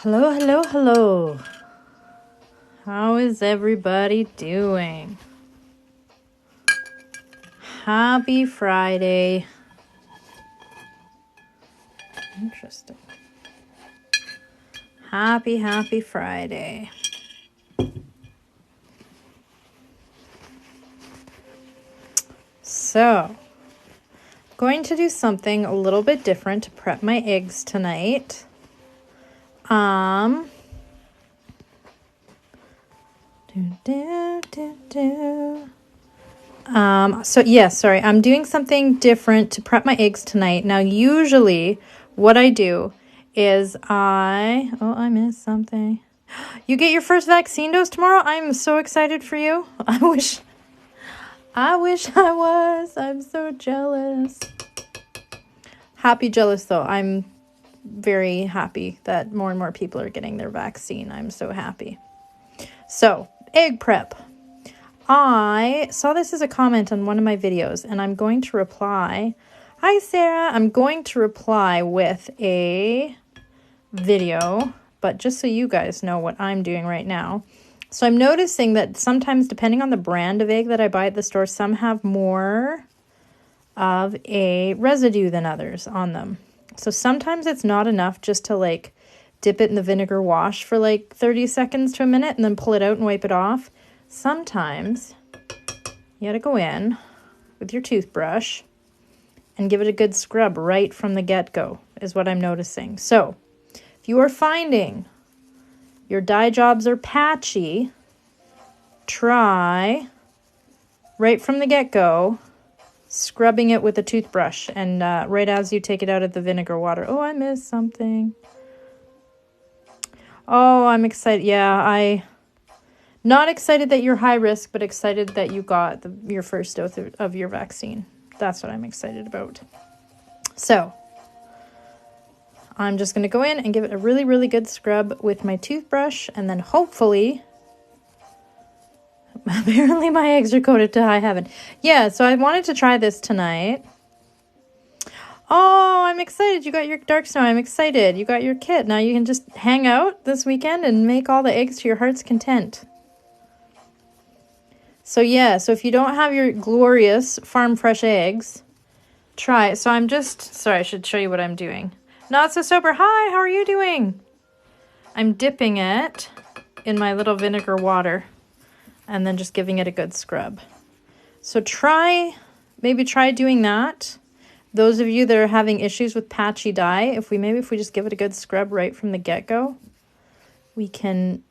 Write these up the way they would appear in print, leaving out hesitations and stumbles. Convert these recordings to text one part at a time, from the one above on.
Hello, hello, hello. How is everybody doing? Happy Friday. Interesting. Happy Friday. So, going to do something a little bit different to prep my eggs tonight. Sorry, I'm doing something different to prep my eggs tonight. Now, usually what I do is I missed something. You get your first vaccine dose tomorrow? I'm so excited for you. I wish I was. I'm so jealous. Happy jealous though. I'm very happy that more and more people are getting their vaccine. I'm so happy. So, egg prep. I saw this as a comment on one of my videos, and I'm going to reply. Hi, Sarah. I'm going to reply with a video, but just so you guys know what I'm doing right now. So I'm noticing that sometimes, depending on the brand of egg that I buy at the store, some have more of a residue than others on them. So sometimes it's not enough just to like dip it in the vinegar wash for like 30 seconds to a minute and then pull it out and wipe it off. Sometimes you gotta go in with your toothbrush and give it a good scrub right from the get-go, is what I'm noticing. So if you are finding your dye jobs are patchy, try right from the get-go scrubbing it with a toothbrush and right as you take it out of the vinegar water. Oh, I missed something. Oh, I'm excited. Yeah, not excited that you're high risk, but excited that you got your first dose of your vaccine. That's what I'm excited about. So I'm just going to go in and give it a really, really good scrub with my toothbrush. And then hopefully, apparently my eggs are coated to high heaven. Yeah, so I wanted to try this tonight. Oh, I'm excited. You got your dark snow. I'm excited. You got your kit. Now you can just hang out this weekend and make all the eggs to your heart's content. So yeah, so if you don't have your glorious farm fresh eggs, try it. So I'm just, sorry, I should show you what I'm doing. Not so sober. Hi, how are you doing? I'm dipping it in my little vinegar water and then just giving it a good scrub. So maybe try doing that. Those of you that are having issues with patchy dye, if we just give it a good scrub right from the get-go, we can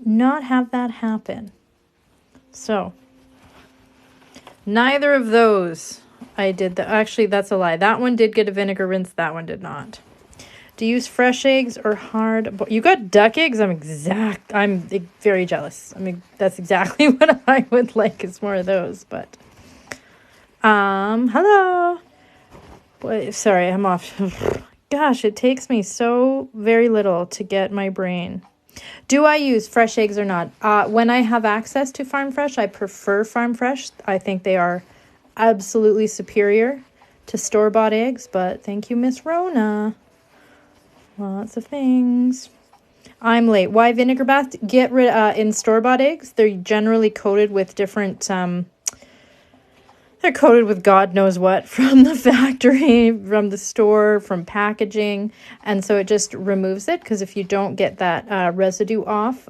not have that happen. So, neither of those I did that. Actually, that's a lie. That one did get a vinegar rinse. That one did not. Do you use fresh eggs or hard? You got duck eggs? I'm very jealous. I mean, that's exactly what I would like is more of those, but hello. Boy, sorry, I'm off. Gosh, it takes me so very little to get my brain. Do I use fresh eggs or not? When I have access to Farm Fresh, I prefer Farm Fresh. I think they are absolutely superior to store-bought eggs, but thank you, Miss Rona. Lots of things. I'm late. Why vinegar bath? Get rid in store-bought eggs. They're generally coated with different they're coated with God knows what from the factory, from the store, from packaging. And so it just removes it because if you don't get that residue off,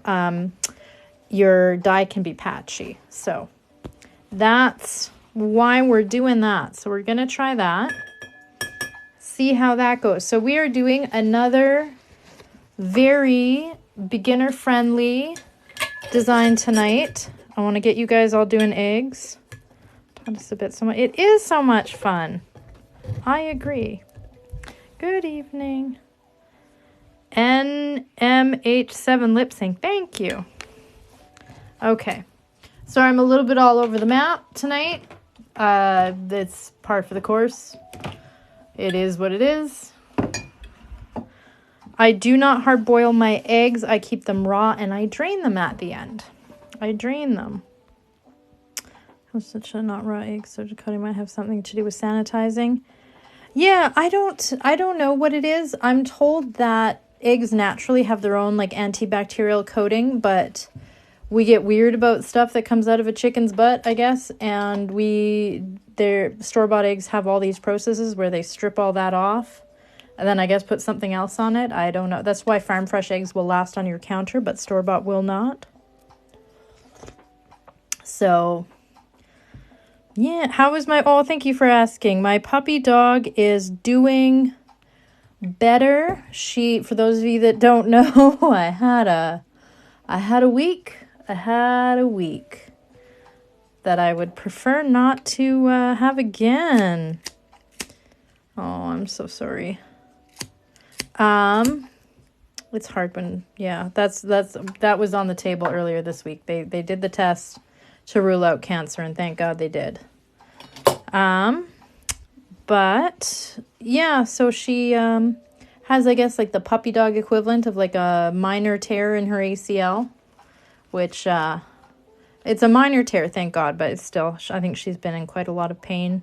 your dye can be patchy. So that's why we're doing that. So we're going to try that. See how that goes. So we are doing another very beginner-friendly design tonight. I want to get you guys all doing eggs. Just a bit so much. It is so much fun. I agree. Good evening. NMH7 lip sync. Thank you. Okay. Sorry, I'm a little bit all over the map tonight. It's par for the course. It is what it is. I do not hard boil my eggs. I keep them raw and I drain them at the end. I drain them. Such a not raw eggs, so cutting might have something to do with sanitizing. Yeah, I don't know what it is. I'm told that eggs naturally have their own like antibacterial coating, but we get weird about stuff that comes out of a chicken's butt, I guess. And their store-bought eggs have all these processes where they strip all that off and then I guess put something else on it. I don't know. That's why farm fresh eggs will last on your counter, but store-bought will not. So yeah, thank you for asking. My puppy dog is doing better. For those of you that don't know, I had a week that I would prefer not to have again. Oh, I'm so sorry. It's hard when, yeah, that was on the table earlier this week. They did the test to rule out cancer, and thank God they did. But yeah, so she has, I guess, like the puppy dog equivalent of like a minor tear in her ACL, which it's a minor tear, thank God, but it's still, I think she's been in quite a lot of pain.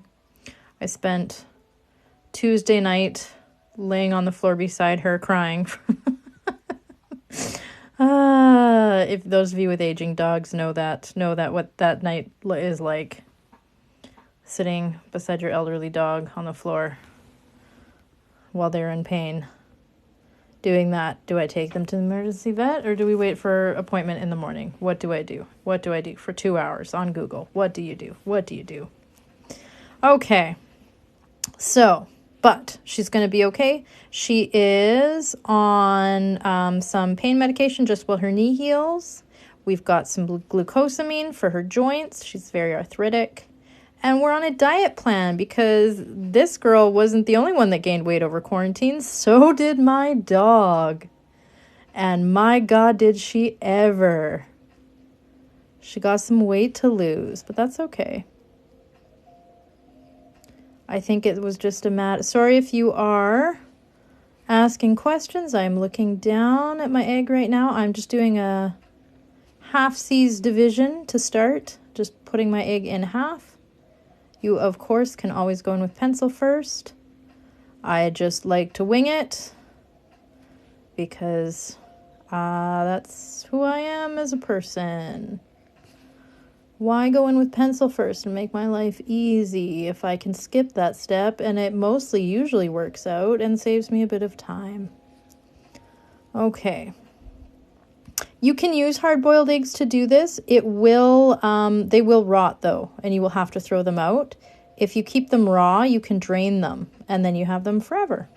I spent Tuesday night laying on the floor beside her crying. If those of you with aging dogs know that what that night is like, sitting beside your elderly dog on the floor while they're in pain. Doing that, do I take them to the emergency vet or do we wait for appointment in the morning? What do I do? What do I do for 2 hours on Google? What do you do? What do you do? Okay. So, but she's going to be okay. She is on some pain medication just while her knee heals. We've got some glucosamine for her joints. She's very arthritic. And we're on a diet plan because this girl wasn't the only one that gained weight over quarantine. So did my dog. And my God, did she ever. She got some weight to lose, but that's okay. I think it was just a matter. Sorry if you are asking questions. I'm looking down at my egg right now. I'm just doing a half C's division to start. Just putting my egg in half. You, of course, can always go in with pencil first. I just like to wing it because that's who I am as a person. Why go in with pencil first and make my life easy if I can skip that step and it usually works out and saves me a bit of time? Okay. You can use hard-boiled eggs to do this. They will rot though, and you will have to throw them out. If you keep them raw, you can drain them, and then you have them forever.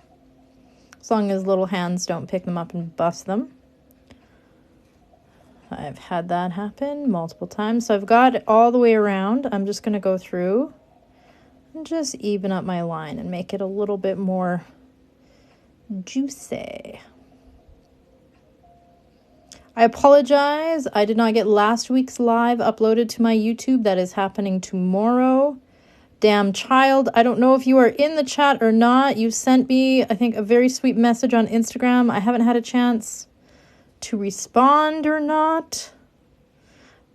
As long as little hands don't pick them up and bust them. I've had that happen multiple times. So I've got it all the way around. I'm just going to go through and just even up my line and make it a little bit more juicy. I apologize. I did not get last week's live uploaded to my YouTube. That is happening tomorrow. Damn child. I don't know if you are in the chat or not. You sent me, I think, a very sweet message on Instagram. I haven't had a chance to respond or not,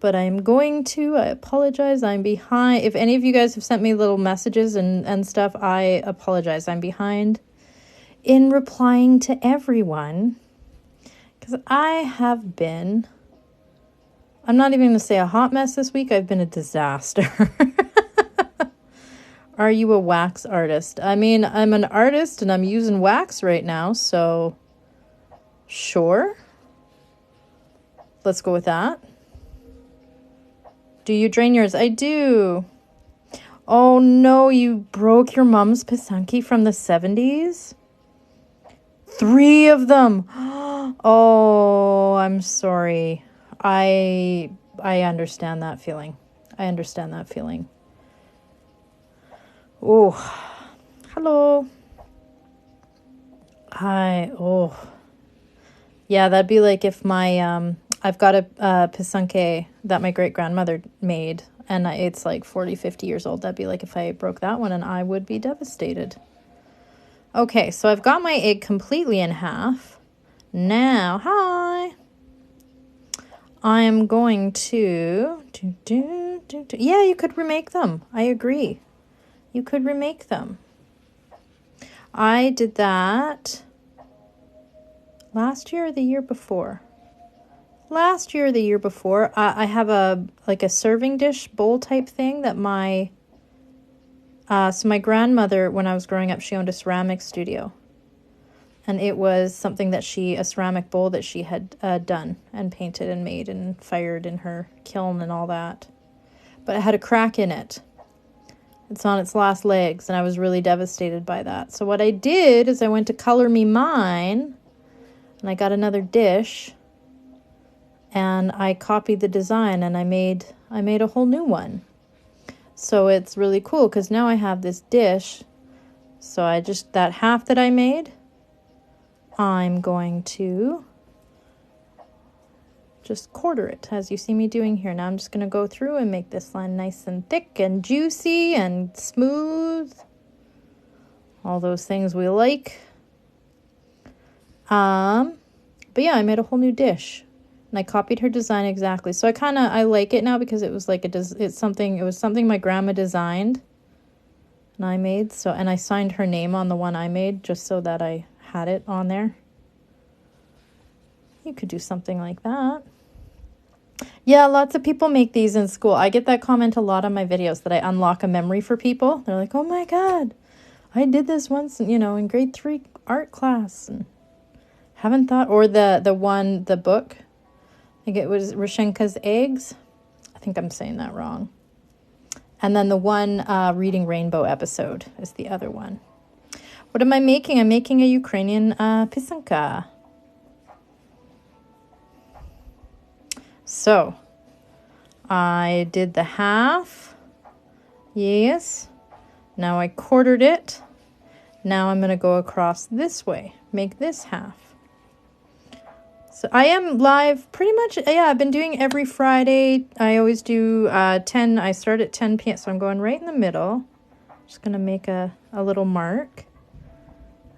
but I'm going to. I apologize. I'm behind. If any of you guys have sent me little messages and stuff, I apologize. I'm behind in replying to everyone. Because I'm not even going to say a hot mess this week. I've been a disaster. Are you a wax artist? I mean, I'm an artist and I'm using wax right now, so sure. Let's go with that. Do you drain yours? I do. Oh no, you broke your mom's Pisanki from the 70s? 3 of them. Oh, I'm sorry. I understand that feeling. Oh, hello. Hi. Oh, yeah, that'd be like if my, I've got a Pisanke that my great-grandmother made, and it's like 40, 50 years old. That'd be like if I broke that one, and I would be devastated. Okay, so I've got my egg completely in half. Now, hi. I am going to yeah, you could remake them. I agree. You could remake them. I did that last year or the year before. Last year or the year before, I have a serving dish bowl type thing that so my grandmother, when I was growing up, she owned a ceramic studio. And it was something that a ceramic bowl that she had done and painted and made and fired in her kiln and all that. But it had a crack in it. It's on its last legs, and I was really devastated by that. So what I did is I went to Color Me Mine, and I got another dish, and I copied the design, and I made a whole new one. So it's really cool, because now I have this dish. So that half that I made, I'm going to just quarter it, as you see me doing here. Now I'm just going to go through and make this line nice and thick and juicy and smooth. All those things we like. But yeah, I made a whole new dish. And I copied her design exactly. So I like it now because it was like it was something my grandma designed and I made. And I signed her name on the one I made just so that I had it on there. You could do something like that. Yeah, lots of people make these in school. I get that comment a lot on my videos that I unlock a memory for people. They're like, oh my God, I did this once, in grade 3 art class. And haven't thought, or the book, I think it was Rashenka's Eggs. I think I'm saying that wrong. And then the one Reading Rainbow episode is the other one. What am I making? I'm making a Ukrainian pisanka. So, I did the half. Yes. Now I quartered it. Now I'm going to go across this way. Make this half. So I am live pretty much. Yeah, I've been doing every Friday. I always do 10. I start at 10 p.m. So I'm going right in the middle. Just going to make a little mark.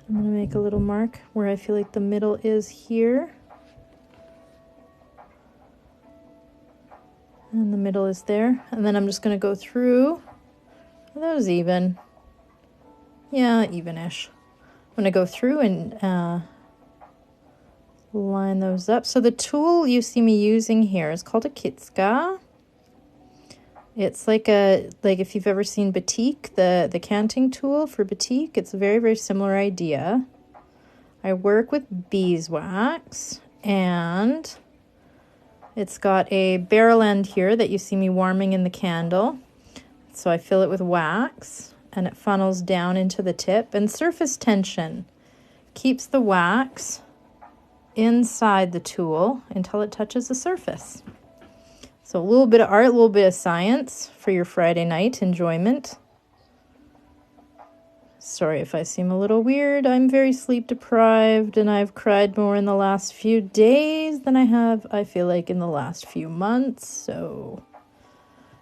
I'm going to make a little mark where I feel like the middle is here. And the middle is there. And then I'm just going to go through. Are those even? Yeah, even-ish. I'm going to go through and line those up. So the tool you see me using here is called a Kitska. It's like if you've ever seen batik, the canting tool for batik, it's a very, very similar idea. I work with beeswax, and it's got a barrel end here that you see me warming in the candle. So I fill it with wax, and it funnels down into the tip. And surface tension keeps the wax inside the tool until it touches the surface. So a little bit of art, a little bit of science for your Friday night enjoyment. Sorry if I seem a little weird. I'm very sleep deprived, and I've cried more in the last few days than I have, I feel like, in the last few months. So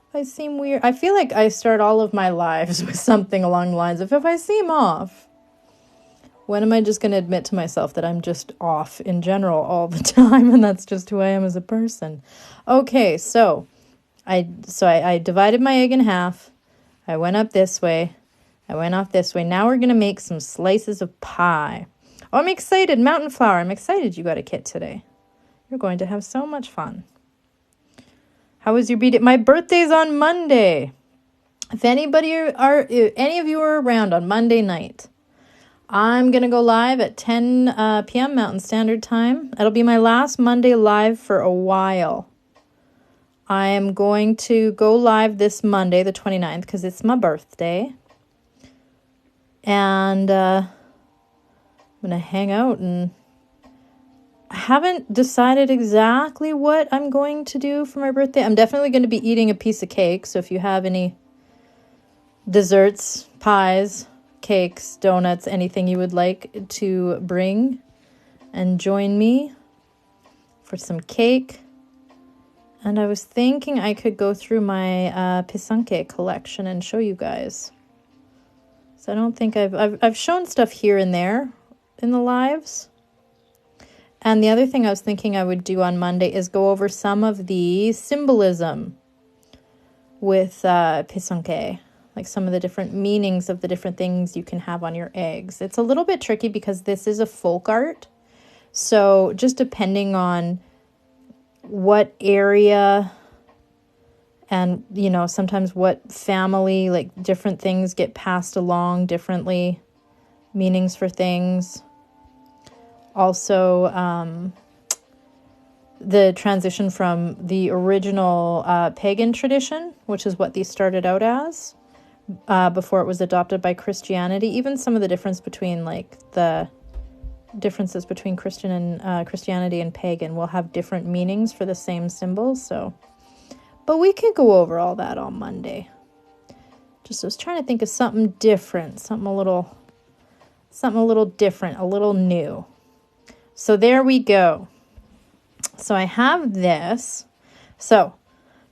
if I seem weird, I feel like I start all of my lives with something along the lines of, if I seem off, when am I just going to admit to myself that I'm just off in general all the time, and that's just who I am as a person? Okay, so I divided my egg in half. I went up this way. I went off this way. Now we're going to make some slices of pie. Oh, I'm excited. Mountain Flower, I'm excited you got a kit today. You're going to have so much fun. How was your B-Day? My birthday's on Monday. If any of you are around on Monday night, I'm going to go live at 10 p.m. Mountain Standard Time. It'll be my last Monday live for a while. I am going to go live this Monday, the 29th, because it's my birthday. And I'm going to hang out, and I haven't decided exactly what I'm going to do for my birthday. I'm definitely going to be eating a piece of cake. So if you have any desserts, pies, cakes, donuts, anything you would like to bring and join me for some cake. And I was thinking I could go through my pisanke collection and show you guys. So I don't think I've shown stuff here and there in the lives. And the other thing I was thinking I would do on Monday is go over some of the symbolism with pisanke, like some of the different meanings of the different things you can have on your eggs. It's a little bit tricky because this is a folk art. So just depending on what area and, you know, sometimes what family, like different things get passed along differently, meanings for things. Also, the transition from the original pagan tradition, which is what these started out as, before it was adopted by Christianity. Even some of the difference between like the differences between Christian and Christianity and pagan will have different meanings for the same symbols. So, but we could go over all that on Monday. Just was trying to think of something different, something a little different, a little new. So there we go. So I have this. So,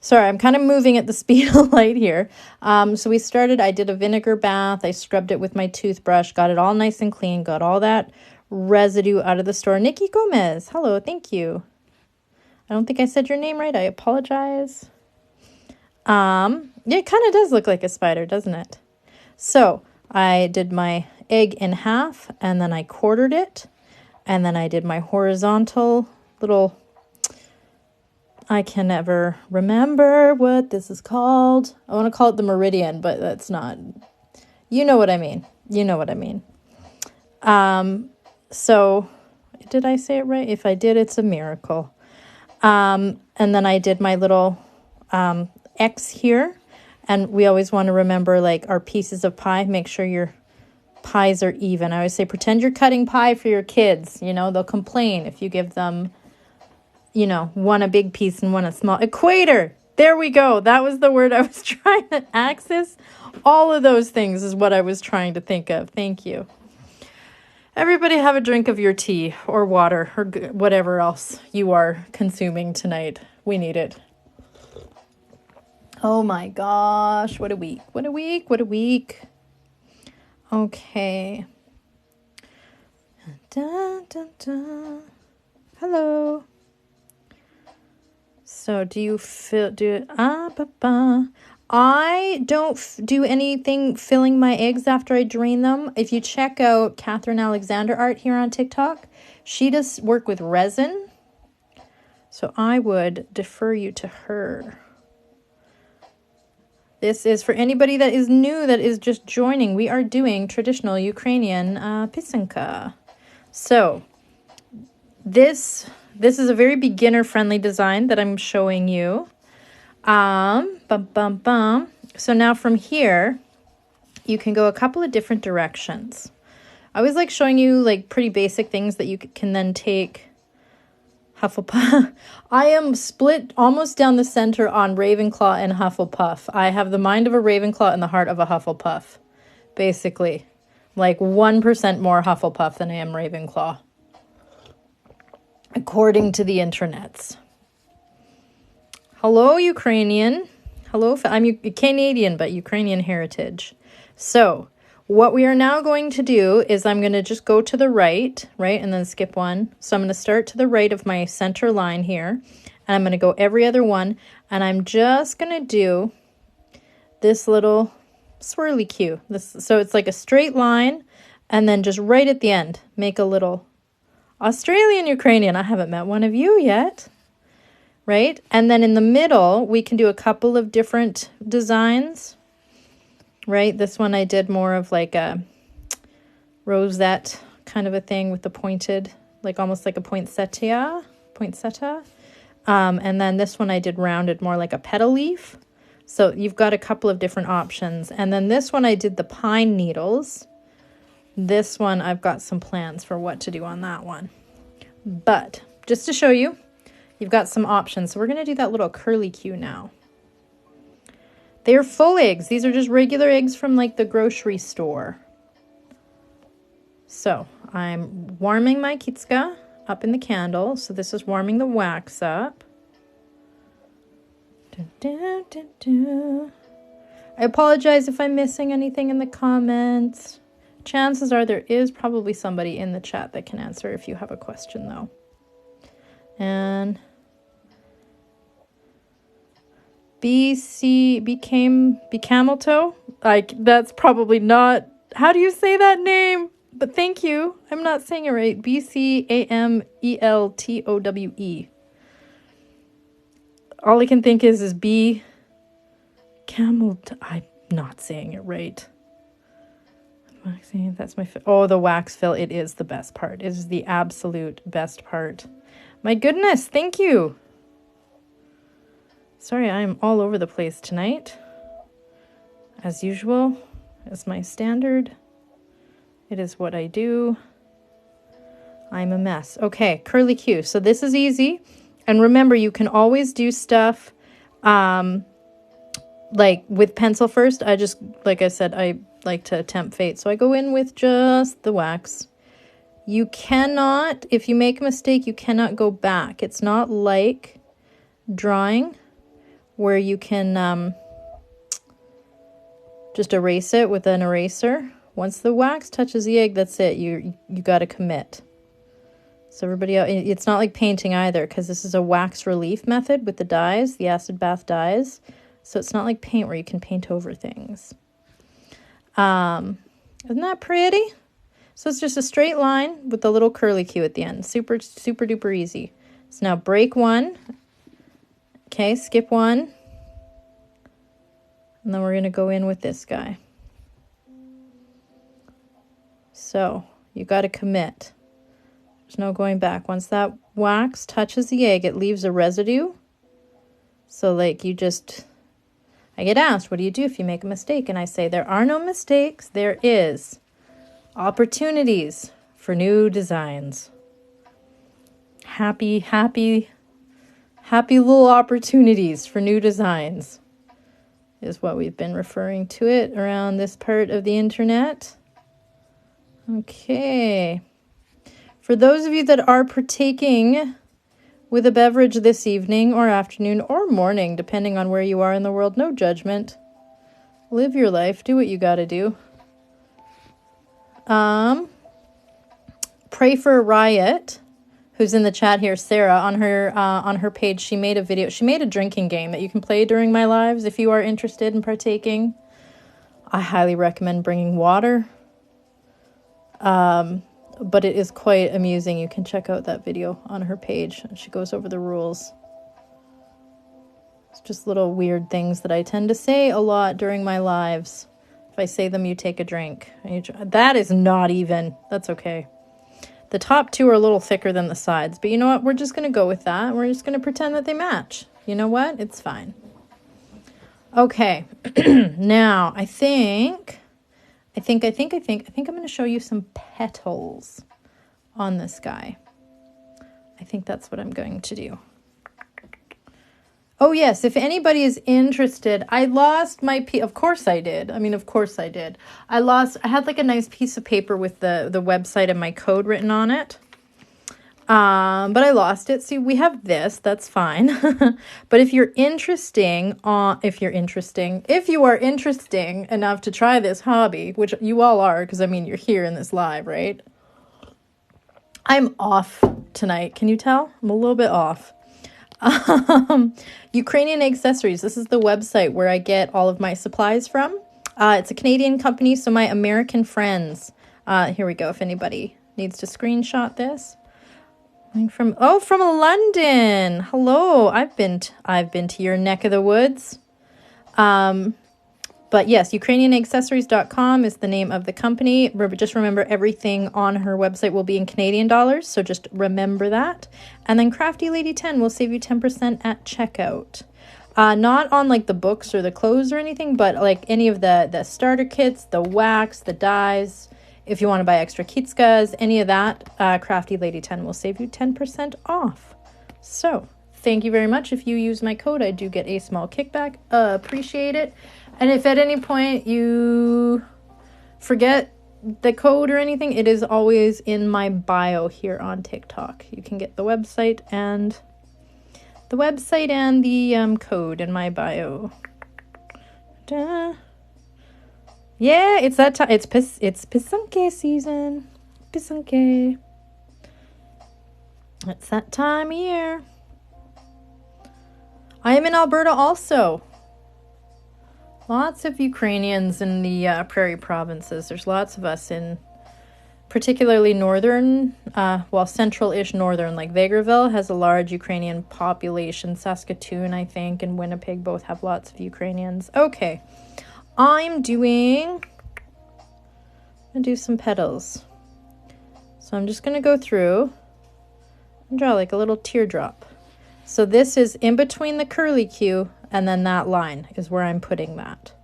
sorry, I'm kind of moving at the speed of light here. So we started, I did a vinegar bath. I scrubbed it with my toothbrush, got it all nice and clean, got all that residue out of the store. Nikki Gomez, hello, thank you. I don't think I said your name right. I apologize. Yeah, it kind of does look like a spider, doesn't it? So I did my egg in half, and then I quartered it, and then I did my horizontal little, I can never remember what this is called. I want to call it the meridian, but that's not. You know what I mean. You know what I mean. So did I say it right? If I did, it's a miracle. And then I did my little X here. And we always want to remember, like, our pieces of pie. Make sure your pies are even. I always say, pretend you're cutting pie for your kids. You know, they'll complain if you give them, you know, one a big piece and one a small. Equator. There we go. That was the word I was trying to access. All of those things is what I was trying to think of. Thank you. Everybody have a drink of your tea or water or whatever else you are consuming tonight. We need it. Oh my gosh. What a week. What a week. What a week. Okay. Dun, dun, dun. Hello. So do you feel, I don't do anything filling my eggs after I drain them. If you check out Catherine Alexander art here on TikTok, she does work with resin. So I would defer you to her. This is for anybody that is new, that is just joining. We are doing traditional Ukrainian pisanka. So this is a very beginner-friendly design that I'm showing you. So now from here, you can go a couple of different directions. I always like showing you like pretty basic things that you can then take. Hufflepuff. I am split almost down the center on Ravenclaw and Hufflepuff. I have the mind of a Ravenclaw and the heart of a Hufflepuff, basically. Like 1% more Hufflepuff than I am Ravenclaw, according to the internets. Hello, Ukrainian. Hello, I'm Canadian, but Ukrainian heritage. So what we are now going to do is I'm going to just go to the right, and then skip one. So I'm going to start to the right of my center line here, and I'm going to go every other one, and I'm just going to do this little swirly cue. So it's like a straight line, and then just right at the end, make a little Australian Ukrainian. I haven't met one of you yet. Right? And then in the middle, we can do a couple of different designs. Right? This one I did more of like a rosette kind of a thing with the pointed, like almost like a poinsettia. And then this one I did rounded, more like a petal leaf. So you've got a couple of different options. And then this one I did the pine needles. This one I've got some plans for what to do on that one. But just to show you, you've got some options. So we're going to do that little curly cue now. They're full eggs. These are just regular eggs from like the grocery store. So I'm warming my kitska up in the candle. So this is warming the wax up. I apologize if I'm missing anything in the comments. Chances are there is probably somebody in the chat that can answer if you have a question though. And Bcamelto? Like, that's probably not, how do you say that name? But thank you. I'm not saying it right. BCAMELTOWE. All I can think is B camel. I'm not saying it right. Waxing, that's my oh, the wax fill. It is the best part. It is the absolute best part. My goodness, thank you. Sorry, I am all over the place tonight. As usual, as my standard. It is what I do. I'm a mess. Okay, curly Q. So this is easy. And remember, you can always do stuff like with pencil first. I just, like I said, I like to tempt fate. So I go in with just the wax. You cannot, if you make a mistake, you cannot go back. It's not like drawing where you can just erase it with an eraser. Once the wax touches the egg, that's it. You got to commit. So everybody else, it's not like painting either, because this is a wax relief method with the dyes, the acid bath dyes. So it's not like paint where you can paint over things. Isn't that pretty? So it's just a straight line with the little curly Q at the end. Super, super duper easy. So now break one. Okay, skip one. And then we're going to go in with this guy. So you got to commit. There's no going back. Once that wax touches the egg, it leaves a residue. So like you just, I get asked, what do you do if you make a mistake? And I say, there are no mistakes. There is opportunities for new designs. Happy little opportunities for new designs is what we've been referring to it around this part of the internet. Okay. For those of you that are partaking with a beverage this evening or afternoon or morning, depending on where you are in the world, no judgment. Live your life. Do what you got to do. Pray for Riot, who's in the chat here, Sarah, on her page. She made a video. She made a drinking game that you can play during my lives if you are interested in partaking. I highly recommend bringing water. But it is quite amusing. You can check out that video on her page. She goes over the rules. It's just little weird things that I tend to say a lot during my lives. If I say them, you take a drink. That is not even. That's okay. The top two are a little thicker than the sides. But you know what? We're just going to go with that. We're just going to pretend that they match. You know what? It's fine. Okay. Now, I think I'm going to show you some petals on this guy. I think that's what I'm going to do. Oh yes, if anybody is interested, I lost my of course I did. I mean, of course I did. I had like a nice piece of paper with the website and my code written on it. But I lost it. See, we have this, that's fine. But if you are interesting enough to try this hobby, which you all are, because I mean, you're here in this live, right? I'm off tonight. Can you tell? I'm a little bit off. Ukrainian Accessories. This is the website where I get all of my supplies from. It's a Canadian company, so my American friends, here we go. If anybody needs to screenshot this. From London. Hello. I've been to your neck of the woods. But yes, UkrainianAccessories.com is the name of the company. Just remember, everything on her website will be in Canadian dollars, so just remember that. And then Crafty Lady 10 will save you 10% at checkout. Not on like the books or the clothes or anything, but like any of the starter kits, the wax, the dyes. If you want to buy extra Kitskas, any of that, Crafty Lady 10 will save you 10% off. So thank you very much. If you use my code, I do get a small kickback. Appreciate it. And if at any point you forget the code or anything, it is always in my bio here on TikTok. You can get the website and the code in my bio. Da. Yeah, it's that time. It's Pisanke season. Pisanke. It's that time of year. I am in Alberta also. Lots of Ukrainians in the prairie provinces. There's lots of us in particularly northern, well, central-ish northern, like Vegreville has a large Ukrainian population. Saskatoon, I think, and Winnipeg both have lots of Ukrainians. Okay, I'm gonna do some petals. So I'm just gonna go through and draw like a little teardrop. So this is in between the curly Q and then that line is where I'm putting that.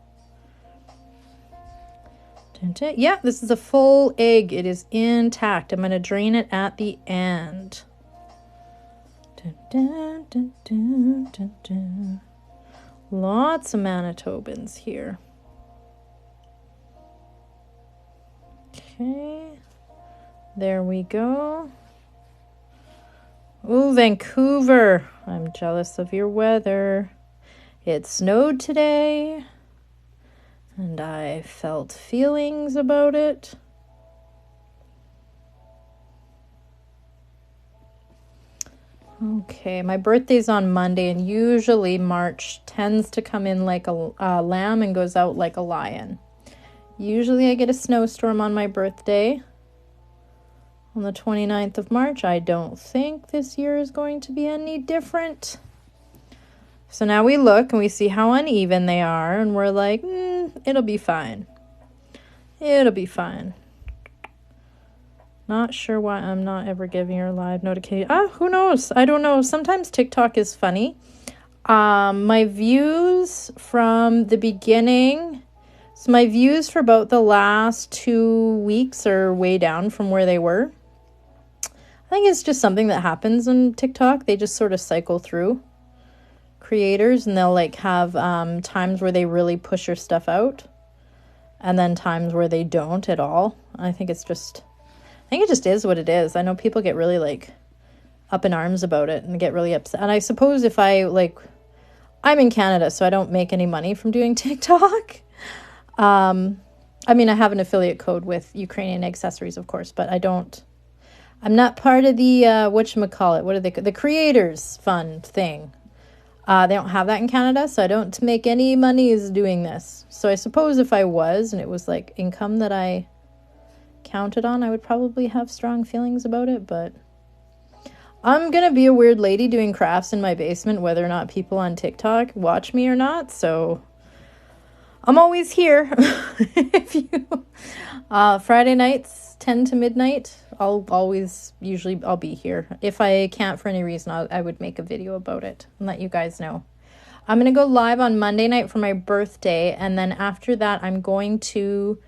Yeah, this is a full egg. It is intact. I'm going to drain it at the end. Lots of Manitobans here. Okay, there we go. Ooh, Vancouver. I'm jealous of your weather. It snowed today. And I felt feelings about it. Okay, my birthday's on Monday, and usually March tends to come in like a lamb and goes out like a lion. Usually I get a snowstorm on my birthday on the 29th of March. I don't think this year is going to be any different. So now we look and we see how uneven they are, and we're like, it'll be fine. It'll be fine. Not sure why I'm not ever giving her live notification. Who knows? I don't know. Sometimes TikTok is funny. My views from the beginning, so my views for about the last 2 weeks are way down from where they were. I think it's just something that happens on TikTok. They just sort of cycle through creators, and they'll like have times where they really push your stuff out and then times where they don't at all. I think it just is what it is. I know people get really like up in arms about it and get really upset. And I suppose if I'm in Canada, so I don't make any money from doing TikTok. I mean, I have an affiliate code with Ukrainian accessories, of course, but I'm not part of the whatchamacallit, what are they, the creators fund thing. They don't have that in Canada, so I don't make any money is doing this. So I suppose if I was, and it was like income that I counted on, I would probably have strong feelings about it, but I'm gonna be a weird lady doing crafts in my basement, whether or not people on TikTok watch me or not, so I'm always here. If you Friday nights 10 to midnight, I'll be here. If I can't for any reason, I would make a video about it and let you guys know. I'm gonna go live on Monday night for my birthday, and then after that I'm going to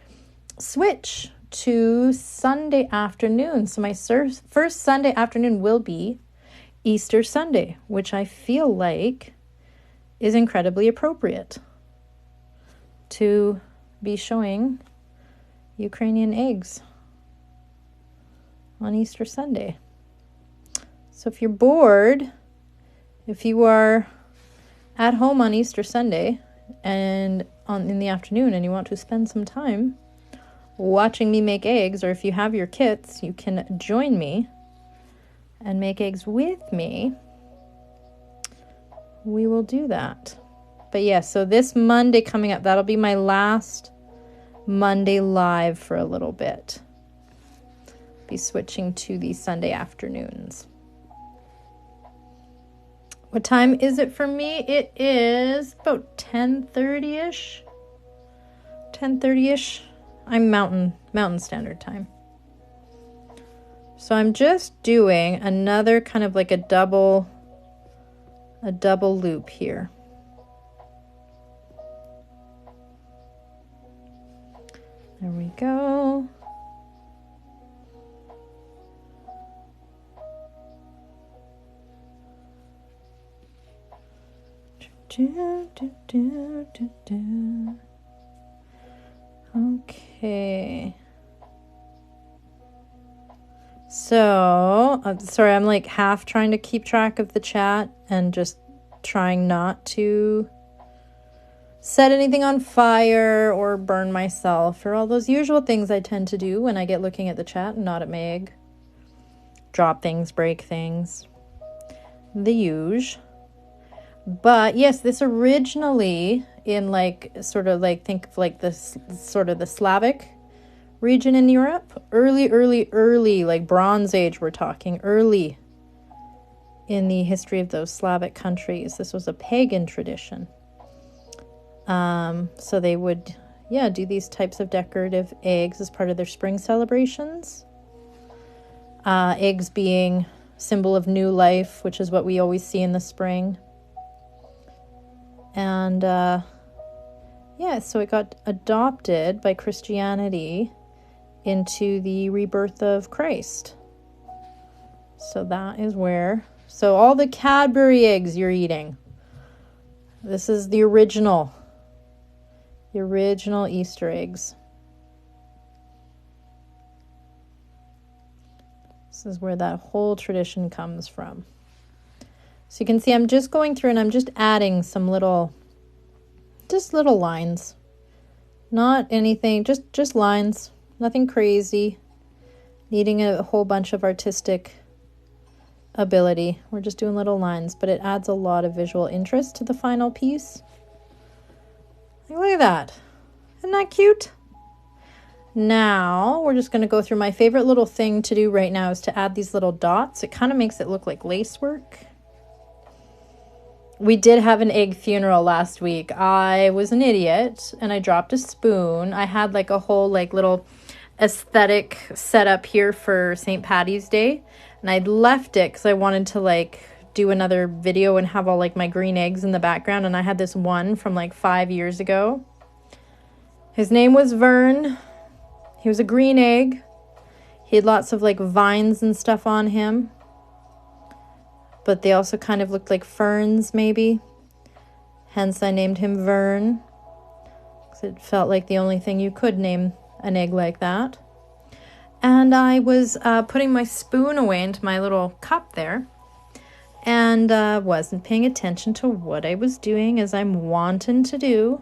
switch to Sunday afternoon. So my first Sunday afternoon will be Easter Sunday, which I feel like is incredibly appropriate to be showing Ukrainian eggs on Easter Sunday. So if you're bored, if you are at home on Easter Sunday and in the afternoon and you want to spend some time watching me make eggs, or if you have your kits, you can join me and make eggs with me. We will do that. But yeah, so this Monday coming up, that'll be my last Monday live for a little bit. Be switching to the Sunday afternoons. What time is it for me? It is about 10:30-ish. 10:30-ish. I'm Mountain Standard Time. So I'm just doing another kind of like a double loop here. There we go. Okay. So, sorry, I'm like half trying to keep track of the chat and just trying not to set anything on fire or burn myself or all those usual things I tend to do when I get looking at the chat and not at my egg. Drop things, break things. The usual. But yes, this originally in like sort of like think of like this sort of the Slavic region in Europe. Early, like Bronze Age, we're talking early in the history of those Slavic countries. This was a pagan tradition. So they would, do these types of decorative eggs as part of their spring celebrations. Eggs being symbol of new life, which is what we always see in the spring. And so it got adopted by Christianity into the rebirth of Christ. So that is where, so all the Cadbury eggs you're eating, this is the original Easter eggs. This is where that whole tradition comes from. So you can see I'm just going through and I'm just adding some little lines. Not anything, just lines. Nothing crazy. Needing a whole bunch of artistic ability. We're just doing little lines, but it adds a lot of visual interest to the final piece. Look at that. Isn't that cute? Now, we're just going to go through my favorite little thing to do right now is to add these little dots. It kind of makes it look like lace work. We did have an egg funeral last week. I was an idiot and I dropped a spoon. I had like a whole like little aesthetic set up here for St. Patty's Day. And I'd left it because I wanted to like do another video and have all like my green eggs in the background. And I had this one from like 5 years ago. His name was Vern. He was a green egg. He had lots of like vines and stuff on him. But they also kind of looked like ferns maybe. Hence I named him Vern. Because it felt like the only thing you could name an egg like that. And I was putting my spoon away into my little cup there. And wasn't paying attention to what I was doing as I'm wanting to do.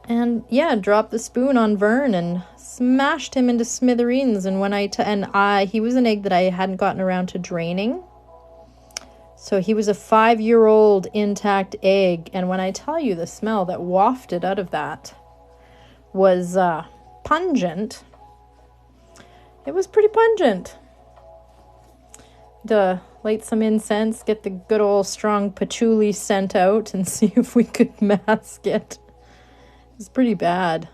And dropped the spoon on Vern and smashed him into smithereens. And when he was an egg that I hadn't gotten around to draining. So he was a 5-year-old intact egg. And when I tell you the smell that wafted out of that was pungent, it was pretty pungent. To light some incense, get the good old strong patchouli scent out and see if we could mask it. It was pretty bad.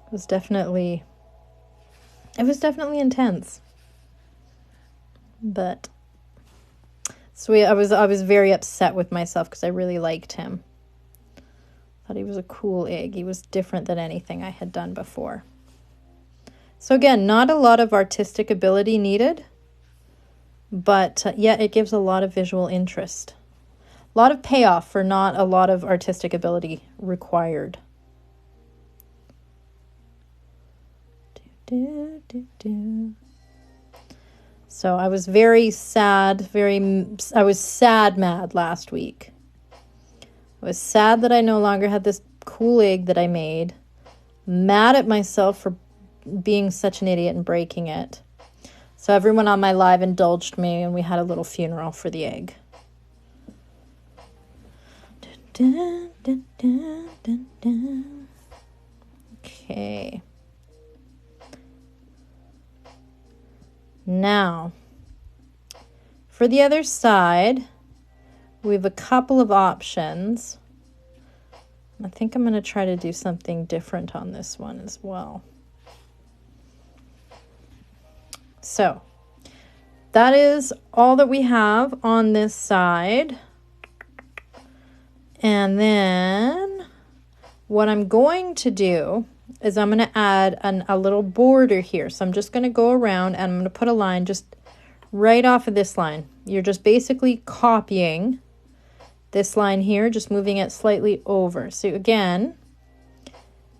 It was definitely intense. But so I was very upset with myself because I really liked him. Thought he was a cool egg. He was different than anything I had done before. So again, not a lot of artistic ability needed, but it gives a lot of visual interest. A lot of payoff for not a lot of artistic ability required. So I was very sad, I was sad mad last week. I was sad that I no longer had this cool egg that I made. Mad at myself for being such an idiot and breaking it. So everyone on my live indulged me and we had a little funeral for the egg. Okay. Now, for the other side, we have a couple of options. I think I'm going to try to do something different on this one as well. So, that is all that we have on this side. And then what I'm going to do is I'm going to add a little border here. So I'm just going to go around and I'm going to put a line just right off of this line. You're just basically copying this line here, just moving it slightly over. So again,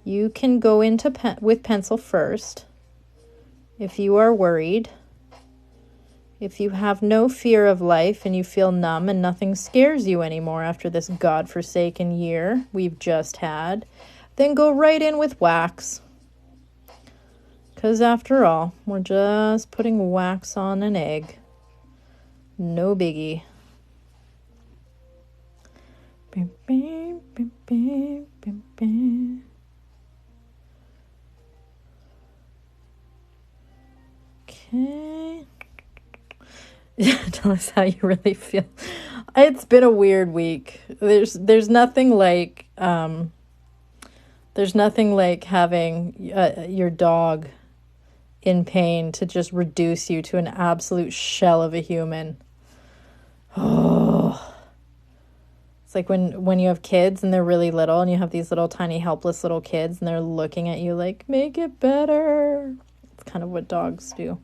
you can go into with pencil first if you are worried. If you have no fear of life and you feel numb and nothing scares you anymore after this godforsaken year we've just had, then go right in with wax. Because after all, we're just putting wax on an egg. No biggie. Okay. Tell us how you really feel. It's been a weird week. There's nothing like having your dog in pain to just reduce you to an absolute shell of a human. Oh. It's like when you have kids and they're really little and you have these little tiny helpless little kids and they're looking at you like, make it better. It's kind of what dogs do.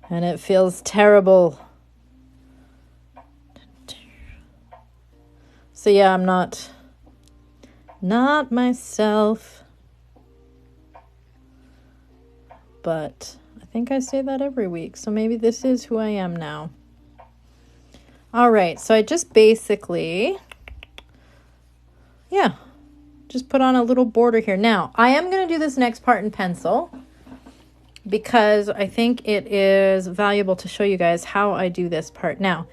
And it feels terrible. So yeah, I'm not myself. But I think I say that every week. So maybe this is who I am now. All right, so I just basically, just put on a little border here. Now, I am going to do this next part in pencil because I think it is valuable to show you guys how I do this part. Now,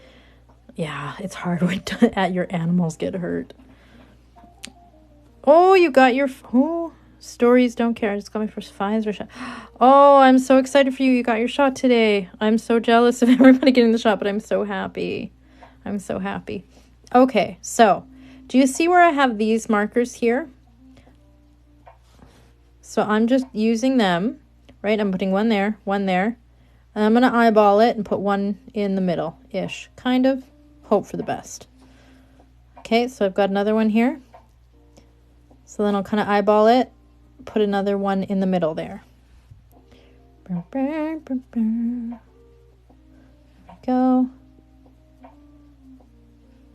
yeah, it's hard when your animals get hurt. Oh, you got your, stories don't care. I just got my first Pfizer shot. Oh, I'm so excited for you. You got your shot today. I'm so jealous of everybody getting the shot, but I'm so happy. I'm so happy. Okay, so do you see where I have these markers here? So I'm just using them, right? I'm putting one there, and I'm going to eyeball it and put one in the middle-ish, kind of. Hope for the best. Okay, so I've got another one here. So then I'll kind of eyeball it, put another one in the middle there. There we go.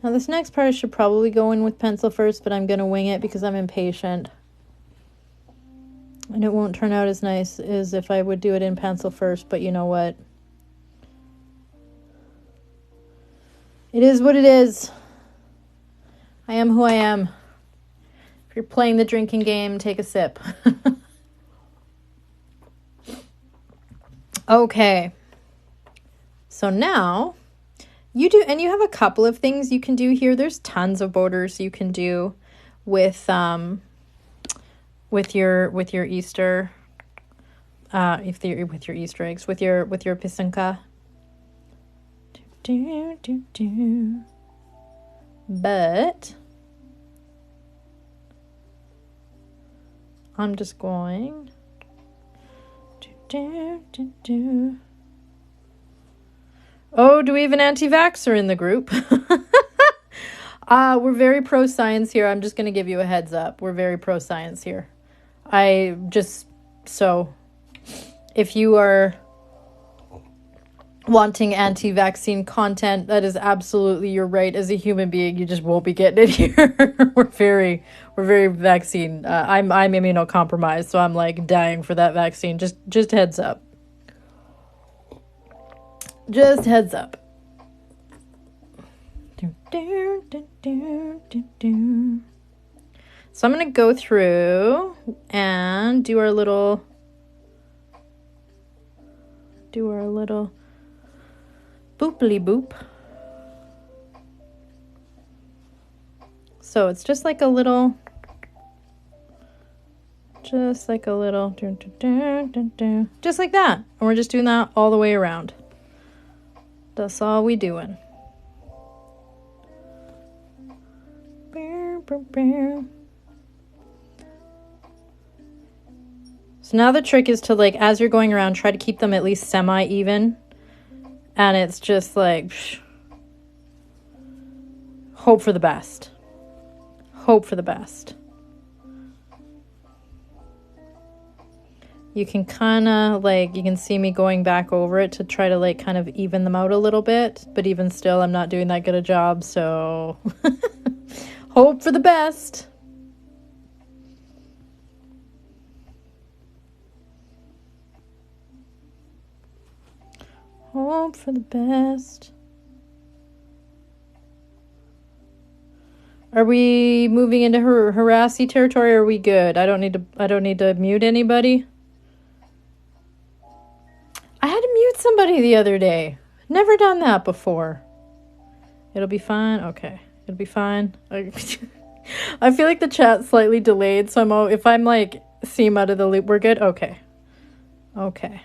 Now this next part I should probably go in with pencil first, but I'm going to wing it because I'm impatient. And it won't turn out as nice as if I would do it in pencil first, but you know what? It is what it is. I am who I am. If you're playing the drinking game, take a sip. Okay. So now you have a couple of things you can do here. There's tons of borders you can do with your Easter with your Easter eggs, with your pisanka. But I'm just going Oh, do we have an anti-vaxxer in the group? We're very pro-science here. I'm just going to give you a heads up. We're very pro-science here. So if you are wanting anti-vaccine content, that is absolutely your right as a human being. You just won't be getting it here. We're very vaccine. I'm immunocompromised, so I'm like dying for that vaccine. Just heads up. Just heads up. So I'm going to go through and do our little booply boop. So it's just like a little, just like that. And we're just doing that all the way around. That's all we doing. So now the trick is to, like, as you're going around, try to keep them at least semi-even. And it's just like, hope for the best. Hope for the best. You can kind of, like, you can see me going back over it to try to, like, kind of even them out a little bit. But even still, I'm not doing that good a job, so hope for the best. Hope for the best. Are we moving into harassy territory, or are we good? I don't need to mute anybody. I had to mute somebody the other day. Never done that before. It'll be fine. Okay. It'll be fine. I feel like the chat's slightly delayed, so if I'm like seem out of the loop, we're good? Okay. Okay.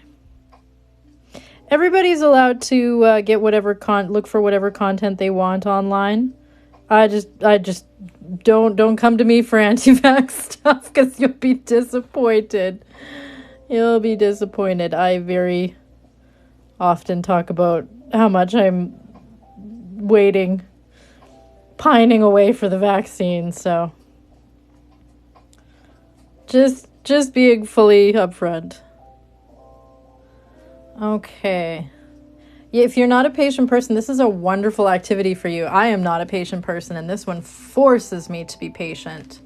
Everybody's allowed to get whatever look for whatever content they want online. I just don't come to me for anti-vax stuff because you'll be disappointed. You'll be disappointed. I very often talk about how much I'm waiting, pining away for the vaccine. So just being fully upfront. Okay. Yeah, if you're not a patient person, this is a wonderful activity for you. I am not a patient person, and this one forces me to be patient.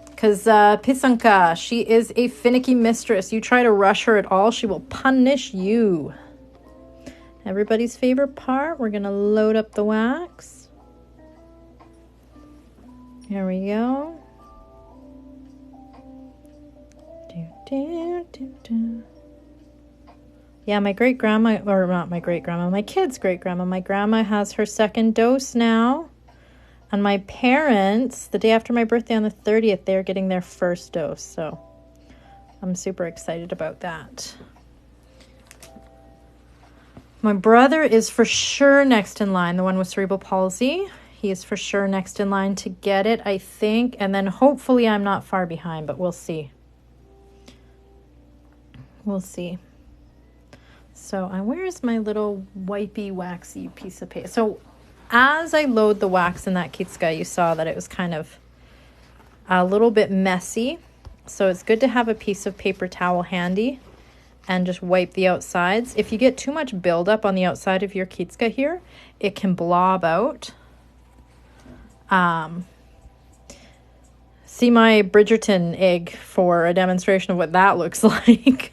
Because Pisanka, she is a finicky mistress. You try to rush her at all, she will punish you. Everybody's favorite part, we're going to load up the wax. Here we go. Yeah, my great-grandma, or not my great-grandma, my kid's great-grandma. My grandma has her second dose now. And my parents, the day after my birthday on the 30th, they're getting their first dose. So I'm super excited about that. My brother is for sure next in line, the one with cerebral palsy. He is for sure next in line to get it, I think. And then hopefully I'm not far behind, but we'll see. We'll see. So where is my little wipey, waxy piece of paper? So as I load the wax in that Kitsuka, you saw that it was kind of a little bit messy. So it's good to have a piece of paper towel handy and just wipe the outsides. If you get too much buildup on the outside of your Kitsuka here, it can blob out. See my Bridgerton egg for a demonstration of what that looks like.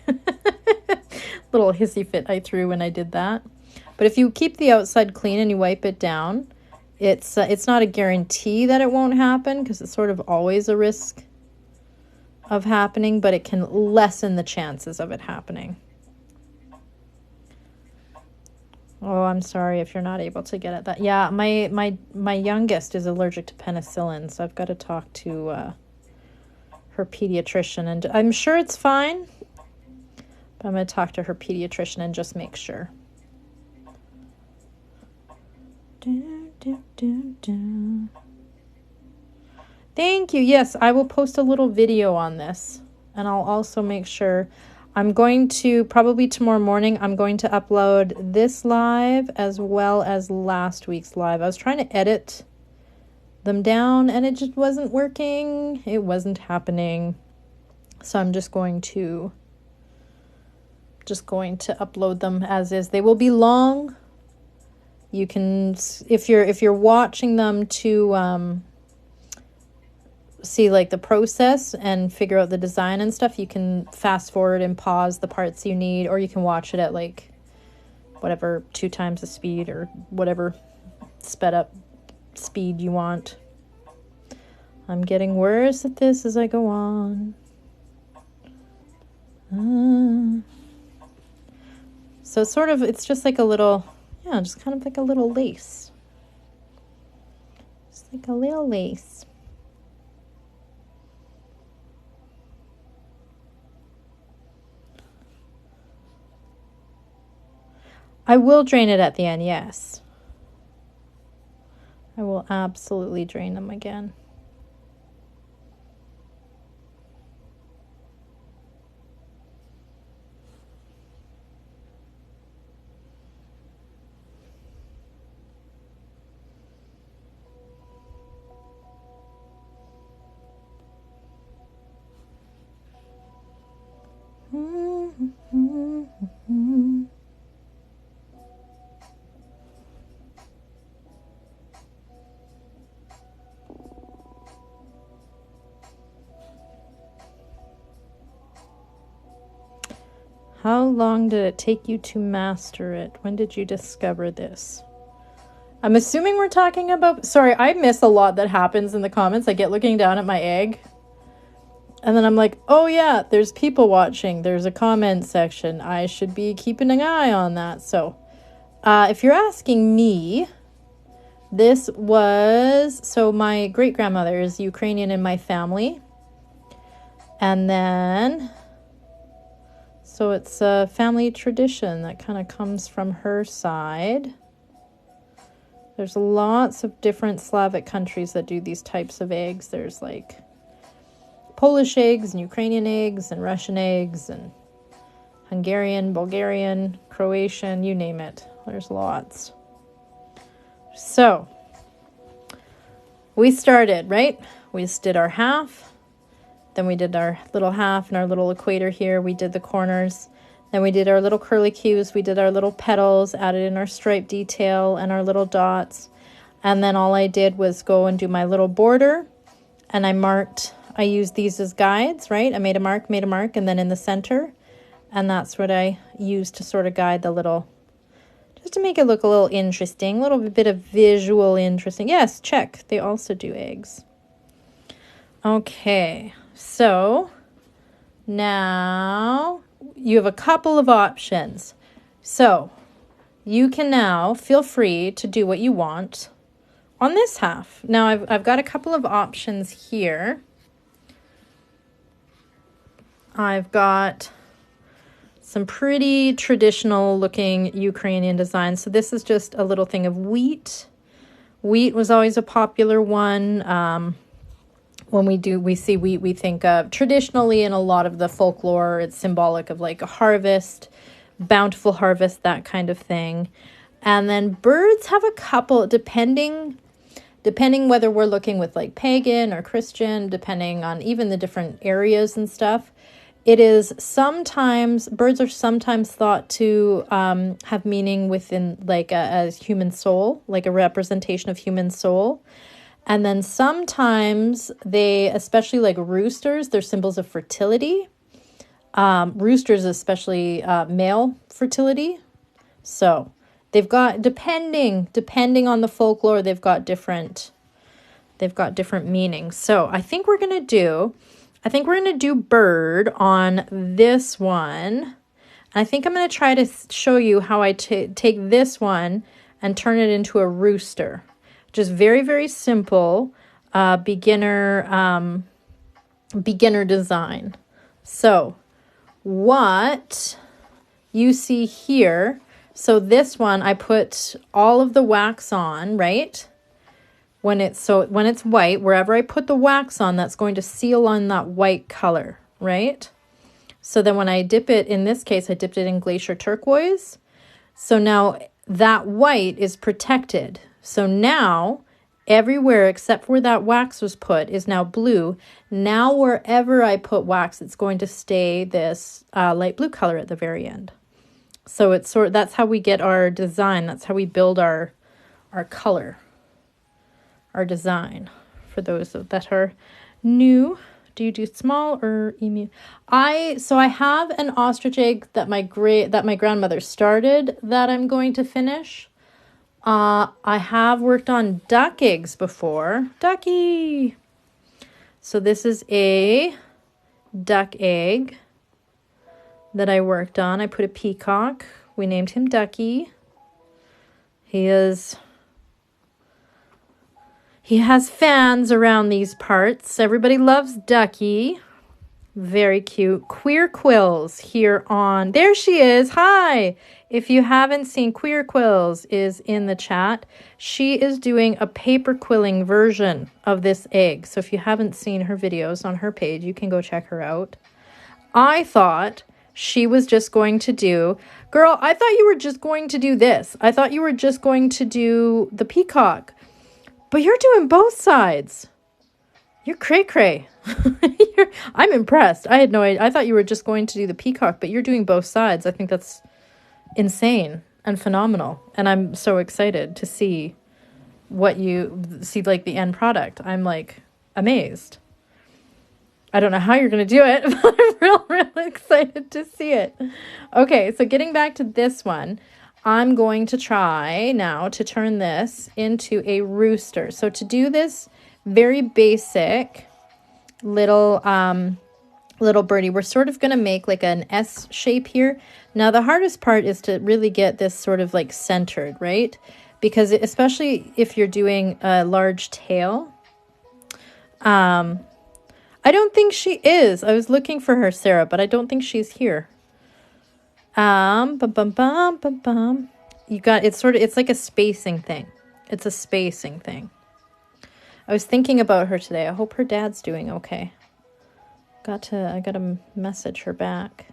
Little hissy fit I threw when I did that. But if you keep the outside clean and you wipe it down, it's not a guarantee that it won't happen, because it's sort of always a risk of happening, but it can lessen the chances of it happening. Oh, I'm sorry if you're not able to get at that. Yeah, my youngest is allergic to penicillin, so I've got to talk to her pediatrician, and I'm sure it's fine. But I'm going to talk to her pediatrician and just make sure. Thank you. Yes, I will post a little video on this, and I'll also make sure. I'm going to, probably tomorrow morning, I'm going to upload this live as well as last week's live. I was trying to edit them down and it just wasn't working. It wasn't happening. So I'm just going to upload them as is. They will be long. You can, if you're watching them to see like the process and figure out the design and stuff, you can fast forward and pause the parts you need, or you can watch it at like whatever 2 times the speed or whatever sped up speed you want. I'm getting worse at this as I go on. So sort of, it's just like a little, yeah, just kind of like a little lace. Just like a little lace. I will drain it at the end, yes. I will absolutely drain them again. How long did it take you to master it? When did you discover this? I'm assuming we're talking about... Sorry, I miss a lot that happens in the comments. I get looking down at my egg. And then I'm like, oh yeah, there's people watching. There's a comment section. I should be keeping an eye on that. So, if you're asking me, this was... So my great-grandmother is Ukrainian in my family. And then... So it's a family tradition that kind of comes from her side. There's lots of different Slavic countries that do these types of eggs. There's like Polish eggs and Ukrainian eggs and Russian eggs and Hungarian, Bulgarian, Croatian, you name it. There's lots. So we started, right? We just did our half. Then we did our little half and our little equator here. We did the corners. Then we did our little curlicues. We did our little petals, added in our stripe detail and our little dots. And then all I did was go and do my little border. And I used these as guides, right? I made a mark, and then in the center. And that's what I used to sort of guide the little, just to make it look a little interesting, a little bit of visual interesting. Yes, check. They also do eggs. Okay, so now you have a couple of options. So you can now feel free to do what you want on this half. Now I've got a couple of options here. I've got some pretty traditional looking Ukrainian designs. So this is just a little thing of wheat. Wheat was always a popular one. When we see wheat, we think of traditionally in a lot of the folklore, it's symbolic of like a harvest, bountiful harvest, that kind of thing. And then birds have a couple, depending whether we're looking with like pagan or Christian, depending on even the different areas and stuff. It is sometimes, birds are sometimes thought to have meaning within like a human soul, like a representation of human soul. And then sometimes they, especially like roosters, they're symbols of fertility. Roosters, especially male fertility. So they've got, depending on the folklore, they've got different meanings. So I think we're going to do bird on this one. I think I'm going to try to show you how I take this one and turn it into a rooster. Just very, very simple beginner design. So what you see here, so this one I put all of the wax on, right? When it's white, wherever I put the wax on, that's going to seal on that white color, right? So then when I dip it, in this case, I dipped it in glacier turquoise. So now that white is protected. So now everywhere except where that wax was put is now blue. Now wherever I put wax, it's going to stay this light blue color at the very end. So it's that's how we get our design. That's how we build our color, our design. For those that are new, do you do small or emu? So I have an ostrich egg that my grandmother started that I'm going to finish. I have worked on duck eggs before. Ducky! So this is a duck egg that I worked on. I put a peacock. We named him Ducky. He has fans around these parts. Everybody loves Ducky. Very cute. Queer Quills here on... There she is. Hi! If you haven't seen, Queer Quills is in the chat. She is doing a paper quilling version of this egg. So if you haven't seen her videos on her page, you can go check her out. I thought she was just going to do... Girl, I thought you were just going to do this. I thought you were just going to do the peacock. But you're doing both sides. You're cray-cray. I'm impressed. I had no idea. I thought you were just going to do the peacock, but you're doing both sides. I think that's insane and phenomenal. And I'm so excited to see what you see, like the end product. I'm like amazed. I don't know how you're going to do it, but I'm real excited to see it. Okay, so getting back to this one, I'm going to try now to turn this into a rooster. So to do this very basic little birdie, we're sort of going to make like an S shape here. Now the hardest part is to really get this sort of like centered, right? Because especially if you're doing a large tail. I don't think she is. I was looking for her, Sarah, but I don't think she's here. Bum, bum, bum, bum, bum. You got, it's like a spacing thing. It's a spacing thing. I was thinking about her today. I hope her dad's doing okay. I gotta message her back.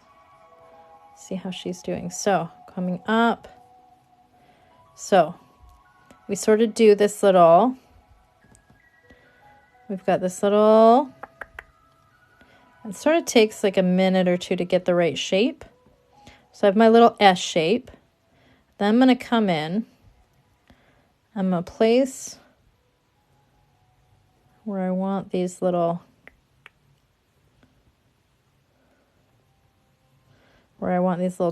See how she's doing. So, coming up. So, we sort of do this little, we've got this little, it sort of takes like a minute or two to get the right shape. So I have my little S shape. Then I'm going to come in. I'm going to place where I want these little,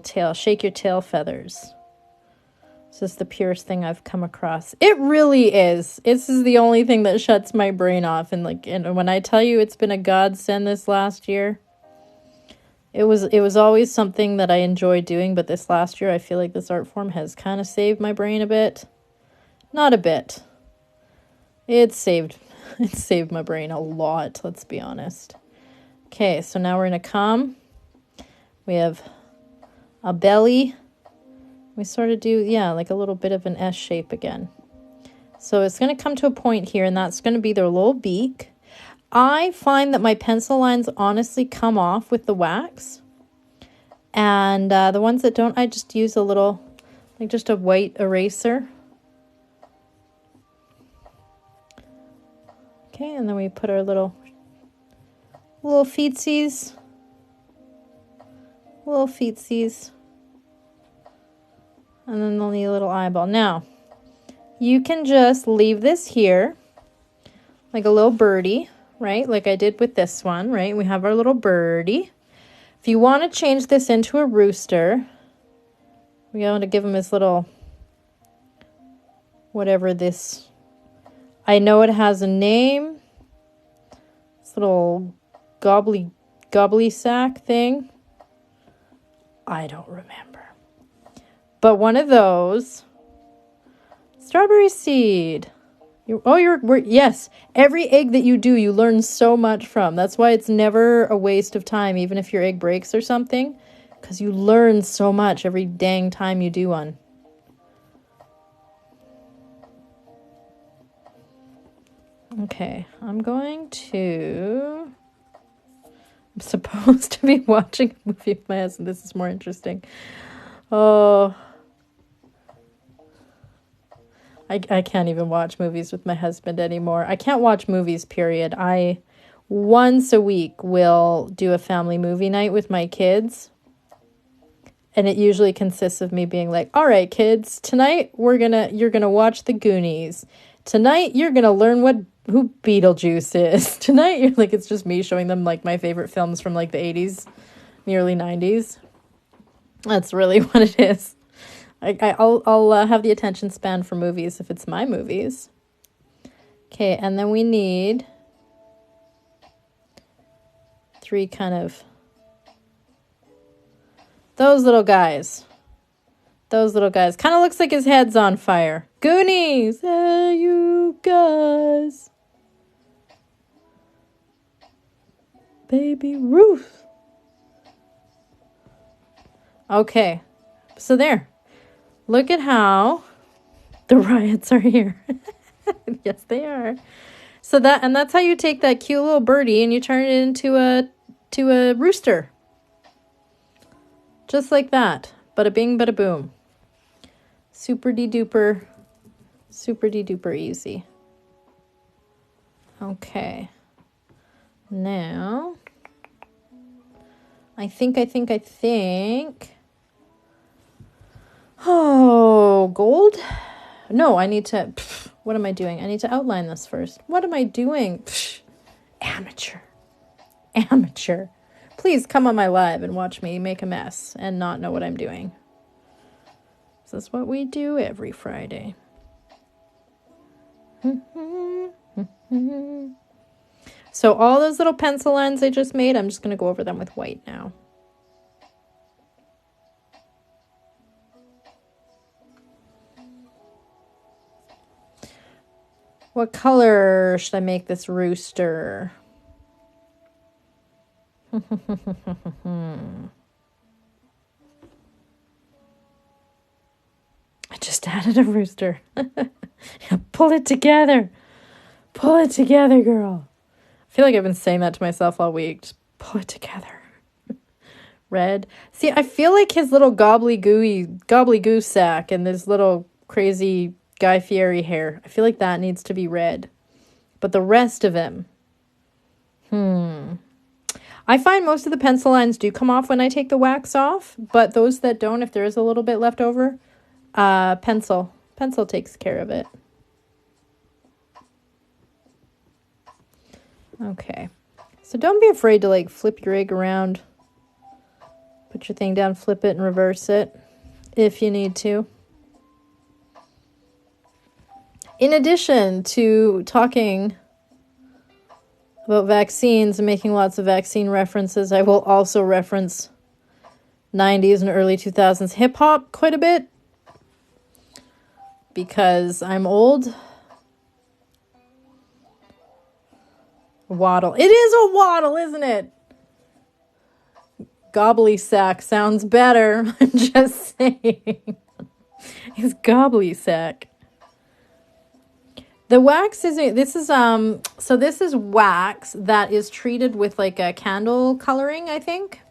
tail, shake your tail feathers. This is the purest thing I've come across. It really is. This is the only thing that shuts my brain off. And when I tell you it's been a godsend this last year, it was always something that I enjoyed doing. But this last year, I feel like this art form has kind of saved my brain a bit. Not a bit. It saved my brain a lot. Let's be honest. Okay, so now we're gonna come. We have a belly. We sort of do, yeah, like a little bit of an S shape again. So it's going to come to a point here, and that's going to be their little beak. I find that my pencil lines honestly come off with the wax. And the ones that don't, I just use a little, like just a white eraser. Okay, and then we put our little feetsies. Little feetsies. And then they'll need a little eyeball. Now, you can just leave this here like a little birdie, right? Like I did with this one, right? We have our little birdie. If you want to change this into a rooster, we want to give him his little, whatever this, I know it has a name. This little gobbly sack thing. I don't remember. But one of those, strawberry seed. Yes, every egg that you do, you learn so much from. That's why it's never a waste of time, even if your egg breaks or something, because you learn so much every dang time you do one. Okay, I'm supposed to be watching a movie with my husband. This is more interesting. Oh, I can't even watch movies with my husband anymore. I can't watch movies, period. I once a week will do a family movie night with my kids. And it usually consists of me being like, all right, kids, tonight you're gonna watch The Goonies. Tonight you're gonna learn who Beetlejuice is. Tonight you're like, it's just me showing them like my favorite films from like the 80s, the early 90s. That's really what it is. I'll have the attention span for movies if it's my movies. Okay, and then we need 3 kind of those little guys. Those little guys. Kind of looks like his head's on fire. Goonies! Hey, you guys. Baby Ruth. Okay, so there. Look at how the riots are here. Yes, they are. So that's how you take that cute little birdie and you turn it into a rooster. Just like that. Bada bing, bada boom. Super de duper easy. Okay. Now, I think. Oh, gold? No, I need to... what am I doing? I need to outline this first. What am I doing? Amateur. Please come on my live and watch me make a mess and not know what I'm doing. This is what we do every Friday. So all those little pencil lines I just made, I'm just going to go over them with white now. What color should I make this rooster? I just added a rooster. Pull it together. Pull it together, girl. I feel like I've been saying that to myself all week. Just pull it together. Red. See, I feel like his little gobbly-goo sack and this little crazy Guy Fieri hair, I feel like that needs to be red. But the rest of him, I find most of the pencil lines do come off when I take the wax off, but those that don't, if there is a little bit left over, pencil takes care of it. Okay, so don't be afraid to like flip your egg around. Put your thing down, flip it and reverse it if you need to. In addition to talking about vaccines and making lots of vaccine references, I will also reference 90s and early 2000s hip-hop quite a bit because I'm old. Waddle. It is a waddle, isn't it? Gobbly sack sounds better. I'm just saying. It's gobbly sack. The wax isn't, this is wax that is treated with like a candle coloring, I think,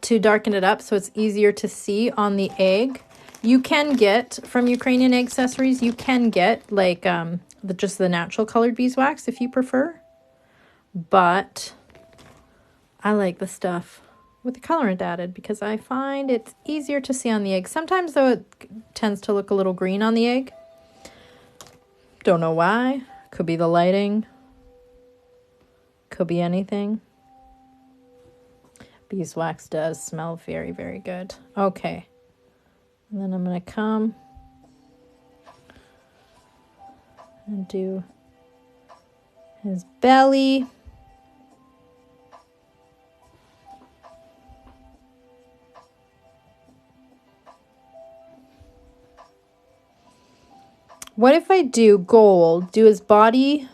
to darken it up so it's easier to see on the egg. You can get, from Ukrainian Egg Accessories, you can get like just the natural colored beeswax if you prefer. But I like the stuff with the colorant added because I find it's easier to see on the egg. Sometimes though it tends to look a little green on the egg. Don't know why. Could be the lighting. Could be anything. Beeswax does smell very, very good. Okay. And then I'm going to come and do his belly. What if I do gold? Do his body?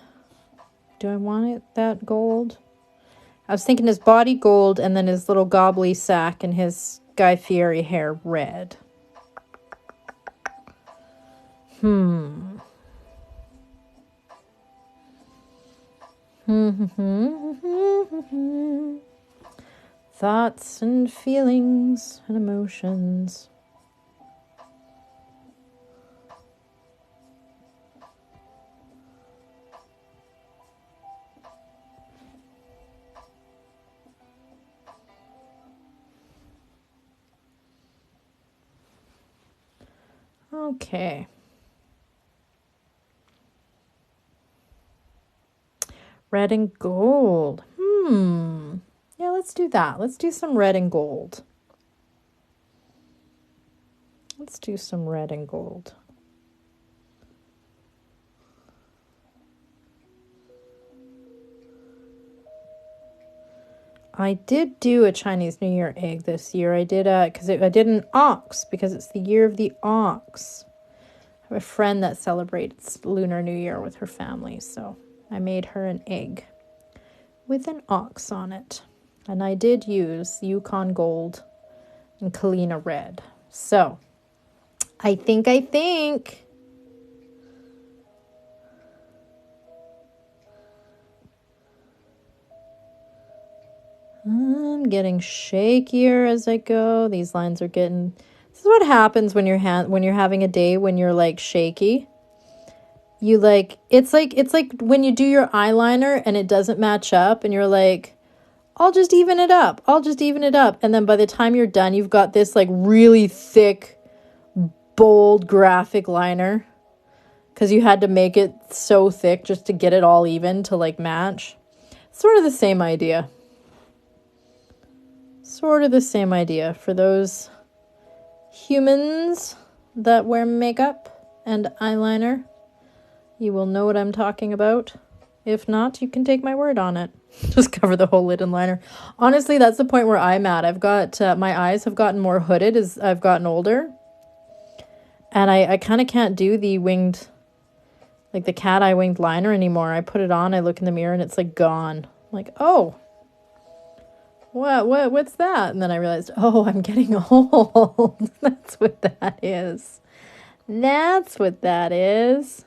Do I want it that gold? I was thinking his body gold and then his little gobbly sack and his Guy Fieri hair red. Thoughts and feelings and emotions. Okay. Red and gold. Yeah, let's do that. Let's do some red and gold. Let's do some red and gold. I did do a Chinese New Year egg this year. I did I did an ox because it's the year of the ox. I have a friend that celebrates Lunar New Year with her family, so I made her an egg with an ox on it. And I did use Yukon Gold and Kalina Red. So, I think I'm getting shakier as I go. These lines are getting... This is what happens when you're having a day when you're like shaky. You like it's like when you do your eyeliner and it doesn't match up and you're like, I'll just even it up. And then by the time you're done, you've got this like really thick, bold graphic liner because you had to make it so thick just to get it all even to like match. Sort of the same idea. Sort of the same idea for those humans that wear makeup and eyeliner. You will know what I'm talking about. If not, you can take my word on it. Just cover the whole lid in liner. Honestly, that's the point where I'm at. I've got, my eyes have gotten more hooded as I've gotten older. And I kind of can't do the winged, like the cat eye winged liner anymore. I put it on, I look in the mirror and it's like gone. I'm like, oh. What's that? And then I realized, oh, I'm getting old. That's what that is. That's what that is.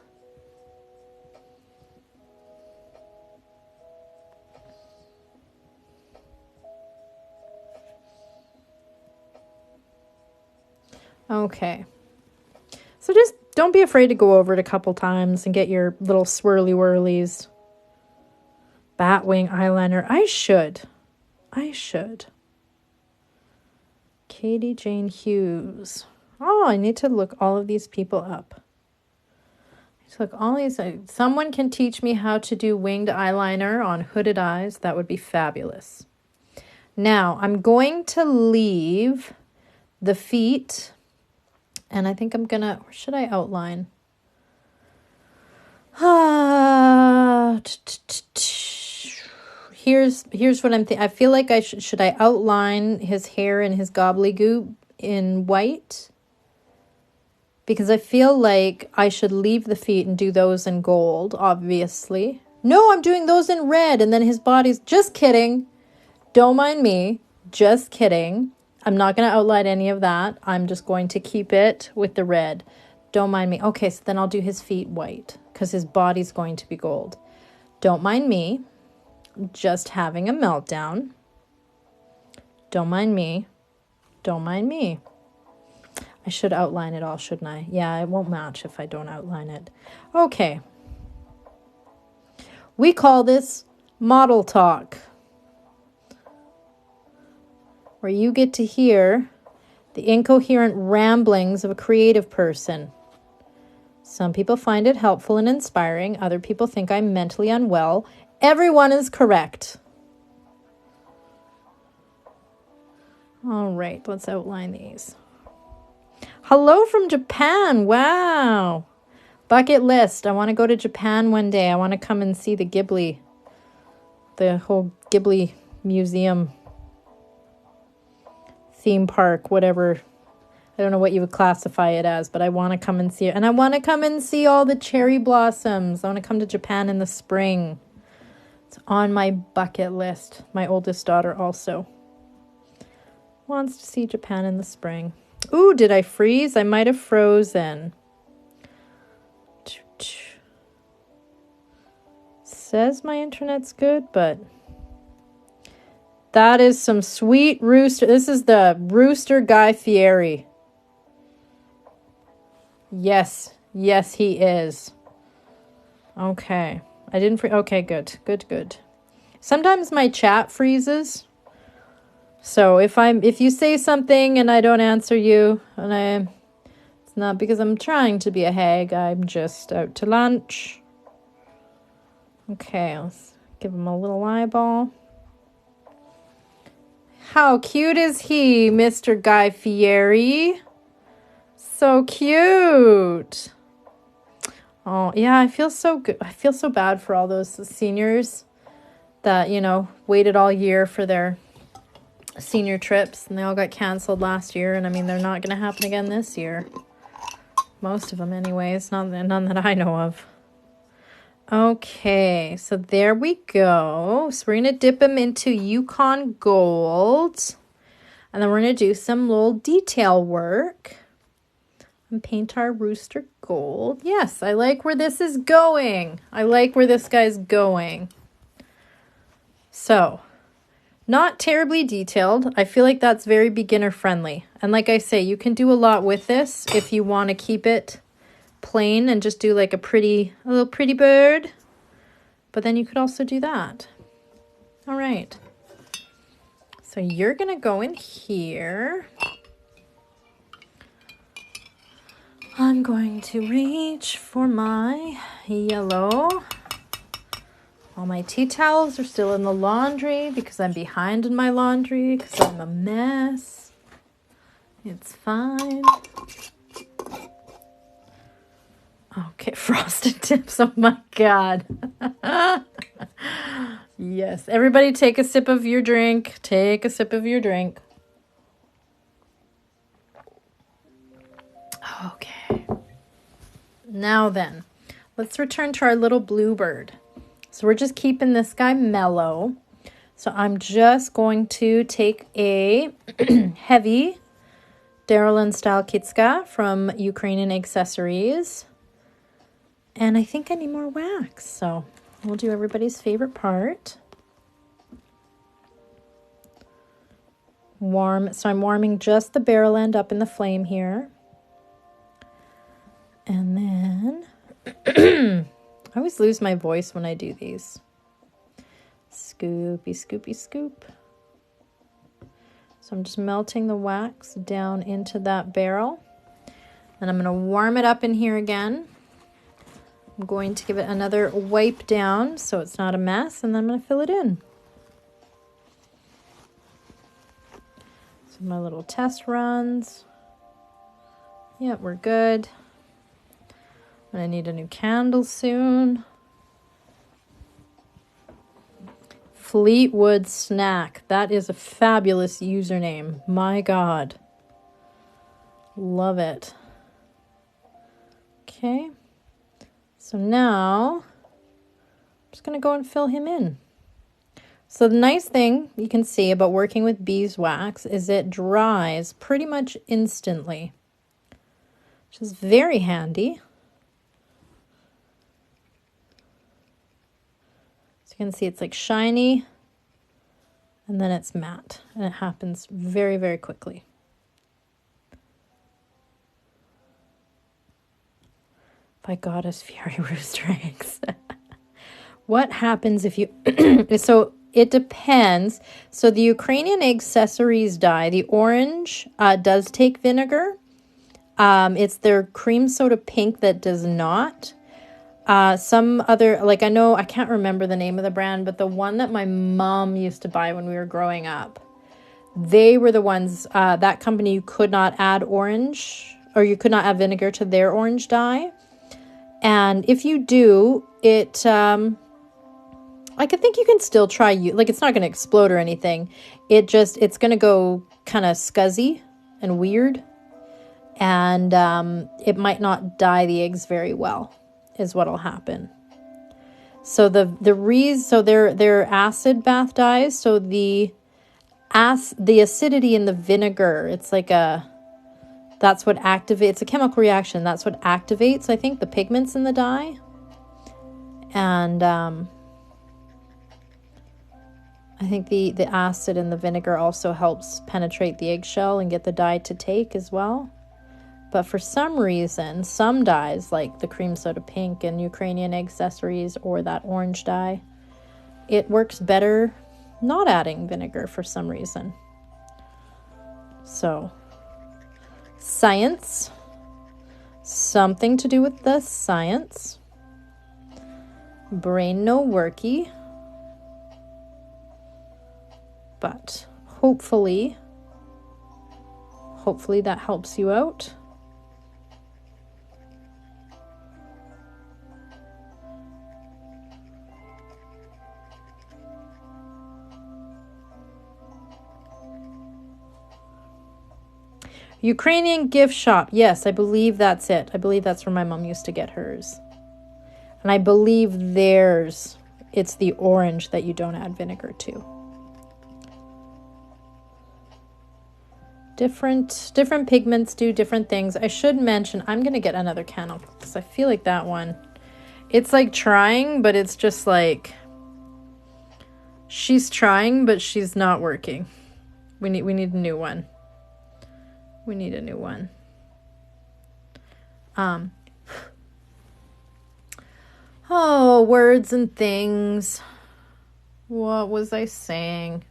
Okay. So just don't be afraid to go over it a couple times and get your little swirly whirlies. Batwing eyeliner. I should. Katie Jane Hughes. Oh, I need to look all of these people up. Look, all these. Someone can teach me how to do winged eyeliner on hooded eyes. That would be fabulous. Now, I'm going to leave the feet, and I think I'm gonna. Or should I outline? Here's what I'm thinking. I feel like I should I outline his hair and his gobbledygook in white? Because I feel like I should leave the feet and do those in gold, obviously. No, I'm doing those in red, and then his body's... Just kidding. Don't mind me. Just kidding. I'm not going to outline any of that. I'm just going to keep it with the red. Don't mind me. Okay, so then I'll do his feet white, because his body's going to be gold. Don't mind me. Just having a meltdown. Don't mind me. Don't mind me. I should outline it all, shouldn't I? Yeah, it won't match if I don't outline it. Okay. We call this model talk, where you get to hear the incoherent ramblings of a creative person. Some people find it helpful and inspiring. Other people think I'm mentally unwell. Everyone is correct. All right, let's outline these. Hello from Japan. Wow. Bucket list. I want to go to Japan one day. I want to come and see the Ghibli. The whole Ghibli museum. Theme park, whatever. I don't know what you would classify it as, but I want to come and see it. And I want to come and see all the cherry blossoms. I want to come to Japan in the spring. It's on my bucket list. My oldest daughter also wants to see Japan in the spring. Ooh, did I freeze? I might have frozen. Says my internet's good, but that is some sweet rooster. This is the Rooster Guy Fieri. Yes, he is. Okay. I didn't freeze. Okay, good. Sometimes my chat freezes. So if you say something and I don't answer you, and it's not because I'm trying to be a hag, I'm just out to lunch. Okay, let's give him a little eyeball. How cute is he, Mr. Guy Fieri? So cute. Oh, yeah, I feel so good. I feel so bad for all those seniors that, waited all year for their senior trips, and they all got canceled last year, and I mean, they're not going to happen again this year. Most of them anyways, none that I know of. Okay, so there we go. So we're going to dip them into Yukon Gold, and then we're going to do some little detail work and paint our rooster gold. Yes, I like where this is going. I like where this guy's going. So, not terribly detailed. I feel like that's very beginner friendly. And like I say, you can do a lot with this if you want to keep it plain and just do like a little pretty bird. But then you could also do that. All right. So you're going to go in here. I'm going to reach for my yellow. All my tea towels are still in the laundry because I'm behind in my laundry because I'm a mess. It's fine. Okay, frosted tips. Oh my God. Yes, everybody take a sip of your drink. Take a sip of your drink. Okay. Now then, let's return to our little bluebird. So we're just keeping this guy mellow. So I'm just going to take a heavy Darylyn Style Kitska from Ukrainian Accessories. And I think I need more wax, so we'll do everybody's favorite part. So I'm warming just the barrel end up in the flame here. And then, I always lose my voice when I do these. Scoopy, scoopy, scoop. So I'm just melting the wax down into that barrel. And I'm going to warm it up in here again. I'm going to give it another wipe down so it's not a mess, and then I'm going to fill it in. So my little test runs. Yep, we're good. I need a new candle soon. Fleetwood Snack. That is a fabulous username. My God. Love it. Okay. So now, I'm just going to go and fill him in. So the nice thing you can see about working with beeswax is it dries pretty much instantly, which is very handy. So you can see it's like shiny, and then it's matte, and it happens very, very quickly. By Goddess Fury Rooster Eggs. What happens if you... So it depends. So the Ukrainian Accessories dye, the orange, does take vinegar. It's their cream soda pink that does not. Some other, like I can't remember the name of the brand, but the one that my mom used to buy when we were growing up, they were the ones, that company, you could not add orange, or you could not add vinegar to their orange dye. And if you do, I think you can still try, like it's not going to explode or anything. It's going to go kind of scuzzy and weird. And it might not dye the eggs very well, is what'll happen. So they're acid bath dyes. So the acidity in the vinegar, it's like that's what activates, it's a chemical reaction. That's what activates, I think, the pigments in the dye. And I think the acid in the vinegar also helps penetrate the eggshell and get the dye to take as well. But for some reason, some dyes, like the cream soda pink and Ukrainian Accessories or that orange dye, it works better not adding vinegar for some reason. So, science. Something to do with the science. Brain no worky. But hopefully that helps you out. Ukrainian gift shop. Yes, I believe that's it. I believe that's where my mom used to get hers. And I believe theirs, it's the orange that you don't add vinegar to. Different pigments do different things. I should mention, I'm going to get another candle because I feel like that one, it's like trying, but it's just like, she's trying, but she's not working. We need a new one. We need a new one. Oh, words and things. What was I saying?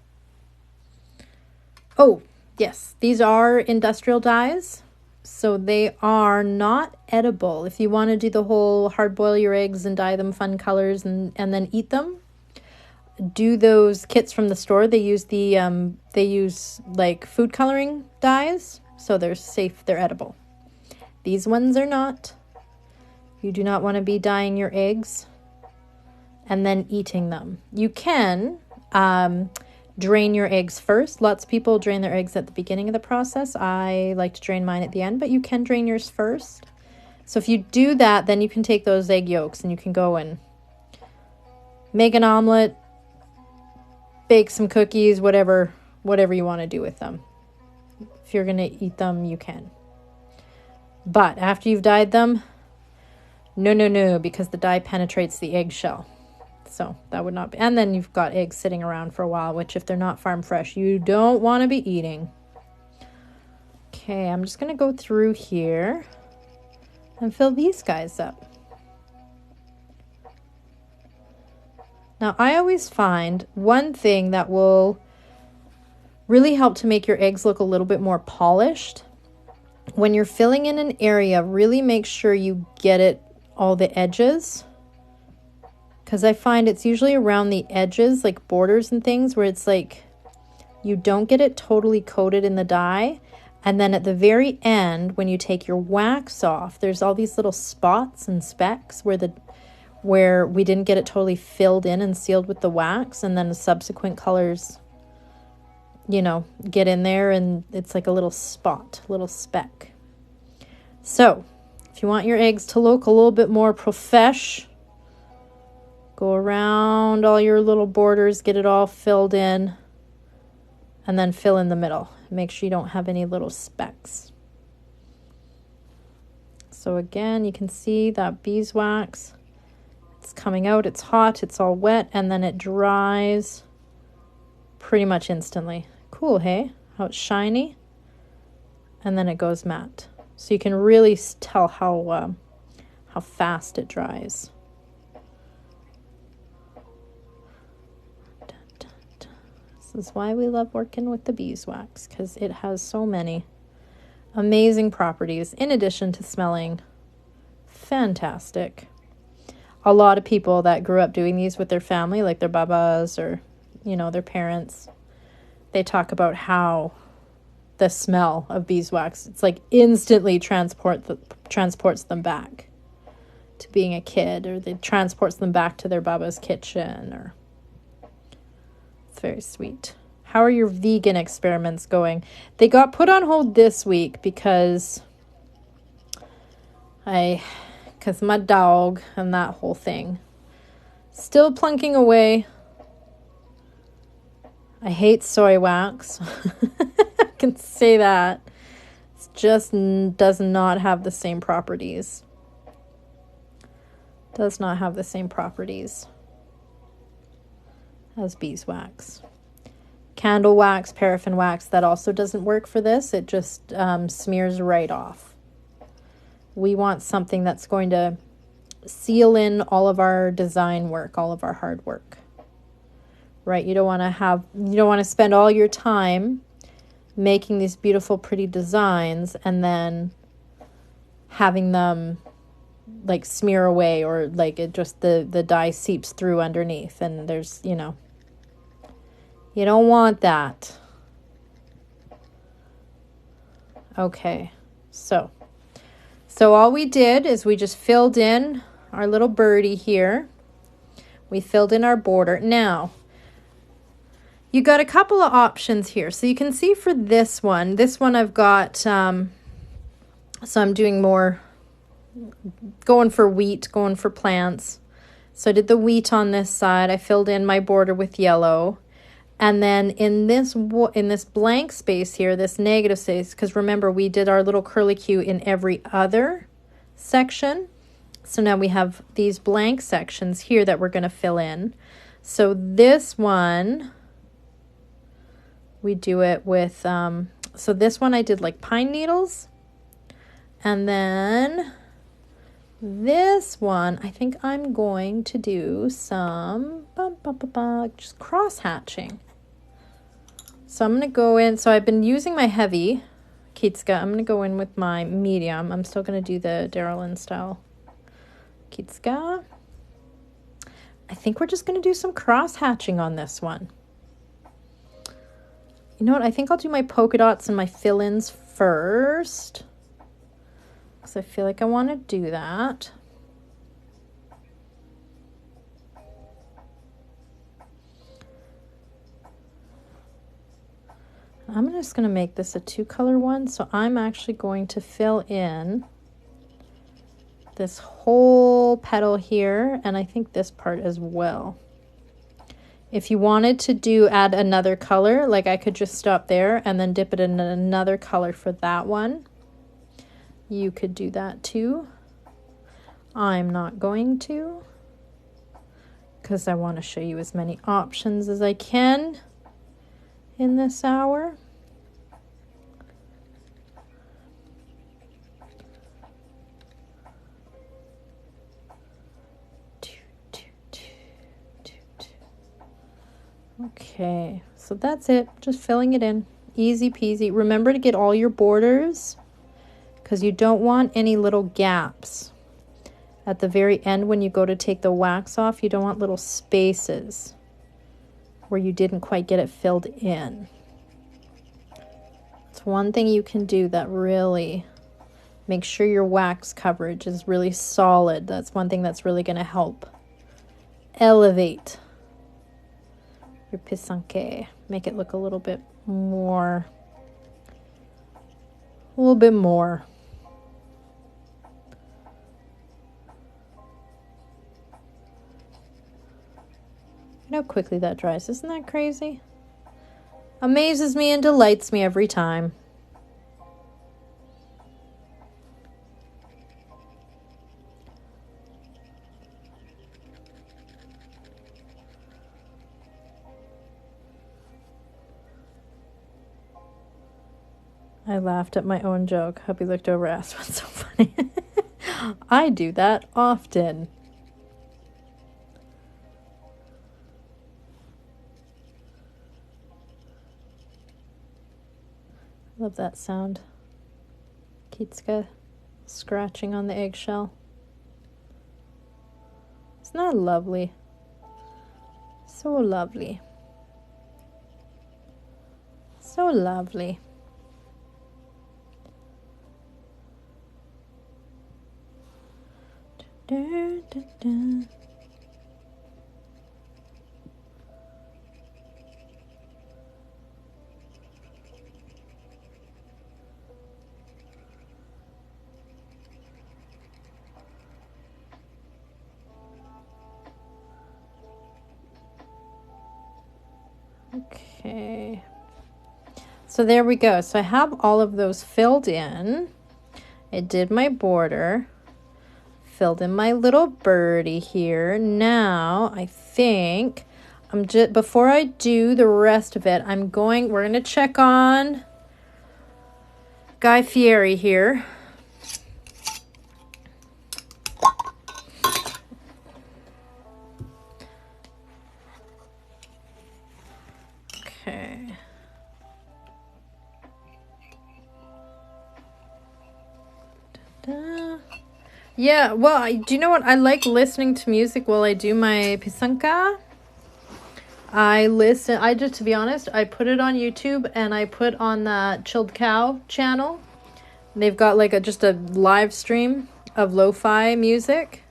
Oh, yes. These are industrial dyes. So they are not edible. If you want to do the whole hard boil your eggs and dye them fun colors and then eat them, do those kits from the store. They use like food coloring dyes. So they're safe, they're edible. These ones are not. You do not want to be dyeing your eggs and then eating them. You can drain your eggs first. Lots of people drain their eggs at the beginning of the process. I like to drain mine at the end, but you can drain yours first. So if you do that, then you can take those egg yolks and you can go and make an omelet, bake some cookies, whatever you want to do with them. if you're going to eat them, you can. But after you've dyed them, no, because the dye penetrates the eggshell. So that would not be. And then you've got eggs sitting around for a while, which if they're not farm fresh, you don't want to be eating. Okay, I'm just going to go through here and fill these guys up. Now, I always find one thing that will really help to make your eggs look a little bit more polished. When you're filling in an area, really make sure you get it all the edges. Because I find it's usually around the edges, like borders and things, where it's like you don't get it totally coated in the dye. And then at the very end, when you take your wax off, there's all these little spots and specks where we didn't get it totally filled in and sealed with the wax, and then the subsequent colors, you know, get in there and it's like a little spot, little speck. So if you want your eggs to look a little bit more profesh, go around all your little borders, get it all filled in, and then fill in the middle. Make sure you don't have any little specks. So again, you can see that beeswax, it's coming out, it's hot, it's all wet, and then it dries pretty much instantly. Cool, hey? How it's shiny, and then it goes matte. So you can really tell how fast it dries. This is why we love working with the beeswax, because it has so many amazing properties in addition to smelling fantastic. A lot of people that grew up doing these with their family, like their babas or, you know, their parents, they talk about how the smell of beeswax, it's like instantly transports them back to being a kid, or it transports them back to their baba's kitchen, or it's very sweet. How are your vegan experiments going? They got put on hold this week because my dog and that whole thing. Still plunking away. I hate soy wax. I can say that. It just does not have the same properties. Does not have the same properties as beeswax. Candle wax, paraffin wax, that also doesn't work for this. It just smears right off. We want something that's going to seal in all of our design work, all of our hard work. Right? You don't want to spend all your time making these beautiful, pretty designs and then having them like smear away, or like it just the dye seeps through underneath, and there's, you know, you don't want that. Okay, so all we did is we just filled in our little birdie here. We filled in our border. Now, you got a couple of options here. So you can see for this one I've got, so I'm doing more, going for wheat, going for plants. So I did the wheat on this side. I filled in my border with yellow. And then in this blank space here, this negative space, because remember we did our little curlicue in every other section. So now we have these blank sections here that we're going to fill in. So this one, we do it with, so this one I did like pine needles. And then this one, I think I'm going to do some just cross hatching. So I'm going to go in. So I've been using my heavy Kitska. I'm going to go in with my medium. I'm still going to do the Daryl Lynn style Kitska. I think we're just going to do some cross hatching on this one. You know what? I think I'll do my polka dots and my fill-ins first, because I feel like I want to do that. I'm just going to make this a 2-color one, so I'm actually going to fill in this whole petal here, and I think this part as well. If you wanted to add another color, like I could just stop there and then dip it in another color for that one. You could do that too. I'm not going to, because I want to show you as many options as I can in this hour. Okay, so that's it. Just filling it in. Easy peasy. Remember to get all your borders, because you don't want any little gaps. At the very end, when you go to take the wax off, you don't want little spaces where you didn't quite get it filled in. It's one thing you can do that really makes sure your wax coverage is really solid. That's one thing that's really going to help elevate your pysanke. Make it look a little bit more. You know how quickly that dries. Isn't that crazy? Amazes me and delights me every time. I laughed at my own joke. Hubby looked over and asked, "What's so funny?" I do that often. Love that sound. Kitsuka scratching on the eggshell. Isn't that lovely? So lovely. So lovely. Da, da, da. Okay, so there we go. So I have all of those filled in. I did my border, filled in my little birdie here. Now I think I'm just, before I do the rest of it, we're going to check on Guy Fieri here. Okay. Da-da. Yeah, well, do you know what? I like listening to music while I do my pysanka. To be honest, I put it on YouTube and I put on the Chilled Cow channel. They've got like just a live stream of lo-fi music.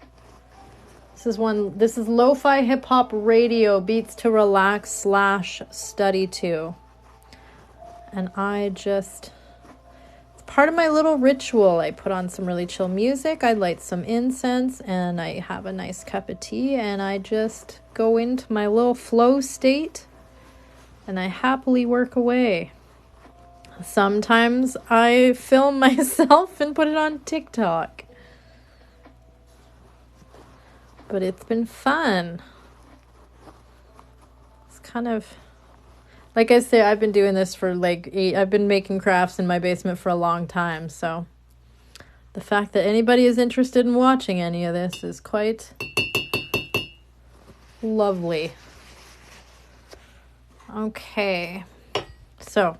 This is lo-fi hip-hop radio, beats to relax / study to. And it's part of my little ritual. I put on some really chill music, I light some incense, and I have a nice cup of tea, and I just go into my little flow state, and I happily work away. Sometimes I film myself and put it on TikTok. But it's been fun. It's kind of, like I say, I've been doing this for I've been making crafts in my basement for a long time. So the fact that anybody is interested in watching any of this is quite lovely. Okay. So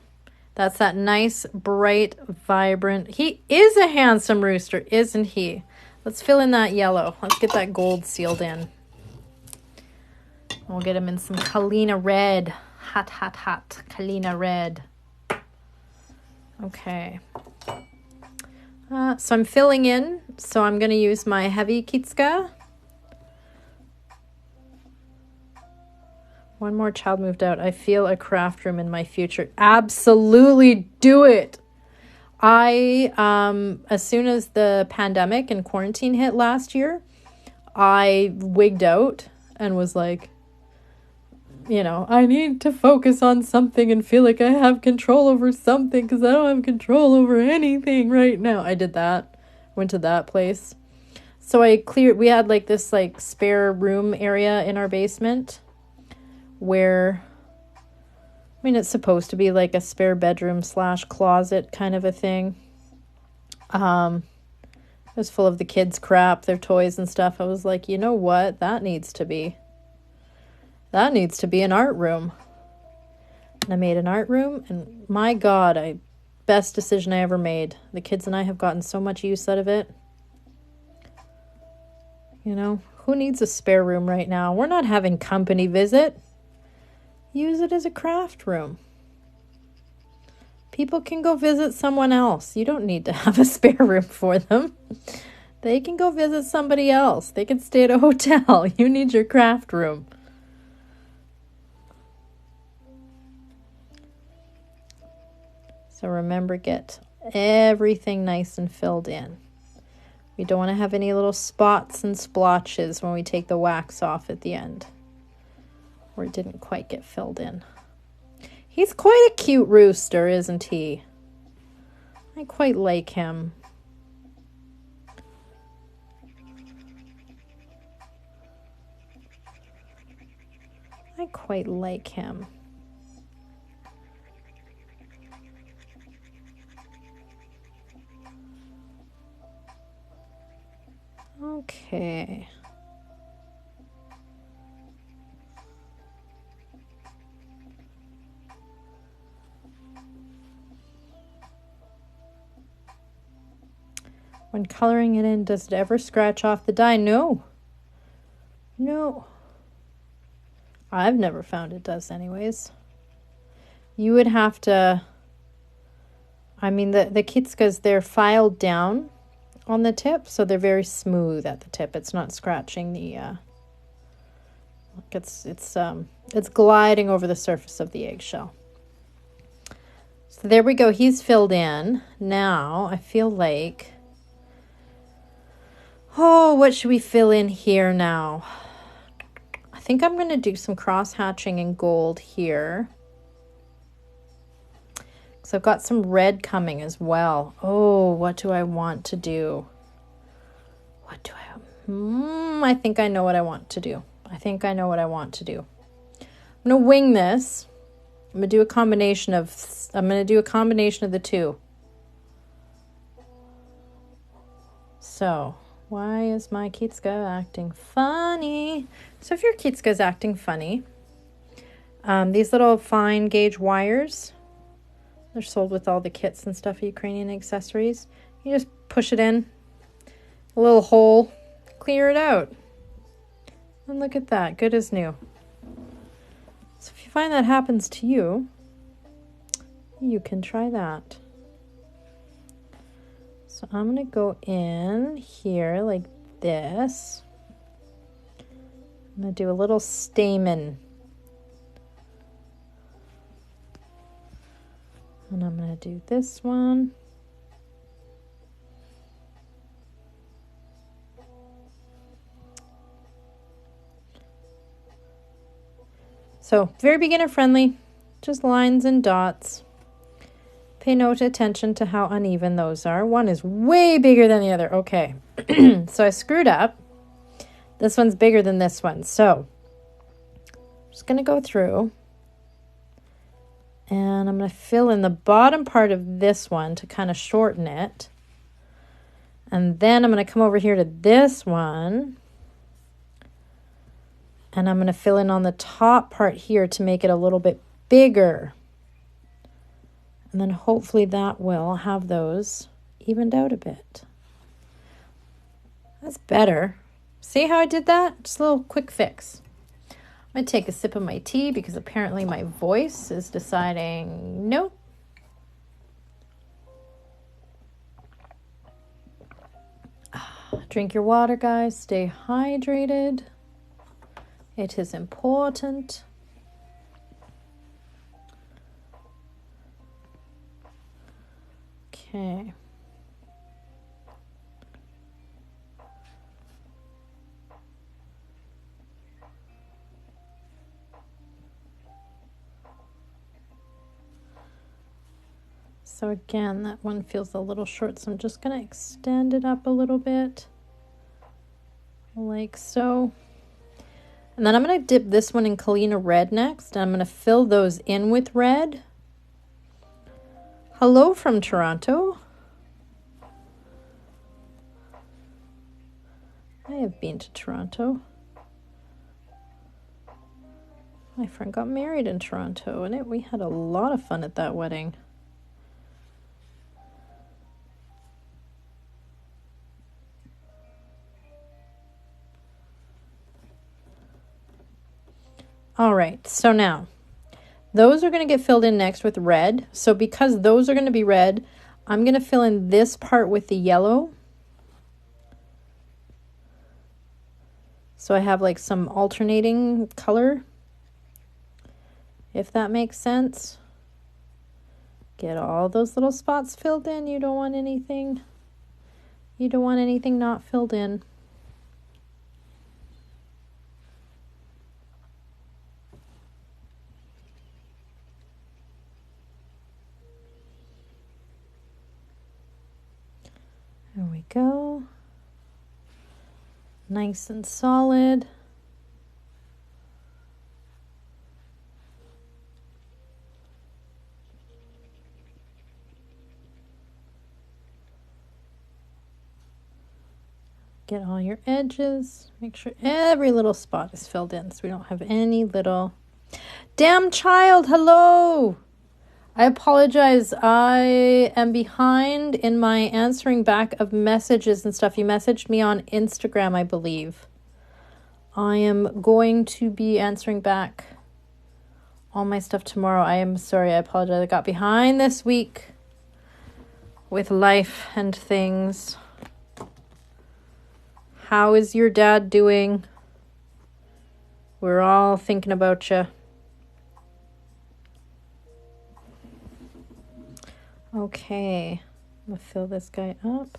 that's that nice, bright, vibrant. He is a handsome rooster, isn't he? Let's fill in that yellow. Let's get that gold sealed in. We'll get him in some Kalina red. Hot, hot, hot. Kalina red. Okay. So I'm filling in. So I'm going to use my heavy Kitsuka. One more child moved out. I feel a craft room in my future. Absolutely do it. As soon as the pandemic and quarantine hit last year, I wigged out and was like, you know, I need to focus on something and feel like I have control over something because I don't have control over anything right now. I did that. Went to that place. So we had like this like spare room area in our basement where, I mean, it's supposed to be like a spare bedroom / closet kind of a thing. It was full of the kids' crap, their toys and stuff. I was like, you know what? That needs to be an art room. And I made an art room, and my God, best decision I ever made. The kids and I have gotten so much use out of it. You know, who needs a spare room right now? We're not having company visit. Use it as a craft room. People can go visit someone else. You don't need to have a spare room for them. They can go visit somebody else. They can stay at a hotel. You need your craft room. So remember, get everything nice and filled in. We don't want to have any little spots and splotches when we take the wax off at the end, or it didn't quite get filled in. He's quite a cute rooster, isn't he? I quite like him. I quite like him. Okay. When coloring it in, does it ever scratch off the die? No. No. I've never found it does anyways. You would have to, I mean, the Kitskas, they're filed down on the tip, so they're very smooth at the tip. It's not scratching the, it's gliding over the surface of the eggshell. So there we go. He's filled in. Now I feel like, oh, what should we fill in here now? I think I'm going to do some cross hatching in gold here. So I've got some red coming as well. Oh, what do I want to do? I think I know what I want to do. I'm going to wing this. I'm going to do a combination of the two. So, why is my Kitska acting funny? So if your Kitska's acting funny, these little fine gauge wires, they're sold with all the kits and stuff, Ukrainian accessories. You just push it in, a little hole, clear it out. And look at that, good as new. So if you find that happens to you, you can try that. So I'm going to go in here like this. I'm going to do a little stamen. And I'm going to do this one. So very beginner friendly, just lines and dots. Pay no attention to how uneven those are. One is way bigger than the other. Okay, so I screwed up. This one's bigger than this one. So I'm just going to go through. And I'm going to fill in the bottom part of this one to kind of shorten it. And then I'm going to come over here to this one. And I'm going to fill in on the top part here to make it a little bit bigger. And then hopefully that will have those evened out a bit. That's better. See how I did that? Just a little quick fix. I'm going to take a sip of my tea because apparently my voice is deciding nope. Drink your water, guys. Stay hydrated. It is important. Okay. So again, that one feels a little short, so I'm just going to extend it up a little bit, like so. And then I'm going to dip this one in Kalina Red next, and I'm going to fill those in with red. Hello from Toronto. I have been to Toronto. My friend got married in Toronto, and we had a lot of fun at that wedding. All right, so now those are going to get filled in next with red. So because those are going to be red, I'm going to fill in this part with the yellow. So I have like some alternating color, if that makes sense. Get all those little spots filled in. You don't want anything not filled in. There we go. Nice and solid. Get all your edges. Make sure every little spot is filled in so we don't have any little... Damn child, hello! I apologize. I am behind in my answering back of messages and stuff. You messaged me on Instagram, I believe. I am going to be answering back all my stuff tomorrow. I am sorry. I apologize. I got behind this week with life and things. How is your dad doing? We're all thinking about you. Okay, I'm gonna fill this guy up.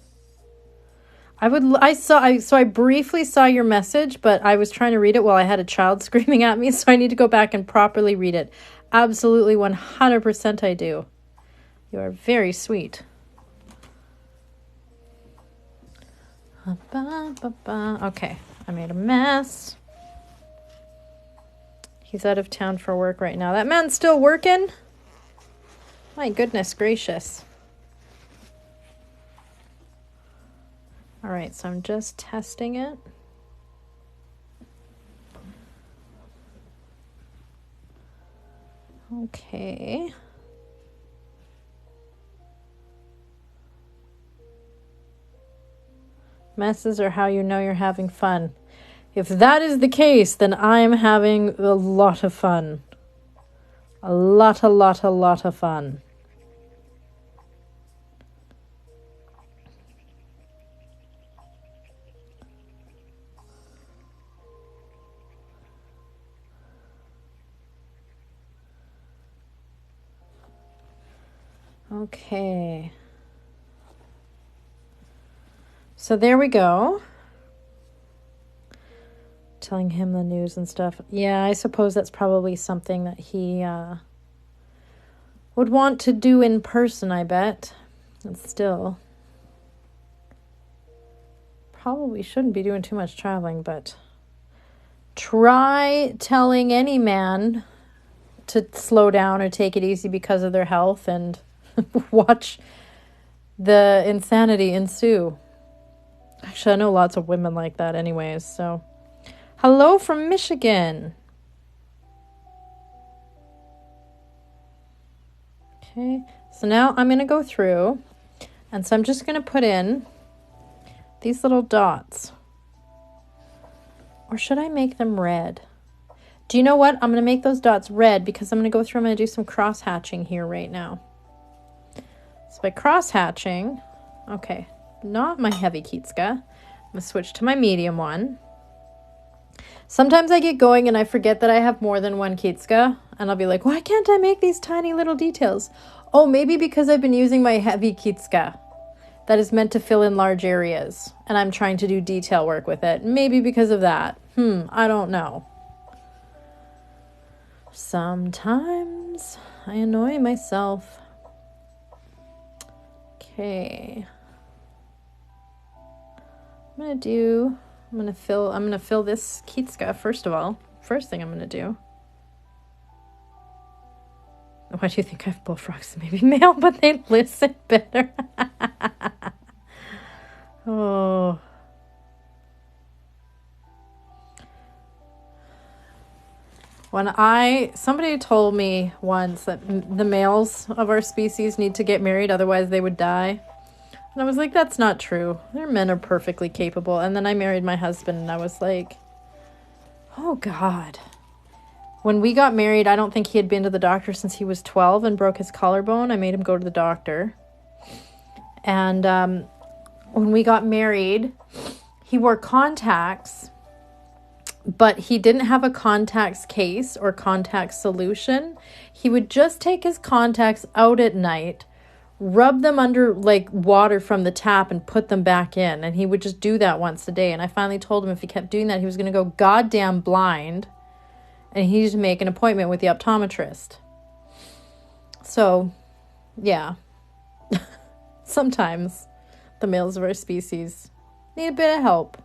So I briefly saw your message, but I was trying to read it while I had a child screaming at me, so I need to go back and properly read it. Absolutely 100% I do. You are very sweet. Okay, I made a mess. He's out of town for work right now. That man's still working? My goodness gracious. All right, so I'm just testing it. Okay. Messes are how you know you're having fun. If that is the case, then I'm having a lot of fun. A lot of fun. Okay. So there we go. Telling him the news and stuff. Yeah, I suppose that's probably something that he would want to do in person, I bet. And still, probably shouldn't be doing too much traveling, but try telling any man to slow down or take it easy because of their health and watch the insanity ensue. Actually, I know lots of women like that anyways, so. Hello from Michigan. Okay, so now I'm going to go through, and so I'm just going to put in these little dots. Or should I make them red? Do you know what? I'm going to make those dots red because I'm going to go through, I'm going to do some cross-hatching here right now. So by cross-hatching, okay, not my heavy Kitsuka. I'm going to switch to my medium one. Sometimes I get going and I forget that I have more than one Kitsuka, and I'll be like, why can't I make these tiny little details? Oh, maybe because I've been using my heavy Kitsuka that is meant to fill in large areas, and I'm trying to do detail work with it. Maybe because of that. I don't know. Sometimes I annoy myself. Okay. I'm gonna fill this Kitska first of all. First thing I'm gonna do. Why do you think I have bullfrogs? Maybe male, but they listen better. Oh. Somebody told me once that the males of our species need to get married, otherwise they would die. And I was like, that's not true. Their men are perfectly capable. And then I married my husband and I was like, oh God. When we got married, I don't think he had been to the doctor since he was 12 and broke his collarbone. I made him go to the doctor. And when we got married, he wore contacts, but he didn't have a contacts case or contacts solution. He would just take his contacts out at night, rub them under like water from the tap and put them back in. And he would just do that once a day. And I finally told him if he kept doing that, he was going to go goddamn blind. And he needed to make an appointment with the optometrist. So, yeah. Sometimes the males of our species need a bit of help.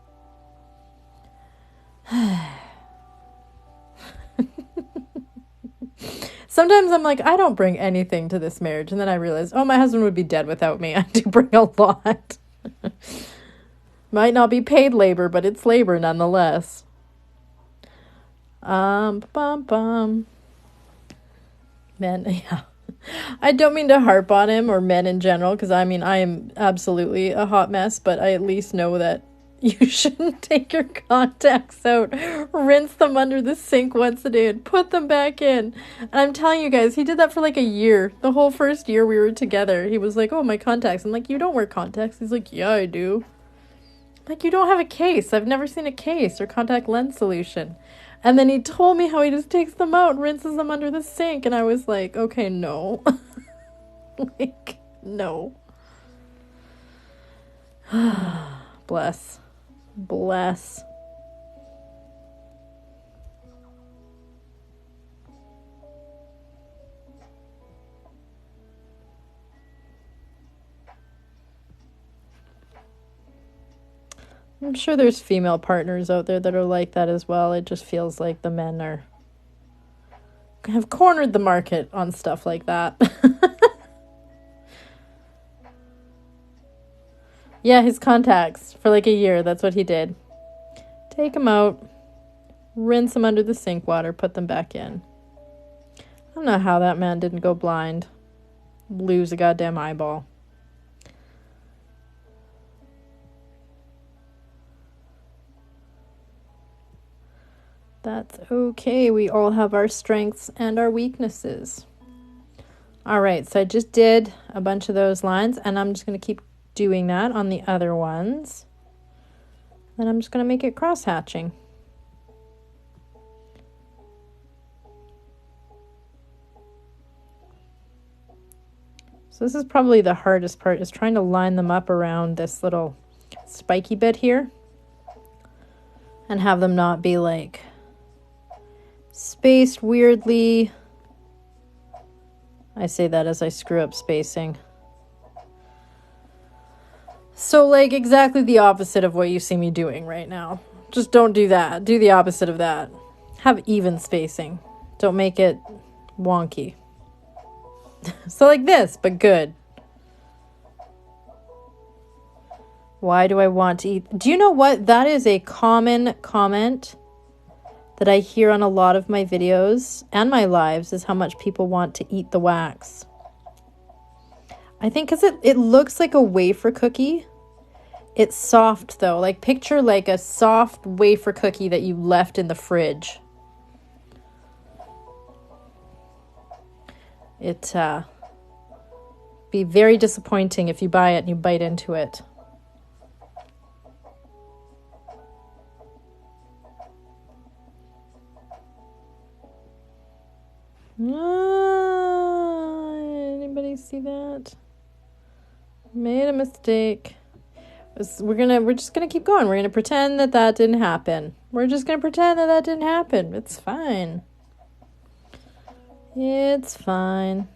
Sometimes I'm like, I don't bring anything to this marriage. And then I realize, oh, my husband would be dead without me. I do bring a lot. Might not be paid labor, but it's labor nonetheless. Men, yeah. I don't mean to harp on him or men in general, because I mean, I am absolutely a hot mess, but I at least know that you shouldn't take your contacts out, rinse them under the sink once a day, and put them back in. And I'm telling you guys, he did that for like a year. The whole first year we were together, he was like, oh, my contacts. I'm like, you don't wear contacts. He's like, yeah, I do. I'm like, you don't have a case. I've never seen a case or contact lens solution. And then he told me how he just takes them out and rinses them under the sink. And I was like, okay, no. Like, no. Bless. Bless. I'm sure there's female partners out there that are like that as well. It just feels like the men have cornered the market on stuff like that. Yeah, his contacts for like a year. That's what he did. Take them out, rinse them under the sink water, put them back in. I don't know how that man didn't go blind, lose a goddamn eyeball. That's okay. We all have our strengths and our weaknesses. All right, so I just did a bunch of those lines, and I'm just going to keep doing that on the other ones. Then I'm just going to make it cross-hatching. So this is probably the hardest part, is trying to line them up around this little spiky bit here and have them not be like spaced weirdly. I say that as I screw up spacing. So like exactly the opposite of what you see me doing right now. Just don't do that. Do the opposite of that. Have even spacing. Don't make it wonky. So like this, but good. Why do I want to eat? Do you know what? That is a common comment that I hear on a lot of my videos and my lives, is how much people want to eat the wax. I think because it looks like a wafer cookie. It's soft though. Like picture like a soft wafer cookie that you left in the fridge. It be very disappointing if you buy it and you bite into it. Anybody see that? Made a mistake. We're just gonna keep going. We're gonna pretend that didn't happen. We're just gonna pretend that didn't happen. It's fine. It's fine.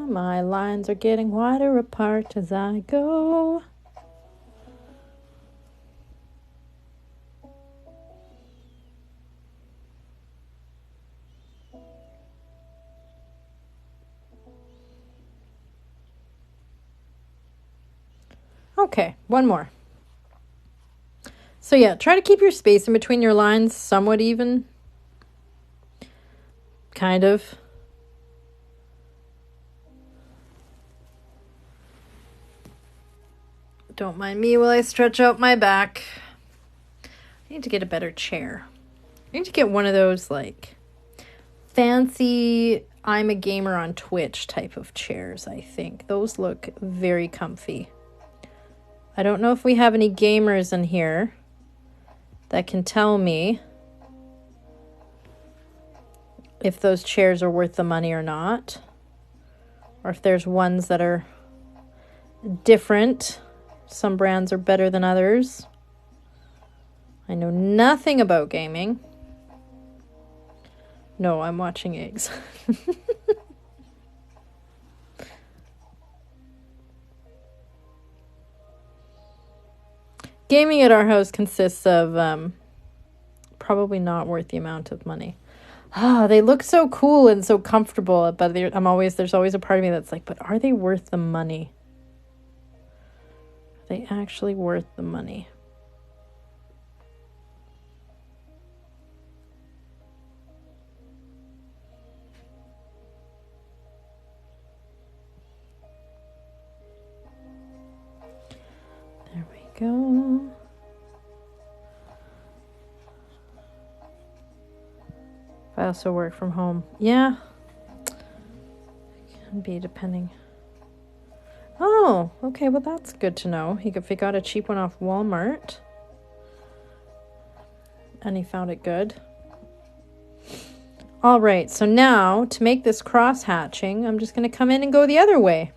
My lines are getting wider apart as I go. Okay, one more. So yeah, try to keep your space in between your lines somewhat even. Kind of. Don't mind me while I stretch out my back. I need to get a better chair. I need to get one of those like fancy I'm a gamer on Twitch type of chairs, I think. Those look very comfy. I don't know if we have any gamers in here that can tell me if those chairs are worth the money or not. Or if there's ones that are different. Some brands are better than others. I know nothing about gaming. No, I'm watching eggs. Gaming at our house consists of probably not worth the amount of money. They look so cool and so comfortable, but there's always a part of me that's like, but are they worth the money? Are they actually worth the money? There we go. I also work from home. Yeah. Can be depending. Oh, okay. Well, that's good to know. If he got a cheap one off Walmart and he found it good. All right. So now to make this cross hatching, I'm just going to come in and go the other way.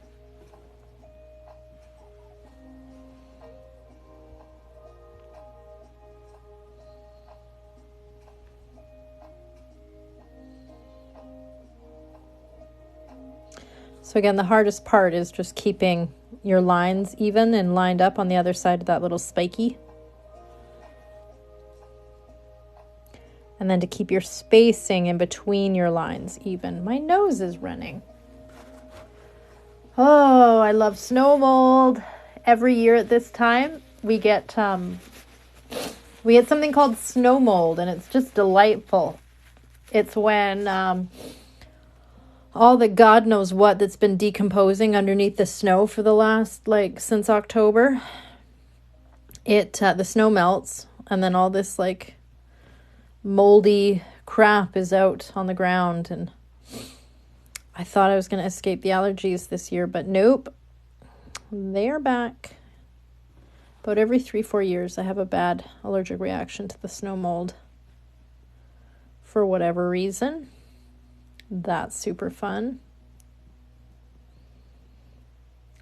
So again, the hardest part is just keeping your lines even and lined up on the other side of that little spiky. And then to keep your spacing in between your lines even. My nose is running. Oh, I love snow mold. Every year at this time, we get something called snow mold, and it's just delightful. It's when all the God knows what that's been decomposing underneath the snow for the last, since October. The snow melts, and then all this, moldy crap is out on the ground, and I thought I was going to escape the allergies this year, but nope. They are back. About every 3-4 years, I have a bad allergic reaction to the snow mold. For whatever reason. That's super fun.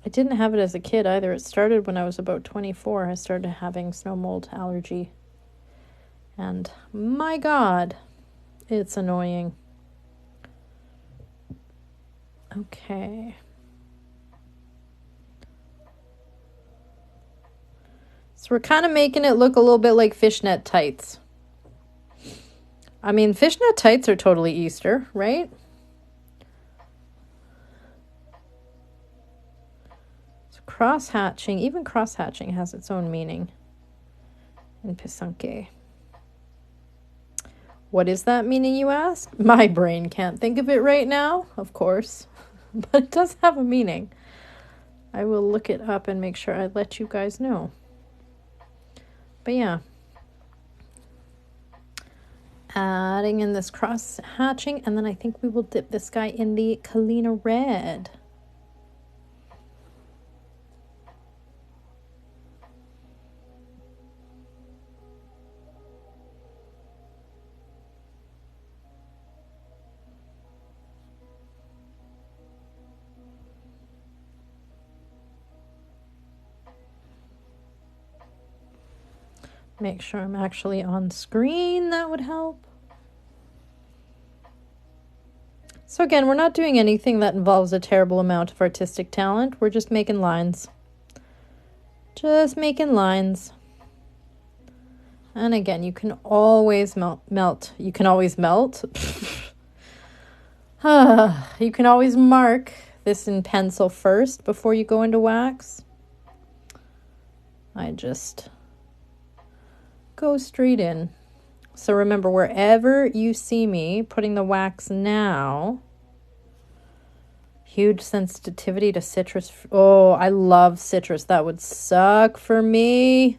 I didn't have it as a kid either. It started when I was about 24. I started having snow mold allergy. And my God, it's annoying. Okay. So we're kind of making it look a little bit like fishnet tights. I mean, fishnet tights are totally Easter, right? So cross-hatching, even cross-hatching has its own meaning in Pisanke. What is that meaning, you ask? My brain can't think of it right now, of course, but it does have a meaning. I will look it up and make sure I let you guys know. But yeah. Adding in this cross hatching, and then I think we will dip this guy in the Kalina red. Make sure I'm actually on screen, that would help. So again, we're not doing anything that involves a terrible amount of artistic talent. We're just making lines. Just making lines. And again, you can always melt. You can always melt. You can always mark this in pencil first before you go into wax. I just go straight in. So remember, wherever you see me putting the wax now, huge sensitivity to citrus. Oh, I love citrus. That would suck for me.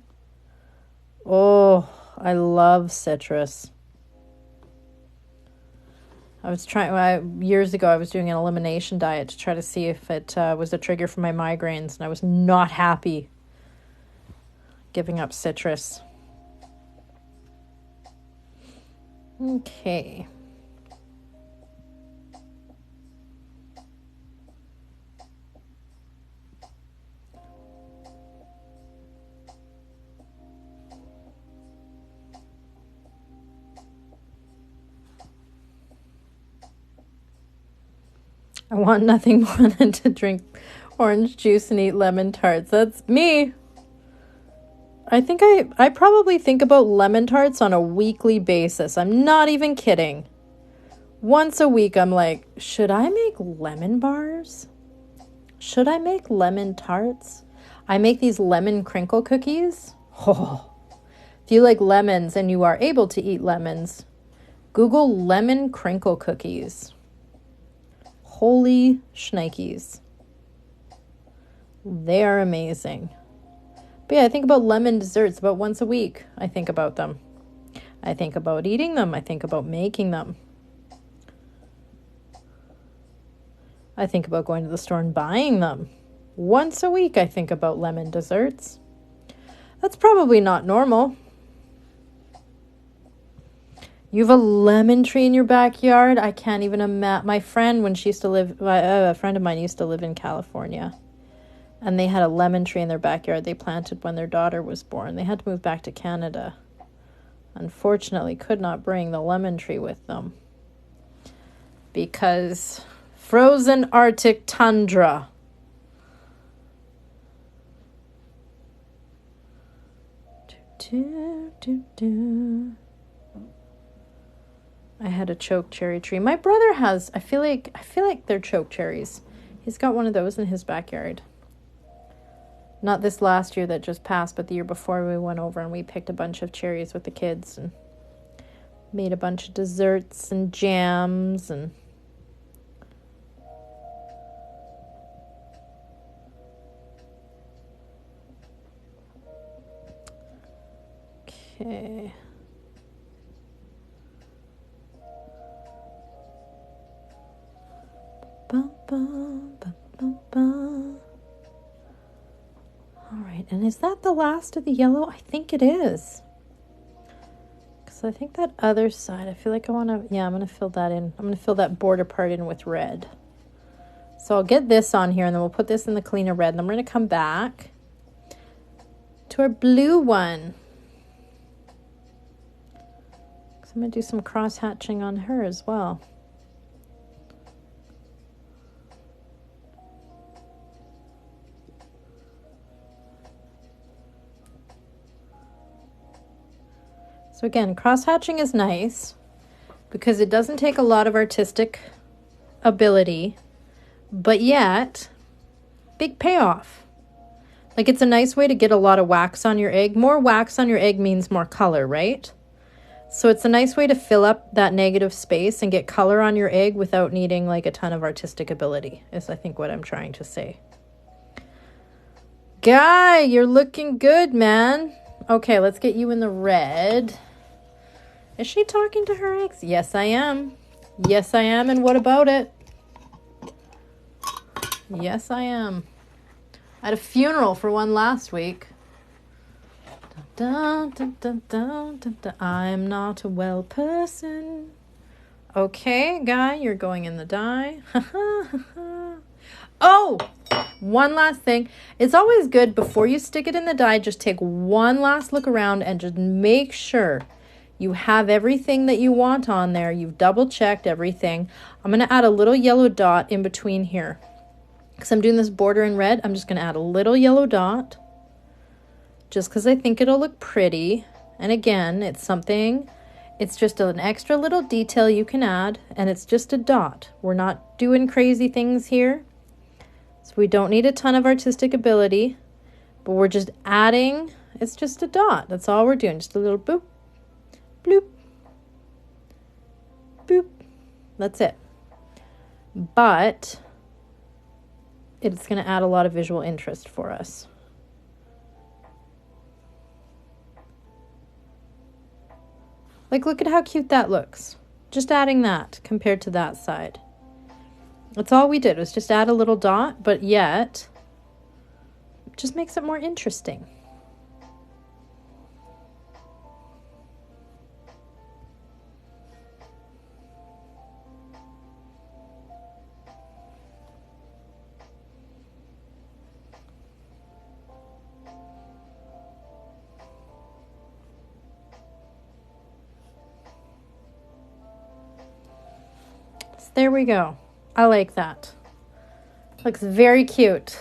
Oh, I love citrus. I was trying, years ago, I was doing an elimination diet to try to see if it was a trigger for my migraines, and I was not happy giving up citrus. Okay. I want nothing more than to drink orange juice and eat lemon tarts. That's me. I think I probably think about lemon tarts on a weekly basis. I'm not even kidding. Once a week, I'm like, should I make lemon bars? Should I make lemon tarts? I make these lemon crinkle cookies. Oh, if you like lemons and you are able to eat lemons, Google lemon crinkle cookies. Holy shnikes. They are amazing. But yeah, I think about lemon desserts about once a week. I think about them. I think about eating them. I think about making them. I think about going to the store and buying them. Once a week, I think about lemon desserts. That's probably not normal. You have a lemon tree in your backyard? I can't even imagine. My friend, when she used to live, a friend of mine used to live in California, and they had a lemon tree in their backyard they planted when their daughter was born. They had to move back to Canada. Unfortunately, could not bring the lemon tree with them because frozen Arctic tundra. I had a choke cherry tree. My brother has, I feel like they're choke cherries. He's got one of those in his backyard. Not this last year that just passed, but the year before we went over and we picked a bunch of cherries with the kids and made a bunch of desserts and jams and okay. Bum, bum, bum, bum, bum. All right, and is that the last of the yellow? I think it is. Because I think that other side, I feel like I want to, yeah, I'm going to fill that in. I'm going to fill that border part in with red. So I'll get this on here, and then we'll put this in the cleaner red, and then we're going to come back to our blue one. So I'm going to do some cross-hatching on her as well. So again, cross-hatching is nice because it doesn't take a lot of artistic ability, but yet, big payoff. Like, it's a nice way to get a lot of wax on your egg. More wax on your egg means more color, right? So it's a nice way to fill up that negative space and get color on your egg without needing like a ton of artistic ability, is I think what I'm trying to say. Guy, you're looking good, man. Okay, let's get you in the red. Is she talking to her eggs? Yes, I am. Yes, I am. And what about it? Yes, I am. I had a funeral for one last week. Dun, dun, dun, dun, dun, dun. I'm not a well person. Okay, Guy, you're going in the dye. Oh, one last thing. It's always good before you stick it in the dye, just take one last look around and just make sure You have everything that you want on there. You've double checked everything. I'm going to add a little yellow dot in between here. Because I'm doing this border in red, I'm just going to add a little yellow dot. Just because I think it'll look pretty. And again, it's just an extra little detail you can add. And it's just a dot. We're not doing crazy things here. So we don't need a ton of artistic ability. But we're just adding, it's just a dot. That's all we're doing. Just a little boop. Bloop. Boop. That's it. But it's going to add a lot of visual interest for us. Like, look at how cute that looks. Just adding that compared to that side. That's all we did, was just add a little dot, but yet it just makes it more interesting. There we go. I like that. Looks very cute.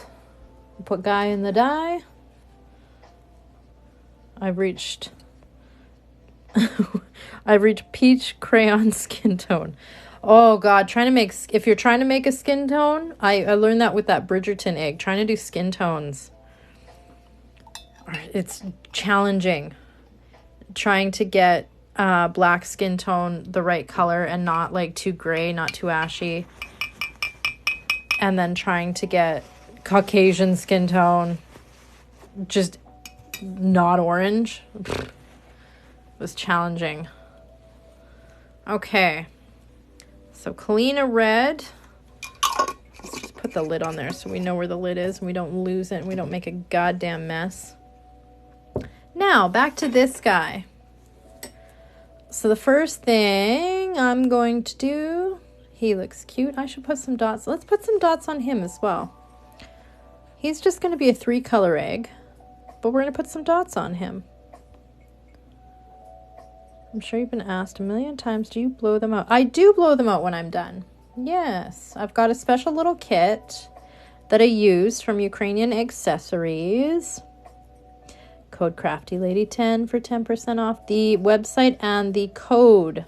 Put Guy in the dye. I've reached peach crayon skin tone. Oh God, if you're trying to make a skin tone, I learned that with that Bridgerton egg. Trying to do skin tones, it's challenging. Trying to get black skin tone the right color and not like too gray, not too ashy, and then trying to get Caucasian skin tone just not orange. It was challenging. Okay, so Kalina red. Let's just put the lid on there so we know where the lid is and we don't lose it and we don't make a goddamn mess. Now back to this guy. So the first thing I'm going to do, he looks cute. I should put some dots. Let's put some dots on him as well. He's just going to be a 3-color egg, but we're going to put some dots on him. I'm sure you've been asked a million times, do you blow them out? I do blow them out when I'm done. Yes, I've got a special little kit that I use from Ukrainian Accessories. Code CraftyLady10 for 10% off. The website and the code.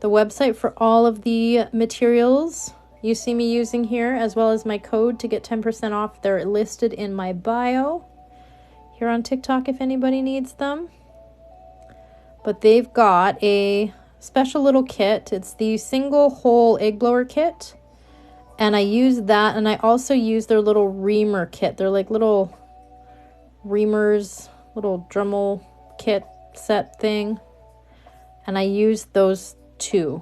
The website for all of the materials you see me using here, as well as my code to get 10% off. They're listed in my bio here on TikTok if anybody needs them. But they've got a special little kit. It's the single hole egg blower kit. And I use that, and I also use their little reamer kit. They're like little reamers, little Dremel kit set thing, and I use those two.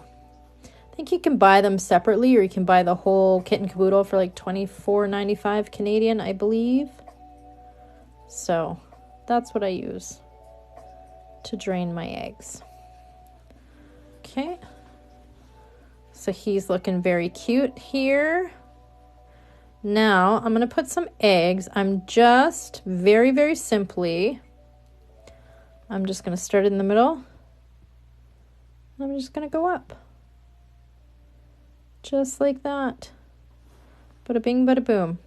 I think you can buy them separately, or you can buy the whole kit and caboodle for like $24.95 Canadian, I believe. So that's what I use to drain my eggs. Okay, so he's looking very cute here. Now, I'm going to put some eggs. I'm just very, very simply, I'm just going to start in the middle. I'm just going to go up. Just like that. Bada bing, bada boom.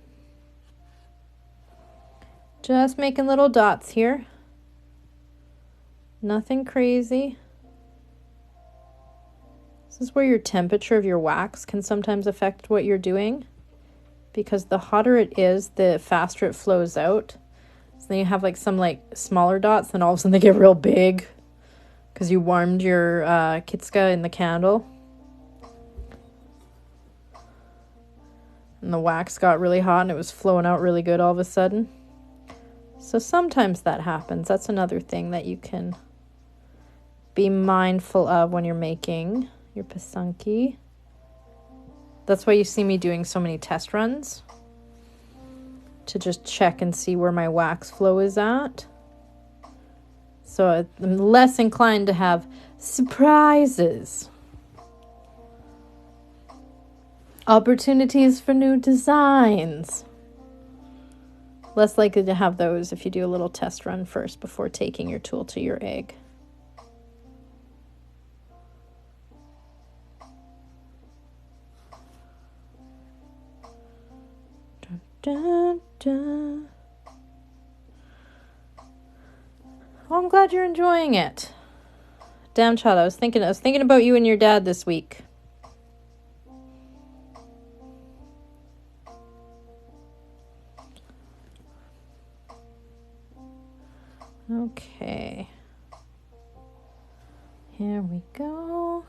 Just making little dots here. Nothing crazy. This is where your temperature of your wax can sometimes affect what you're doing, because the hotter it is, the faster it flows out. So then you have like some like smaller dots, then all of a sudden they get real big because you warmed your Kitska in the candle. And the wax got really hot and it was flowing out really good all of a sudden. So sometimes that happens. That's another thing that you can be mindful of when you're making your pasunki. That's why you see me doing so many test runs, to just check and see where my wax flow is at. So I'm less inclined to have surprises. Opportunities for new designs. Less likely to have those if you do a little test run first before taking your tool to your egg. Dun, dun. Oh, I'm glad you're enjoying it. Damn, child, I was thinking about you and your dad this week. Okay. Here we go.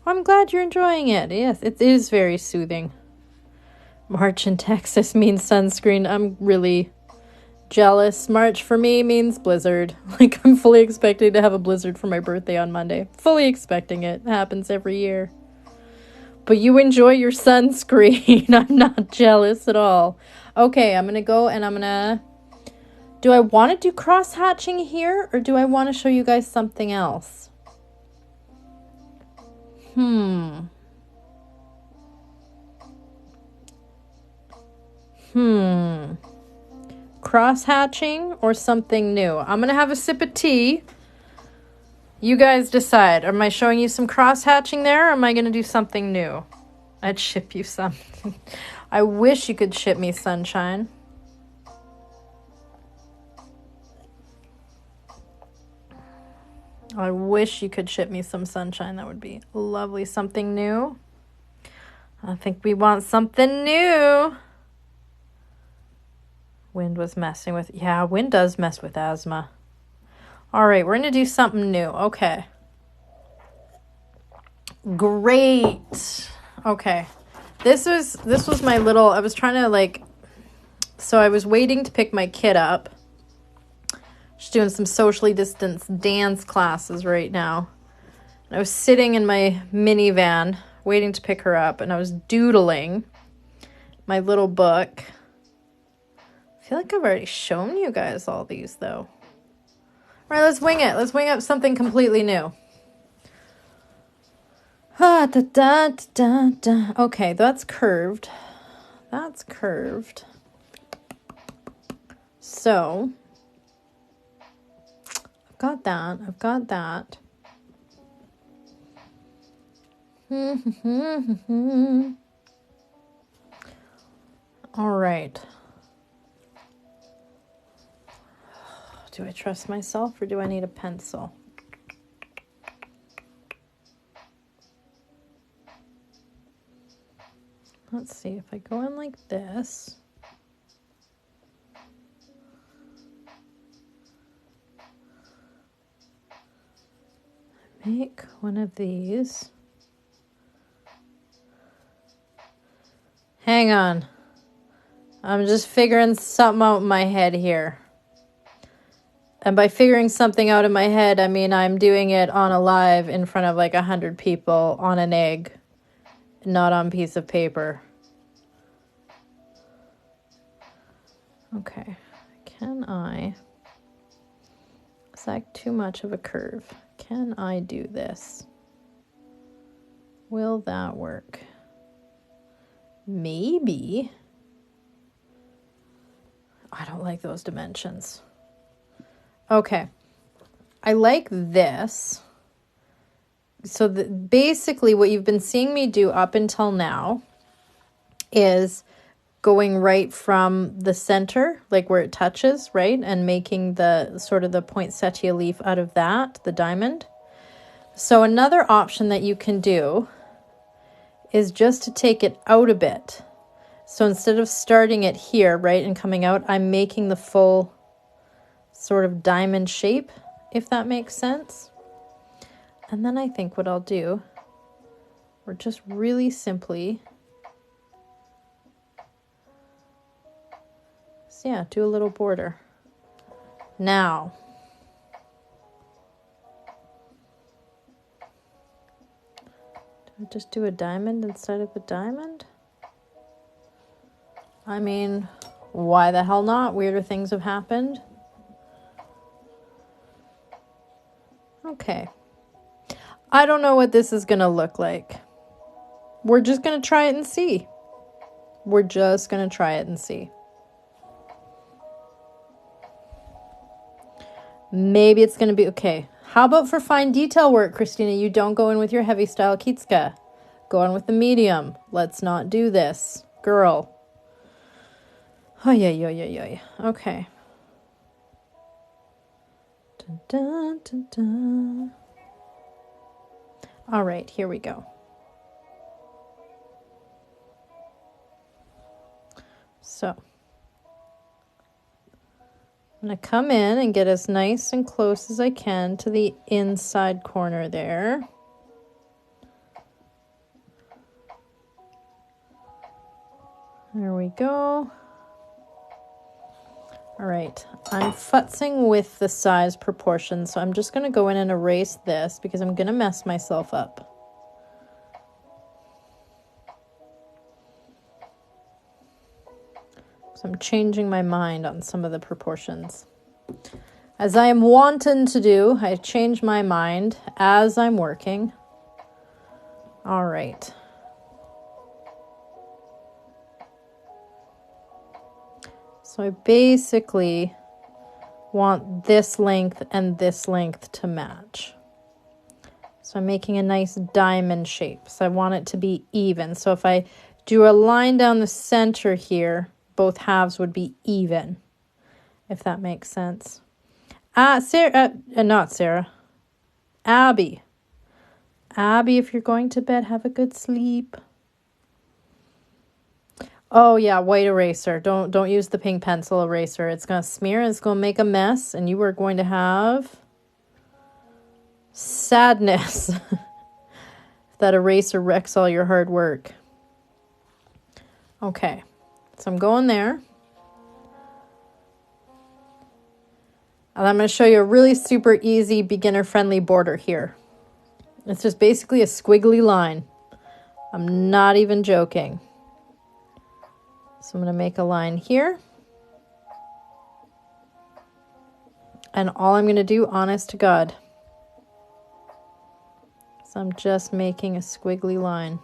I'm glad you're enjoying it. Yes, it is very soothing. March in Texas means sunscreen. I'm really jealous. March for me means blizzard. Like, I'm fully expecting to have a blizzard for my birthday on Monday. Fully expecting it. It happens every year. But you enjoy your sunscreen. I'm not jealous at all. Okay, I'm going to go and I'm going to... Do I want to do cross-hatching here? Or do I want to show you guys something else? Cross-hatching or something new? I'm going to have a sip of tea. You guys decide. Am I showing you some cross-hatching there, or am I going to do something new? I'd ship you something. I wish you could ship me sunshine. I wish you could ship me some sunshine. That would be lovely. Something new. I think we want something new. Wind was messing with... Yeah, wind does mess with asthma. All right, we're going to do something new. Okay. Great. Okay. This was my little... I was trying to, like... So I was waiting to pick my kid up. She's doing some socially distanced dance classes right now. And I was sitting in my minivan waiting to pick her up, and I was doodling my little book. I feel like I've already shown you guys all these, though. All right, let's wing it. Let's wing up something completely new. Ah, da, da, da, da. Okay, that's curved. That's curved. So... Got that. I've got that. All right. Do I trust myself or do I need a pencil? Let's see if I go in like this. Make one of these. Hang on. I'm just figuring something out in my head here. And by figuring something out in my head, I mean I'm doing it on a live in front of like 100 people on an egg, not on a piece of paper. Okay. Can I... Is that too much of a curve? Can I do this? Will that work? Maybe. I don't like those dimensions. Okay. I like this. So basically what you've been seeing me do up until now is going right from the center, like where it touches, right? And making the sort of the poinsettia leaf out of that, the diamond. So another option that you can do is just to take it out a bit. So instead of starting it here, right, and coming out, I'm making the full sort of diamond shape, if that makes sense. And then I think what I'll do, we're just really simply... Yeah, do a little border. Now, do I just do a diamond instead of a diamond? I mean, why the hell not? Weirder things have happened. Okay. I don't know what this is going to look like. We're just going to try it and see. We're just going to try it and see. Maybe it's going to be okay. How about for fine detail work, Christina? You don't go in with your heavy style Kitska. Go on with the medium. Let's not do this. Girl. Oh, yeah. Okay. Dun, dun, dun, dun. All right, here we go. So, I'm going to come in and get as nice and close as I can to the inside corner there. There we go. All right, I'm futzing with the size proportion, so I'm just going to go in and erase this because I'm going to mess myself up. So I'm changing my mind on some of the proportions. As I am wanton to do, I change my mind as I'm working. All right. So I basically want this length and this length to match. So I'm making a nice diamond shape. So I want it to be even. So if I do a line down the center here, both halves would be even, if that makes sense. Sarah, not Sarah. Abby. Abby, if you're going to bed, have a good sleep. Oh yeah, white eraser. Don't use the pink pencil eraser. It's going to smear and it's going to make a mess and you are going to have sadness. If that eraser wrecks all your hard work. Okay. So I'm going there. And I'm going to show you a really super easy beginner friendly border here. It's just basically a squiggly line. I'm not even joking. So I'm going to make a line here. And all I'm going to do, honest to God, is I'm just making a squiggly line.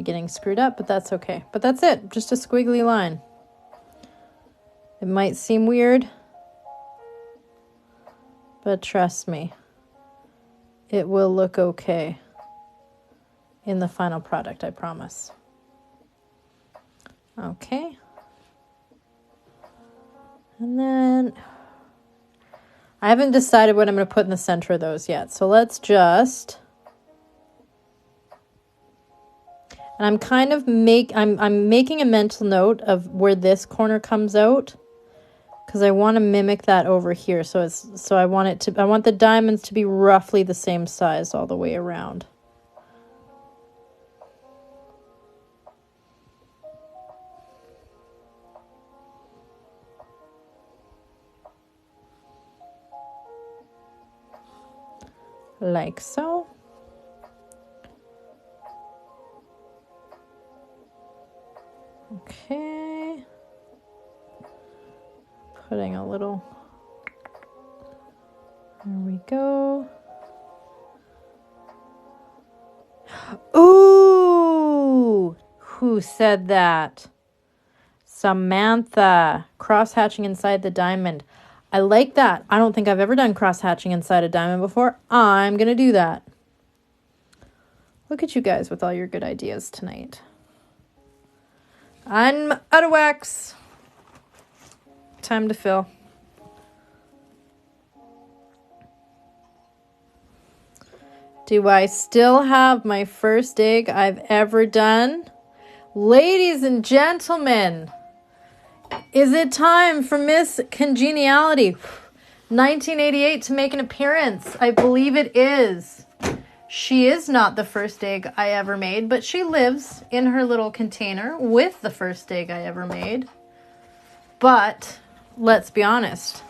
Getting screwed up, but that's okay. But that's it, just a squiggly line. It might seem weird, but trust me, it will look okay in the final product, I promise. Okay. And then I haven't decided what I'm going to put in the center of those yet. So let's just, and I'm kind of I'm making a mental note of where this corner comes out because I want to mimic that over here. So I want the diamonds to be roughly the same size all the way around. Like so. Okay. Putting a little, there we go. Ooh, who said that? Samantha, cross-hatching inside the diamond. I like that. I don't think I've ever done cross-hatching inside a diamond before. I'm going to do that. Look at you guys with all your good ideas tonight. I'm out of wax. Time to fill. Do I still have my first egg I've ever done? Ladies and gentlemen, is it time for Miss Congeniality 1988 to make an appearance? I believe it is. She is not the first egg I ever made, but she lives in her little container with the first egg I ever made. But let's be honest,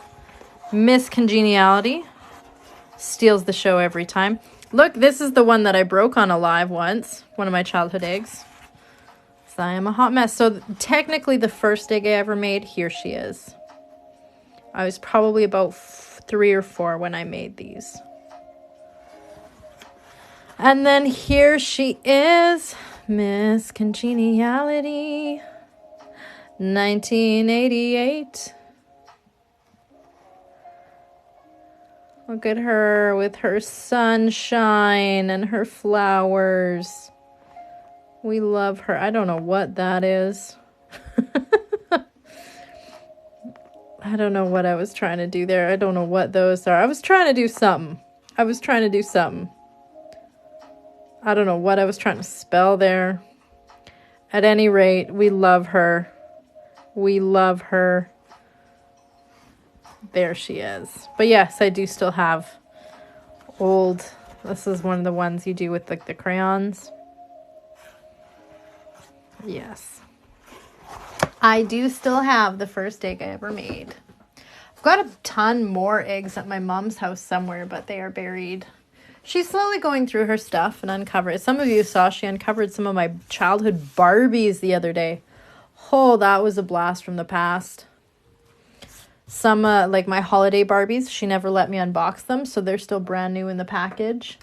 Miss Congeniality steals the show every time. Look, this is the one that I broke on a live once, one of my childhood eggs. So I am a hot mess. So technically the first egg I ever made, here she is. I was probably about 3 or 4 when I made these. And then here she is, Miss Congeniality, 1988. Look at her with her sunshine and her flowers. We love her. I don't know what that is. I don't know what I was trying to do there. I don't know what those are. I was trying to do something. I don't know what I was trying to spell there. At any rate, we love her. We love her. There she is. But yes, I do still have old. This is one of the ones you do with like the crayons. Yes. I do still have the first egg I ever made. I've got a ton more eggs at my mom's house somewhere, but they are buried. She's slowly going through her stuff and uncovered. Some of you saw she uncovered some of my childhood Barbies the other day. Oh, that was a blast from the past. Some, like my holiday Barbies, she never let me unbox them, so they're still brand new in the package.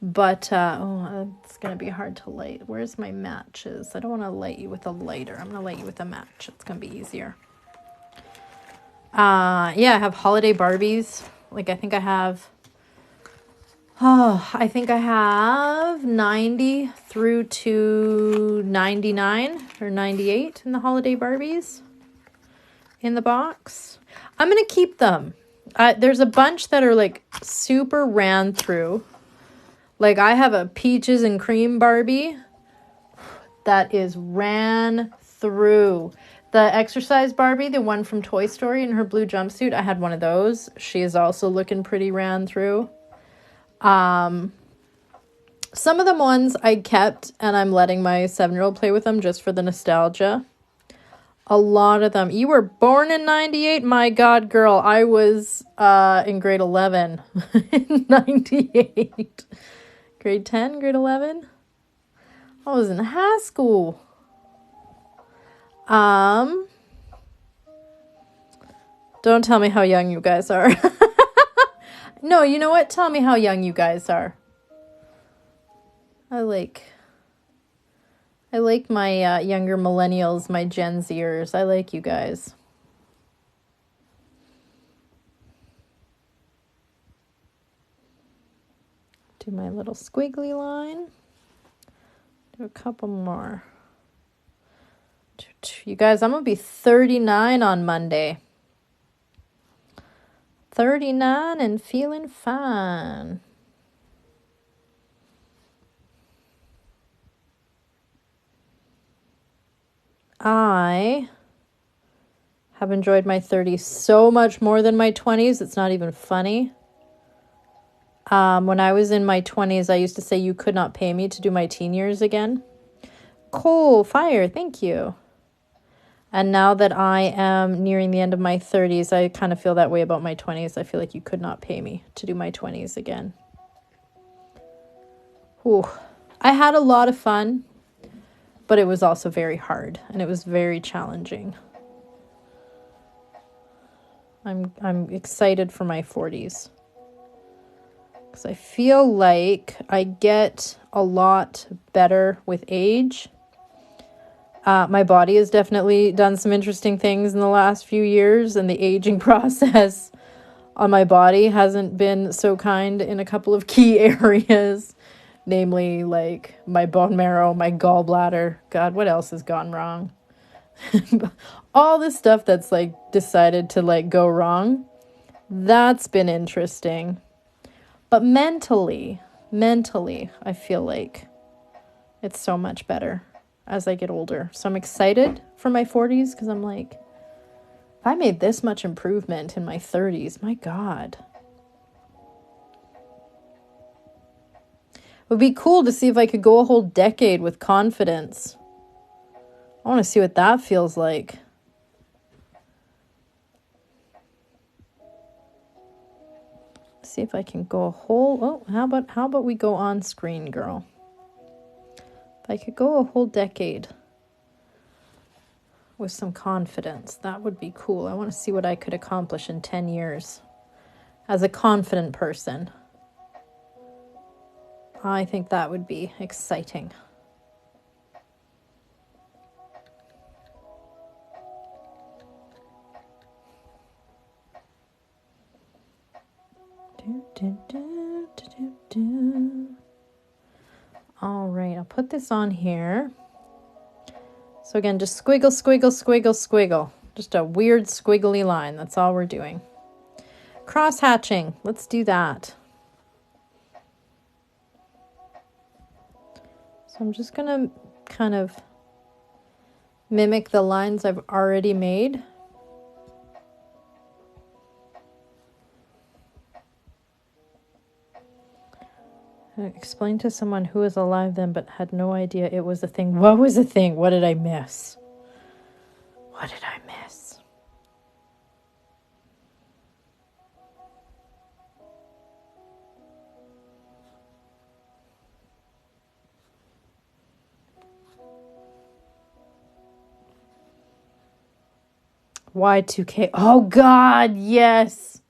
But, it's going to be hard to light. Where's my matches? I don't want to light you with a lighter. I'm going to light you with a match. It's going to be easier. Yeah, I have holiday Barbies. Like, I think I have 90 through to 99 or 98 in the holiday Barbies in the box. I'm going to keep them. There's a bunch that are like super ran through. Like I have a peaches and cream Barbie that is ran through. The exercise Barbie, the one from Toy Story in her blue jumpsuit, I had one of those. She is also looking pretty ran through. Some of the ones I kept and I'm letting my 7-year-old play with them just for the nostalgia. A lot of them. You were born in 98? My God, girl. I was in grade 11 in 98. Grade 10, grade 11? I was in high school. Don't tell me how young you guys are. No, you know what? Tell me how young you guys are. I like my younger millennials, my Gen Zers. I like you guys. Do my little squiggly line. Do a couple more. You guys, I'm going to be 39 on Monday. 39 and feeling fine. I have enjoyed my 30s so much more than my 20s. It's not even funny. When I was in my 20s, I used to say you could not pay me to do my teen years again. Coal, fire, thank you. And now that I am nearing the end of my 30s, I kind of feel that way about my 20s. I feel like you could not pay me to do my 20s again. Whew. I had a lot of fun, but it was also very hard and it was very challenging. I'm excited for my 40s because I feel like I get a lot better with age. My body has definitely done some interesting things in the last few years, and the aging process on my body hasn't been so kind in a couple of key areas, namely like my bone marrow, my gallbladder. God, what else has gone wrong? All this stuff that's like decided to like go wrong, that's been interesting. But mentally, I feel like it's so much better as I get older. So I'm excited for my 40s because I'm like, if I made this much improvement in my 30s, my God. It would be cool to see if I could go a whole decade with confidence. I want to see what that feels like. See if I can go a whole, how about we go on screen, girl? If I could go a whole decade with some confidence, that would be cool. I want to see what I could accomplish in 10 years as a confident person. I think that would be exciting. All right, I'll put this on here. So again, just squiggle, squiggle, squiggle, squiggle. Just a weird squiggly line. That's all we're doing. Cross hatching. Let's do that. So I'm just going to kind of mimic the lines I've already made. Explain to someone who was alive then but had no idea it was a thing. What was a thing? What did I miss? What did I miss? Y2K. Oh God, yes.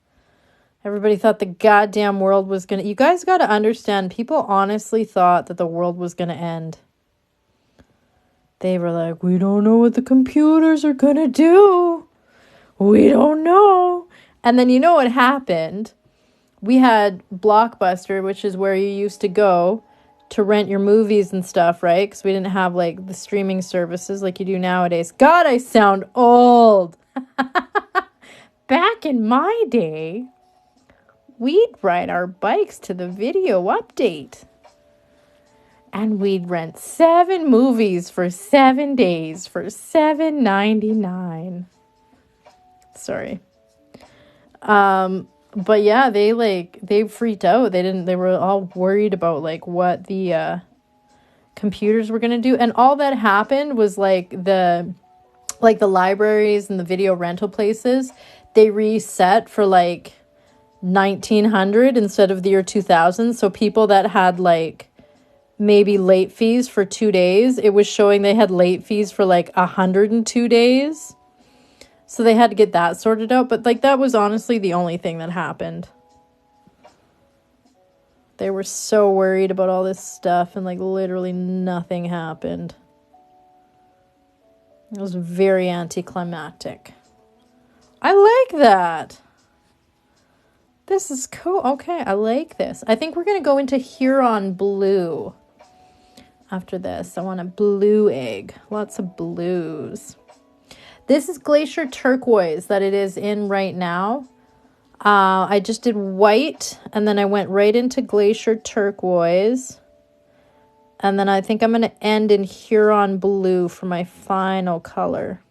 Everybody thought the goddamn world was gonna... You guys gotta understand, people honestly thought that the world was gonna end. They were like, we don't know what the computers are gonna do. We don't know. And then you know what happened? We had Blockbuster, which is where you used to go to rent your movies and stuff, right? Because we didn't have like the streaming services like you do nowadays. God, I sound old. Back in my day, we'd ride our bikes to the video update. And we'd rent 7 movies for 7 days for $7.99. Sorry. But yeah, they freaked out. They were all worried about like what the computers were going to do. And all that happened was like the libraries and the video rental places, they reset for like 1900 instead of the year 2000. So people that had like maybe late fees for 2 days, it was showing they had late fees for like 102 days. So they had to get that sorted out. But like that was honestly the only thing that happened. They were so worried about all this stuff and like literally nothing happened. It was very anticlimactic. I like that. This is cool. Okay, I like this. I think we're going to go into Huron blue after this. I want a blue egg. Lots of blues. This is Glacier Turquoise that it is in right now. I just did white and then I went right into Glacier Turquoise. And then I think I'm going to end in Huron blue for my final color.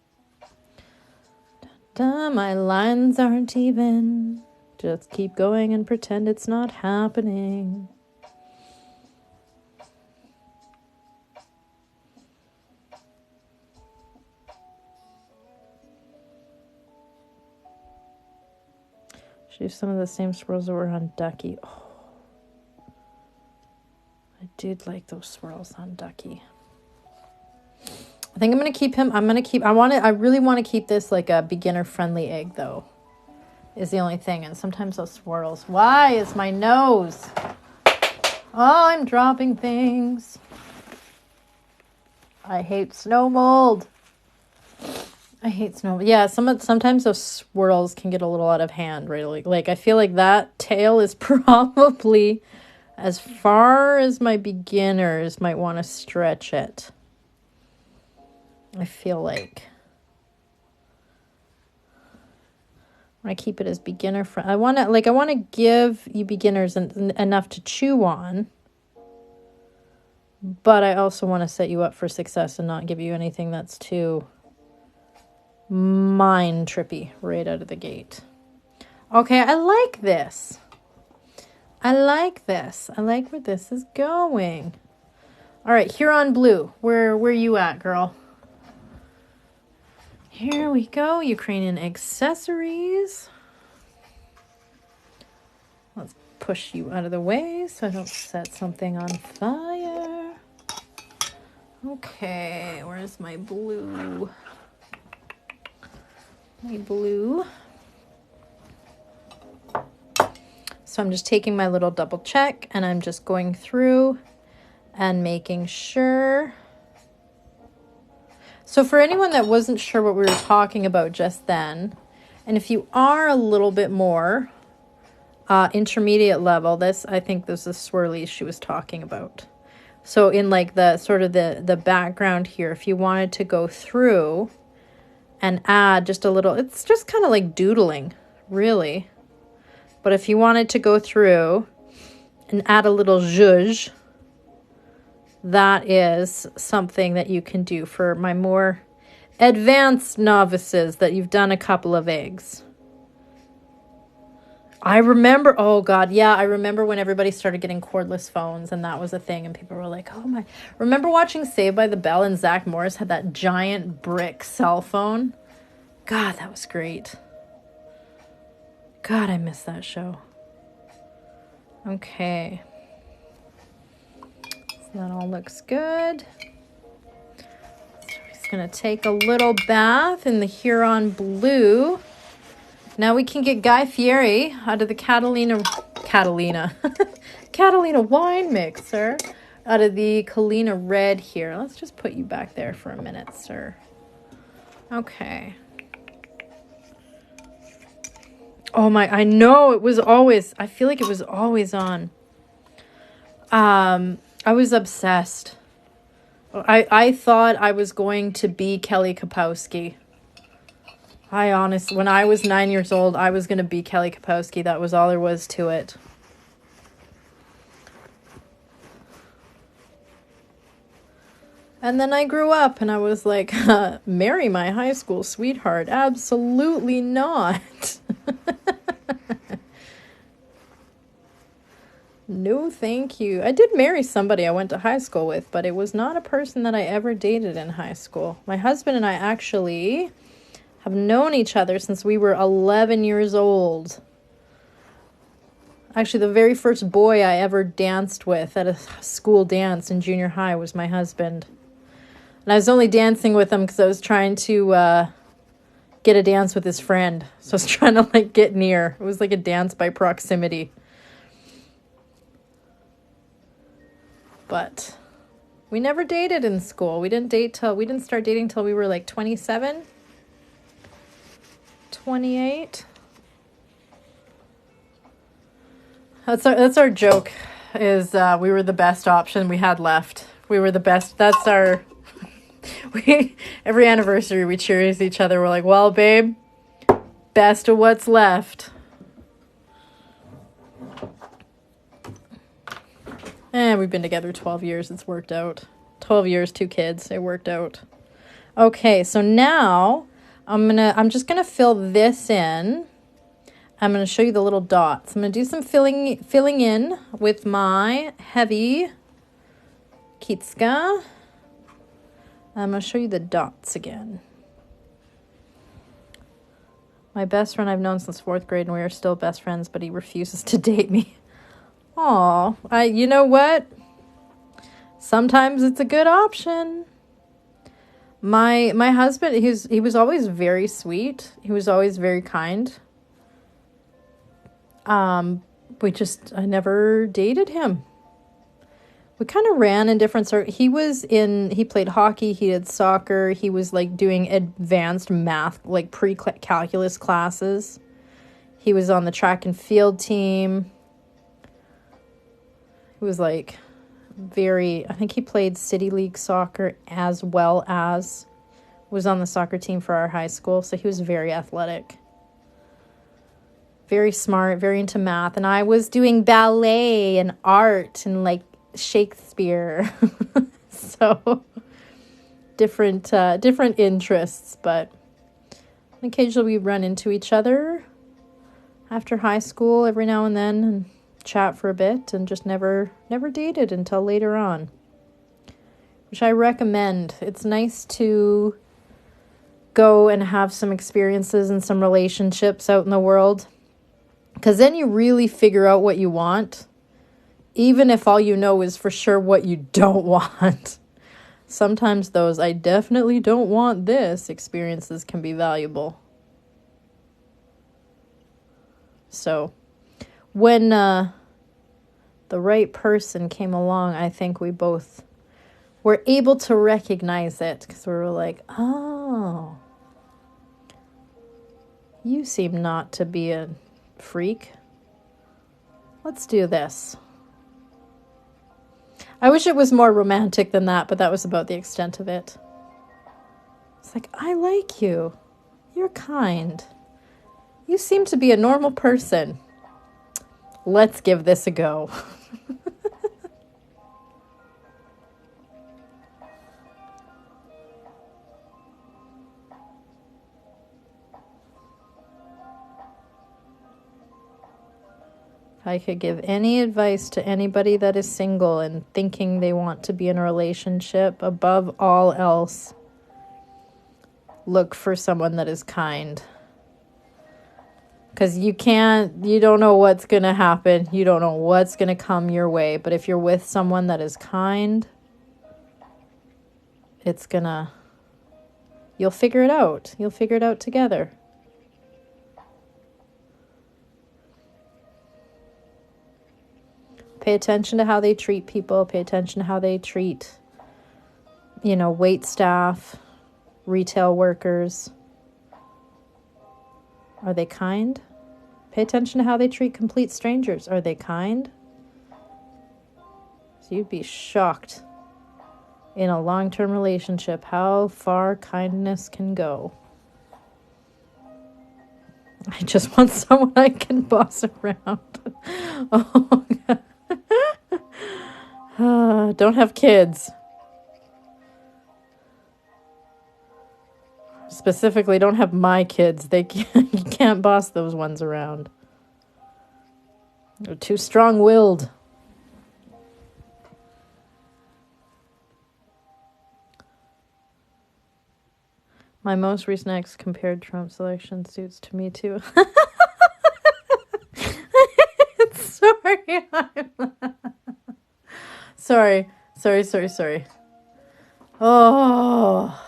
My lines aren't even. Just keep going and pretend it's not happening. Should use some of the same swirls that were on Ducky. Oh, I did like those swirls on Ducky. I think I'm going to keep him. I really want to keep this like a beginner friendly egg though. Is the only thing. And sometimes those swirls. Why is my nose? Oh, I'm dropping things. I hate snow mold. Yeah, sometimes those swirls can get a little out of hand, right? Like I feel like that tail is probably as far as my beginners might want to stretch it. I feel like I keep it as beginner friendly. I want to give you beginners enough to chew on, but I also want to set you up for success and not give you anything that's too mind trippy right out of the gate. Okay, I like this. I like this. I like where this is going. All right, Huron blue. Where you at, girl? Here we go. Ukrainian accessories. Let's push you out of the way so I don't set something on fire. Okay, where's my blue? My blue. So I'm just taking my little double check and I'm just going through and making sure. So for anyone that wasn't sure what we were talking about just then, and if you are a little bit more intermediate level, I think this is swirlies she was talking about. So in like the sort of the background here, if you wanted to go through and add just a little, it's just kind of like doodling, really. But if you wanted to go through and add a little zhuzh, that is something that you can do for my more advanced novices that you've done a couple of eggs. I remember, oh God, yeah, I remember when everybody started getting cordless phones and that was a thing and people were like, oh my. Remember watching Saved by the Bell and Zach Morris had that giant brick cell phone? God, that was great. God, I miss that show. Okay. So that all looks good. So he's going to take a little bath in the Huron Blue. Now we can get Guy Fieri out of the Catalina wine mixer, out of the Kalina Red here. Let's just put you back there for a minute, sir. Okay. Oh my, I know it was always, I feel like it was always on. I was obsessed. I thought I was going to be Kelly Kapowski. I honestly, when I was 9 years old, I was going to be Kelly Kapowski. That was all there was to it. And then I grew up and I was like, marry my high school sweetheart. Absolutely not. No, thank you. I did marry somebody I went to high school with, but it was not a person that I ever dated in high school. My husband and I actually have known each other since we were 11 years old. Actually, the very first boy I ever danced with at a school dance in junior high was my husband. And I was only dancing with him because I was trying to get a dance with his friend. So I was trying to like get near. It was like a dance by proximity. But we never dated in school. We didn't start dating till we were like 27, 28. That's our joke, is we were the best option we had left. We were the best. That's our, every anniversary we cheers each other. We're like, well, babe, best of what's left. And we've been together 12 years. It's worked out. 12 years, 2 kids. It worked out. Okay, so now I'm just gonna fill this in. I'm gonna show you the little dots. I'm gonna do some filling in with my heavy Kitska. I'm gonna show you the dots again. My best friend I've known since 4th grade, and we are still best friends, but he refuses to date me. Aw, you know what? Sometimes it's a good option. My husband, he was always very sweet. He was always very kind. I never dated him. We kind of ran in different he played hockey, he did soccer, he was like doing advanced math, like pre-calculus classes. He was on the track and field team. He was like I think he played City League soccer as well as was on the soccer team for our high school. So he was very athletic, very smart, very into math. And I was doing ballet and art and like Shakespeare. So different interests, but occasionally we run into each other after high school every now and then and chat for a bit, and just never dated until later on, which I recommend. It's nice to go and have some experiences and some relationships out in the world, because then you really figure out what you want, even if all you know is for sure what you don't want. Sometimes those "I definitely don't want this" experiences can be valuable. So when the right person came along, I think we both were able to recognize it, because we were like, oh, you seem not to be a freak. Let's do this. I wish it was more romantic than that, but that was about the extent of it. It's like, I like you. You're kind. You seem to be a normal person. Let's give this a go. If I could give any advice to anybody that is single and thinking they want to be in a relationship, above all else, look for someone that is kind. Because you don't know what's going to happen. You don't know what's going to come your way. But if you're with someone that is kind, you'll figure it out. You'll figure it out together. Pay attention to how they treat people. Pay attention to how they treat, wait staff, retail workers. Are they kind? Pay attention to how they treat complete strangers. Are they kind? So you'd be shocked in a long-term relationship how far kindness can go. I just want someone I can boss around. Oh, God. Don't have kids. Specifically, don't have my kids. You can't boss those ones around. They're too strong-willed. My most recent ex compared Trump's election suits to me too. Sorry. Oh.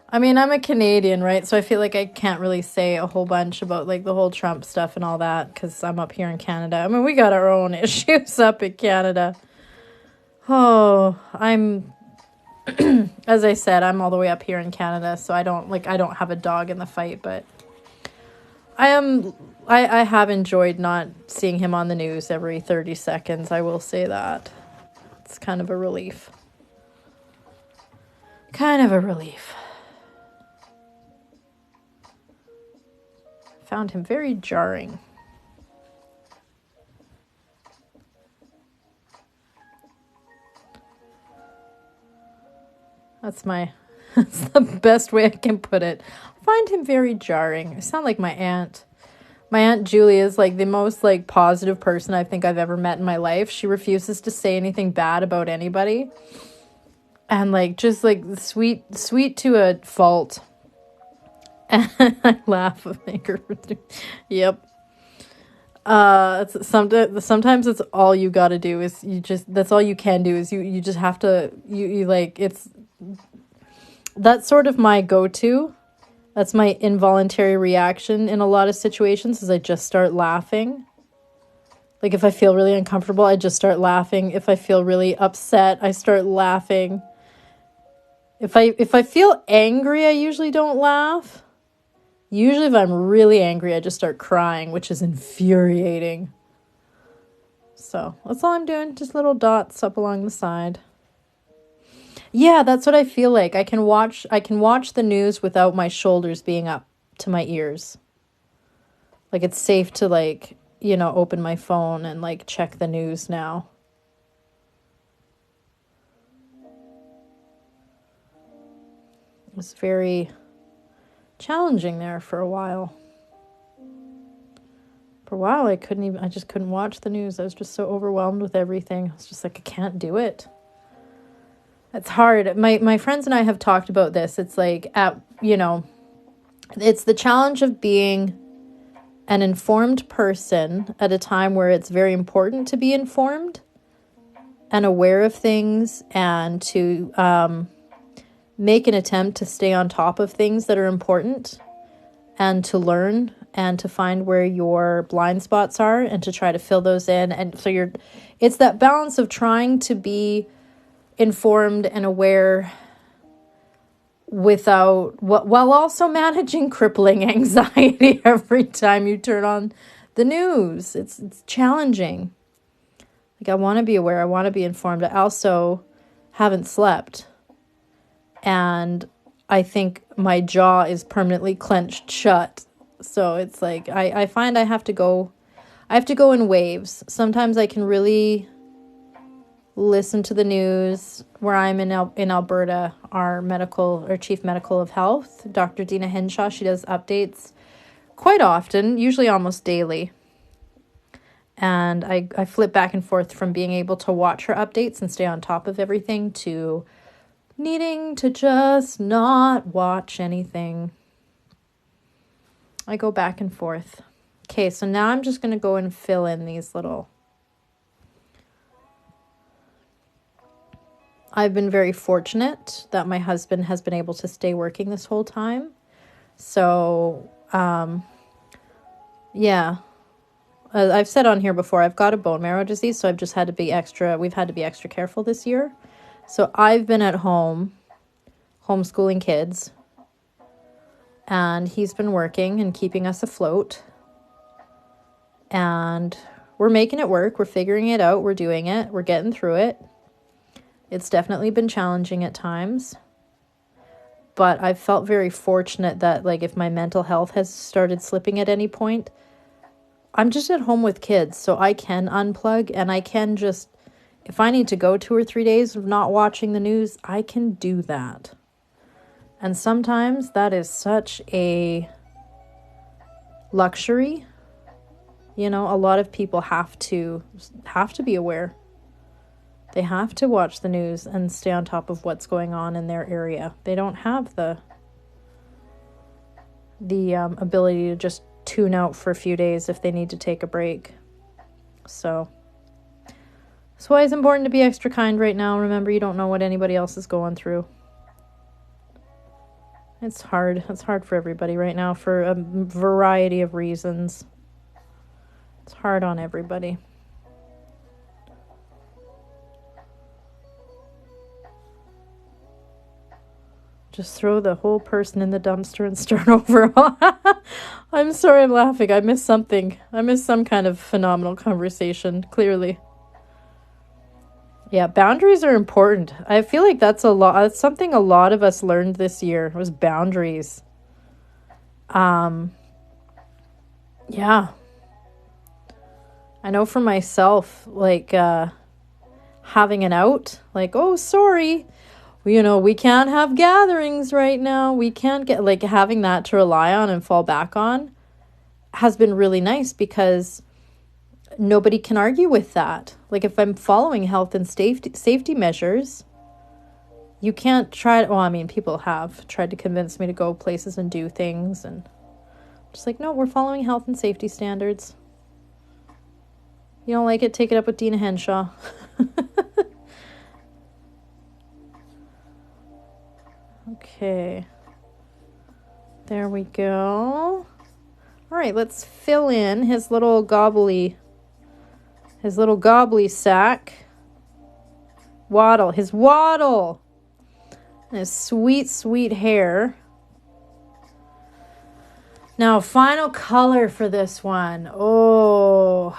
I mean, I'm a Canadian, right? So I feel like I can't really say a whole bunch about like the whole Trump stuff and all that, because I'm up here in Canada. I mean, we got our own issues up in Canada. Oh, as I said, I'm all the way up here in Canada, so I don't have a dog in the fight, but I have enjoyed not seeing him on the news every 30 seconds. I will say that. It's kind of a relief. Found him very jarring. That's the best way I can put it. I find him very jarring. I sound like my aunt. My Aunt Julie is like the most like positive person I think I've ever met in my life. She refuses to say anything bad about anybody. And like just like sweet to a fault. And I laugh. Yep. Sometimes it's all you gotta do is that's all you can do is you just have to, that's sort of my go-to. That's my involuntary reaction in a lot of situations, is I just start laughing. Like if I feel really uncomfortable, I just start laughing. If I feel really upset, I start laughing. If I feel angry, I usually don't laugh. Usually if I'm really angry, I just start crying, which is infuriating. So that's all I'm doing. Just little dots up along the side. Yeah, that's what I feel like. I can watch the news without my shoulders being up to my ears. Like it's safe to open my phone and check the news now. It was very challenging there for a while. For a while, I just couldn't watch the news. I was just so overwhelmed with everything. I was just like, I can't do it. It's hard. My friends and I have talked about this. It's like, it's the challenge of being an informed person at a time where it's very important to be informed and aware of things, and to make an attempt to stay on top of things that are important and to learn and to find where your blind spots are and to try to fill those in. And so it's that balance of trying to be informed and aware while also managing crippling anxiety every time you turn on the news. It's challenging. Like, I want to be aware, I want to be informed. I also haven't slept. And I think my jaw is permanently clenched shut. So it's like, I find I have to go in waves. Sometimes I can really listen to the news. Where I'm in Alberta, our chief medical of health, Dr. Dina Henshaw, she does updates quite often, usually almost daily. And I flip back and forth from being able to watch her updates and stay on top of everything to needing to just not watch anything. I go back and forth. Okay, so now I'm just going to go and fill in these little... I've been very fortunate that my husband has been able to stay working this whole time. So, yeah. I've said on here before, I've got a bone marrow disease, so we've had to be extra careful this year. So I've been at home homeschooling kids, and he's been working and keeping us afloat. And we're making it work. We're figuring it out. We're doing it. We're getting through it. It's definitely been challenging at times. But I've felt very fortunate that, like, if my mental health has started slipping at any point, I'm just at home with kids, so I can unplug, and I can just, if I need to go 2 or 3 days of not watching the news, I can do that. And sometimes that is such a luxury. You know, a lot of people have to be aware. They have to watch the news and stay on top of what's going on in their area. They don't have the ability to just tune out for a few days if they need to take a break. So that's why it's important to be extra kind right now. Remember, you don't know what anybody else is going through. It's hard. It's hard for everybody right now for a variety of reasons. It's hard on everybody. Just throw the whole person in the dumpster and start over. I'm sorry I'm laughing. I missed something. I missed some kind of phenomenal conversation, clearly. Yeah, boundaries are important. I feel like that's something a lot of us learned this year, was boundaries. Yeah. I know for myself, like, having an out, like, oh, sorry, you know, we can't have gatherings right now. We can't get, like, having that to rely on and fall back on has been really nice, because nobody can argue with that. Like, if I'm following health and safety measures, you can't try to, well, I mean, people have tried to convince me to go places and do things, and just like, no, we're following health and safety standards. You don't like it, take it up with Dina Henshaw. Okay. There we go. All right, let's fill in his little gobbly sack. His waddle. And his sweet, sweet hair. Now, final color for this one. Oh.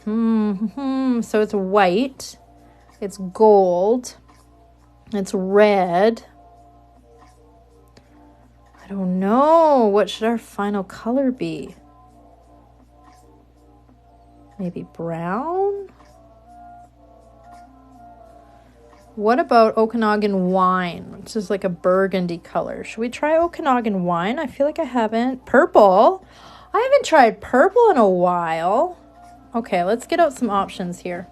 So it's white. It's gold. It's red. I don't know. What should our final color be? Maybe brown? What about Okanagan wine, which is like a burgundy color? Should we try Okanagan wine? I feel like I haven't. Purple? I haven't tried purple in a while. Okay, let's get out some options here.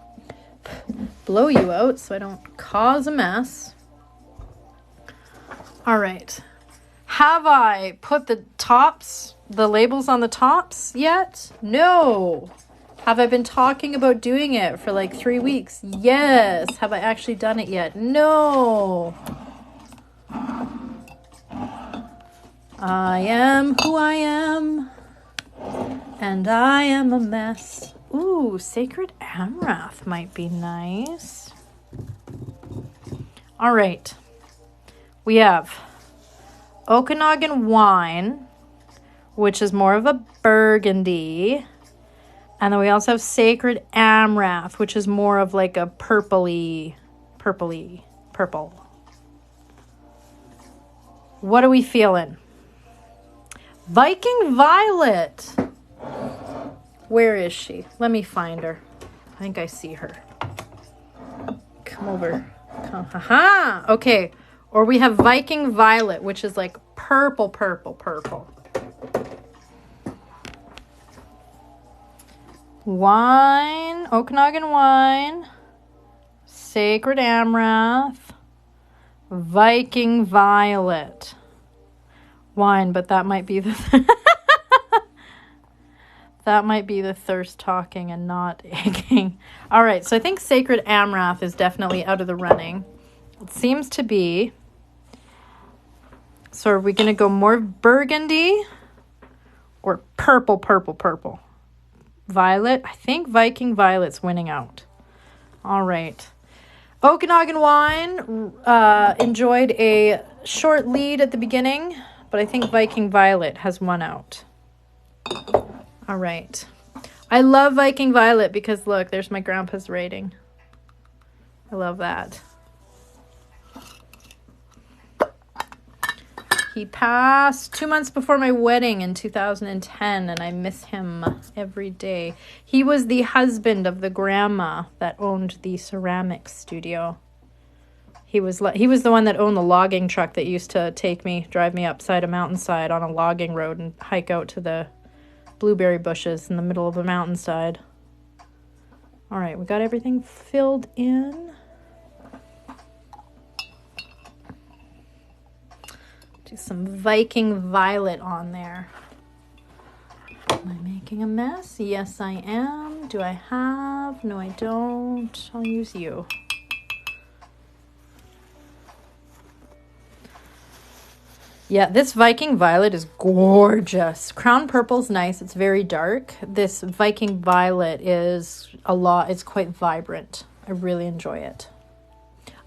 Blow you out so I don't cause a mess. All right. Have I put the labels on the tops yet? No. Have I been talking about doing it for like 3 weeks? Yes. Have I actually done it yet? No. I am who I am. And I am a mess. Ooh, Sacred Amrath might be nice. All right. We have Okanagan Wine, which is more of a burgundy. And then we also have Sacred Amrath, which is more of like a purple. What are we feeling? Viking Violet. Where is she? Let me find her. I think I see her. Come over. Come. Haha. Okay. Or we have Viking Violet, which is like purple. Wine. Okanagan Wine. Sacred Amrath. Viking Violet. Wine, but that might be the... That might be the thirst talking and not aching. All right, so I think Sacred Amrath is definitely out of the running. It seems to be. So are we going to go more burgundy or purple? Violet? I think Viking Violet's winning out. All right. Okanagan Wine enjoyed a short lead at the beginning, but I think Viking Violet has won out. All right. I love Viking Violet because, look, there's my grandpa's rating. I love that. He passed 2 months before my wedding in 2010, and I miss him every day. He was the husband of the grandma that owned the ceramics studio. He was the one that owned the logging truck that used to drive me upside a mountainside on a logging road and hike out to the blueberry bushes in the middle of a mountainside. All right, we got everything filled in. Do some Viking Violet on there. Am I making a mess? Yes, I am. Do I have? No, I don't. I'll use you. Yeah, this Viking Violet is gorgeous. Crown Purple's nice. It's very dark. This Viking Violet is it's quite vibrant. I really enjoy it.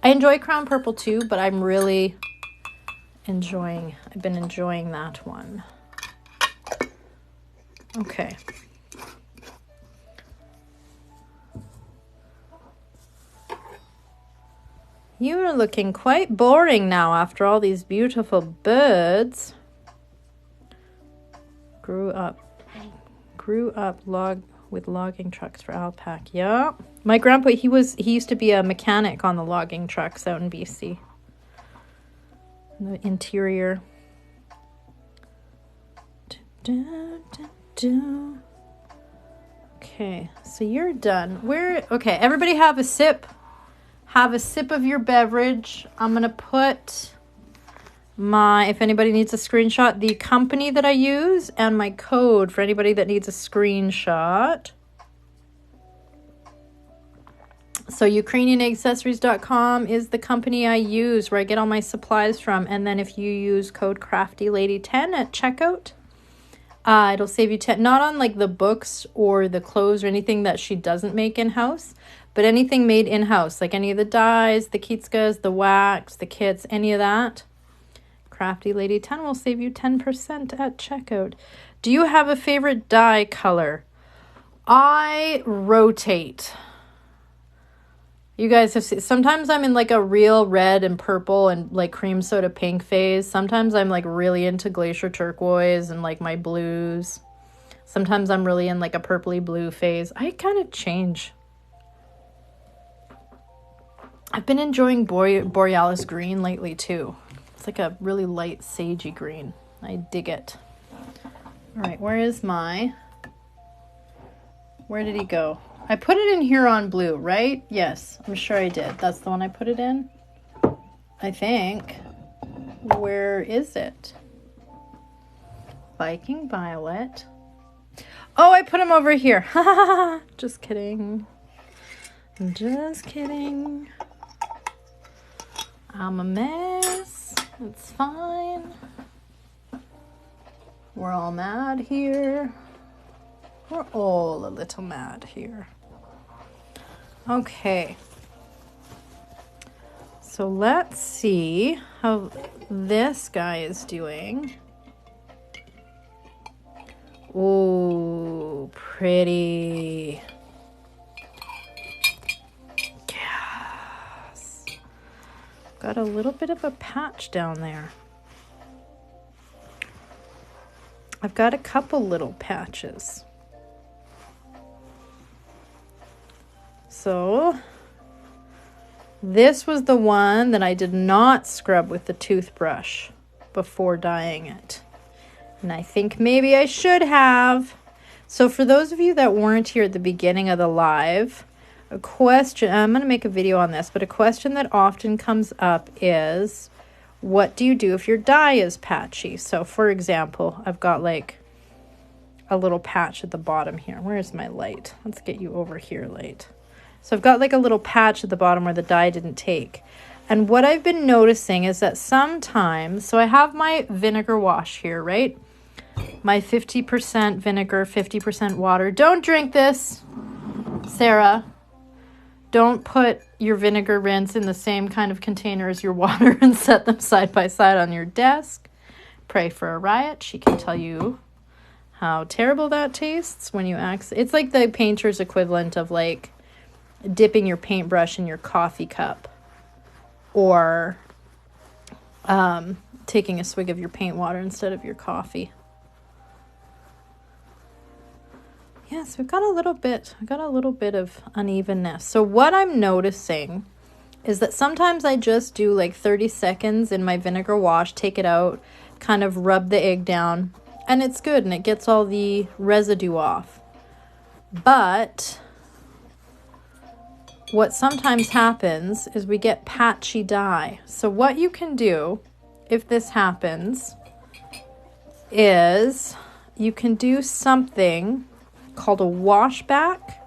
I enjoy Crown Purple too, but I've been enjoying that one. Okay. You are looking quite boring now after all these beautiful birds. Grew up with logging trucks for Alpac. Yeah. My grandpa, he used to be a mechanic on the logging trucks out in BC. The interior. Okay, so you're done. Okay, everybody have a sip. Have a sip of your beverage. I'm going to put if anybody needs a screenshot, the company that I use and my code for anybody that needs a screenshot. So UkrainianAccessories.com is the company I use where I get all my supplies from. And then if you use code CraftyLady10 at checkout, it'll save you 10, not on like the books or the clothes or anything that she doesn't make in-house, but anything made in-house, like any of the dyes, the Kitskas, the wax, the kits, any of that. Crafty Lady 10 will save you 10% at checkout. Do you have a favorite dye color? I rotate. You guys have seen, sometimes I'm in like a real red and purple and like cream soda pink phase. Sometimes I'm like really into glacier turquoise and like my blues. Sometimes I'm really in like a purpley blue phase. I kind of change. I've been enjoying Borealis green lately too. It's like a really light sagey green. I dig it. All right, where did he go? I put it in Huron blue, right? Yes, I'm sure I did. That's the one I put it in, I think. Where is it? Viking Violet. Oh, I put him over here. Just kidding. Just kidding. I'm a mess. It's fine. We're all mad here. We're all a little mad here. Okay. So let's see how this guy is doing. Ooh, pretty. Yes. Got a little bit of a patch down there. I've got a couple little patches. So this was the one that I did not scrub with the toothbrush before dyeing it. And I think maybe I should have. So for those of you that weren't here at the beginning of the live, a question, I'm going to make a video on this, but a question that often comes up is, what do you do if your dye is patchy? So for example, I've got like a little patch at the bottom here. Where's my light? Let's get you over here, light. So I've got like a little patch at the bottom where the dye didn't take. And what I've been noticing is that sometimes, so I have my vinegar wash here, right? My 50% vinegar, 50% water. Don't drink this, Sarah. Don't put your vinegar rinse in the same kind of container as your water and set them side by side on your desk. Pray for a riot. She can tell you how terrible that tastes when you it's like the painter's equivalent of like dipping your paintbrush in your coffee cup, or taking a swig of your paint water instead of your coffee. Yes, we've got a little bit of unevenness. So what I'm noticing is that sometimes I just do like 30 seconds in my vinegar wash, take it out, kind of rub the egg down, and it's good and it gets all the residue off. But what sometimes happens is we get patchy dye. So what you can do if this happens is you can do something called a wash back.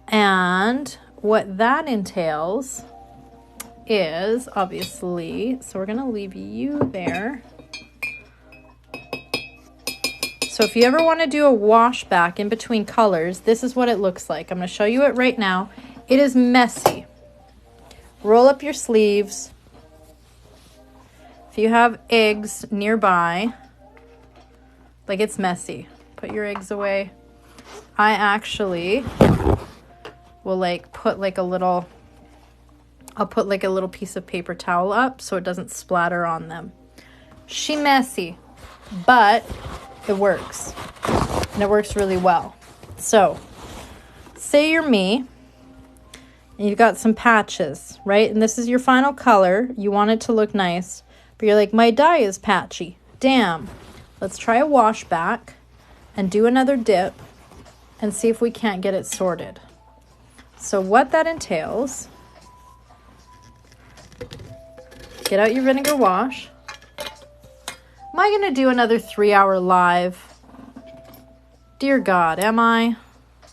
And what that entails is obviously, so we're going to leave you there. So if you ever want to do a wash back in between colors, this is what it looks like. I'm going to show you it right now. It is messy. Roll up your sleeves. If you have eggs nearby, like, it's messy. Put your eggs away. I actually will like put like a little, I'll put like a little piece of paper towel up so it doesn't splatter on them. She messy, but it works, and it works really well. So say you're me and you've got some patches, right? And this is your final color. You want it to look nice, but you're like, my dye is patchy. Damn. Let's try a wash back and do another dip and see if we can't get it sorted. So what that entails, get out your vinegar wash. Am I going to do another 3-hour live? Dear God, am I?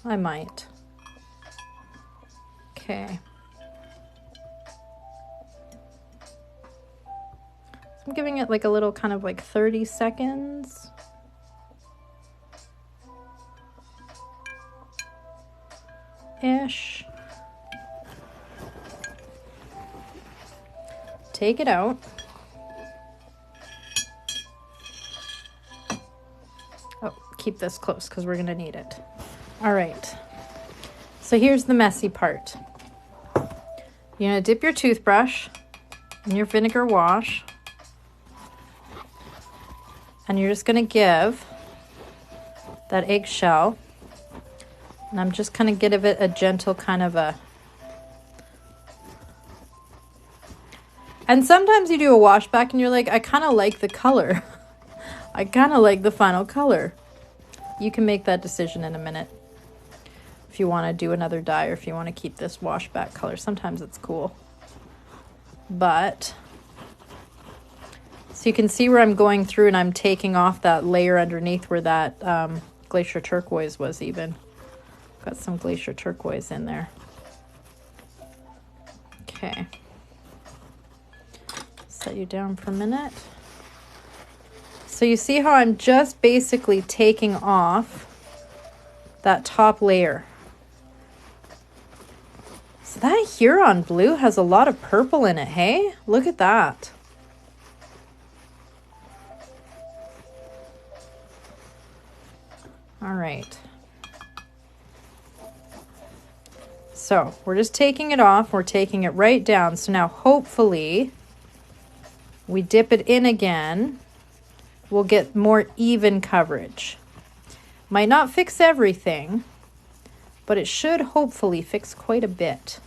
I might. Okay. I'm giving it like a little kind of like 30 seconds. Ish. Take it out. Oh, keep this close because we're going to need it. All right. So here's the messy part. You're going to dip your toothbrush in your vinegar wash. And you're just going to give that eggshell. And I'm just going to give it a gentle kind of a... And sometimes you do a wash back and you're like, I kind of like the color. I kind of like the final color. You can make that decision in a minute. If you want to do another dye or if you want to keep this wash back color. Sometimes it's cool. But... So you can see where I'm going through and I'm taking off that layer underneath where that glacier turquoise was even. Got some glacier turquoise in there. Okay. Set you down for a minute. So you see how I'm just basically taking off that top layer. So that Huron blue has a lot of purple in it, hey? Look at that. All right. So we're just taking it off. We're taking it right down. So now hopefully we dip it in again. We'll get more even coverage. Might not fix everything, but it should hopefully fix quite a bit.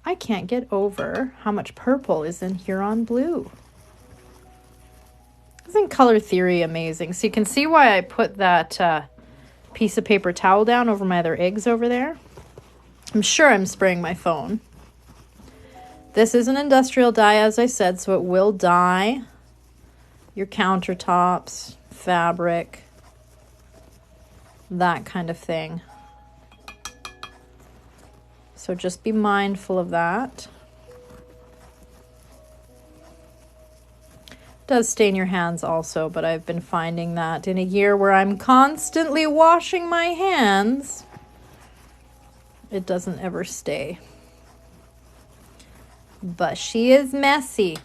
I can't get over how much purple is in Huron blue. Isn't color theory amazing? So you can see why I put that piece of paper towel down over my other eggs over there. I'm sure I'm spraying my phone. This is an industrial dye, as I said, so it will dye your countertops, fabric, that kind of thing. So just be mindful of that. It does stain your hands also, but I've been finding that in a year where I'm constantly washing my hands, it doesn't ever stay. But she is messy.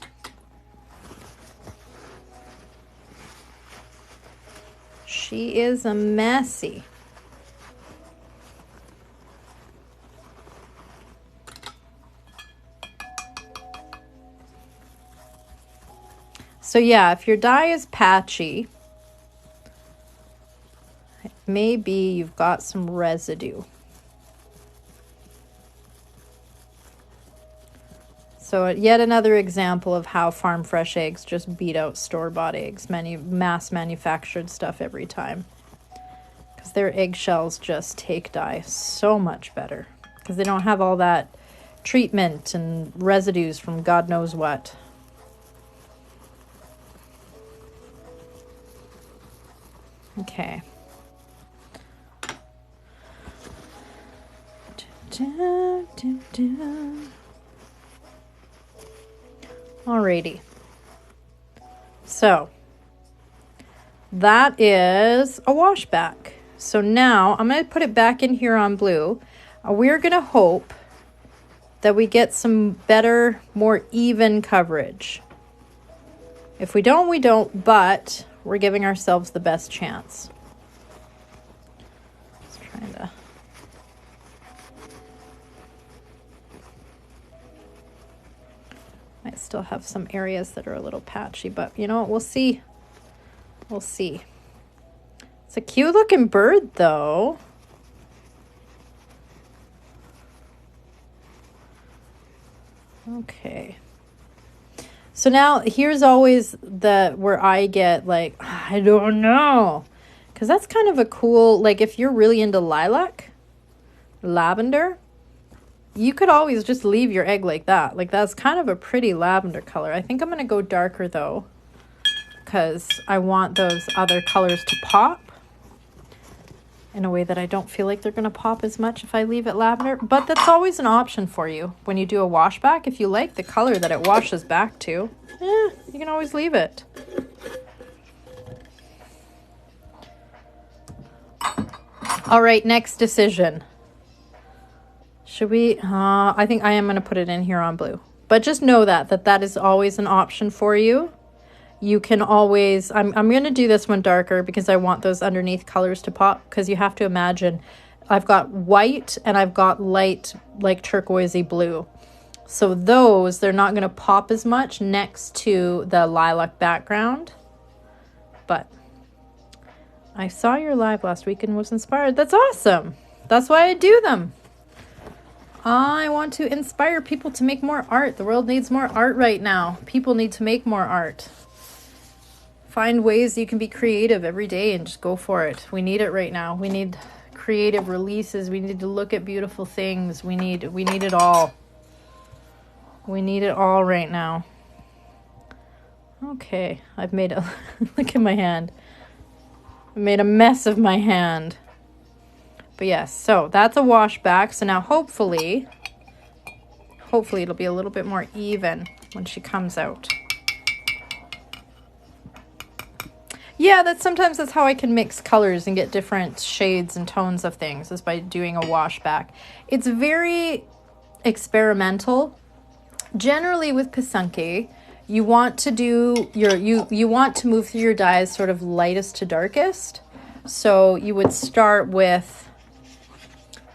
She is a messy. So yeah, if your dye is patchy, maybe you've got some residue. So yet another example of how farm fresh eggs just beat out store-bought eggs, mass manufactured stuff every time. Because their eggshells just take dye so much better. Because they don't have all that treatment and residues from God knows what. Okay. Alrighty. So that is a washback. So now I'm going to put it back in Huron blue. We're going to hope that we get some better, more even coverage. If we don't, we don't, but we're giving ourselves the best chance. Just trying to... Might still have some areas that are a little patchy, but you know what? We'll see. We'll see. It's a cute looking bird, though. Okay. So now here's always where I get like, I don't know. Because that's kind of a cool, like if you're really into lilac, lavender, you could always just leave your egg like that. Like that's kind of a pretty lavender color. I think I'm going to go darker though, because I want those other colors to pop in a way that I don't feel like they're going to pop as much if I leave it lavender. But that's always an option for you when you do a wash back. If you like the color that it washes back to, you can always leave it. All right, next decision. Should we? I think I am going to put it in Huron blue. But just know that is always an option for you. You can always, I'm going to do this one darker because I want those underneath colors to pop, because you have to imagine I've got white and I've got light like turquoisey blue. So those, they're not going to pop as much next to the lilac background. But I saw your live last week and was inspired. That's awesome. That's why I do them. I want to inspire people to make more art. The world needs more art right now. People need to make more art. Find ways you can be creative every day and just go for it. We need it right now. We need creative releases. We need to look at beautiful things. We need it all. We need it all right now. Okay, I've made a look at my hand. I made a mess of my hand. But yes, so that's a wash back. So now hopefully it'll be a little bit more even when she comes out. Yeah, sometimes that's how I can mix colors and get different shades and tones of things, is by doing a wash back. It's very experimental. Generally with Pasunke, you want to do you want to move through your dyes sort of lightest to darkest. So you would start with,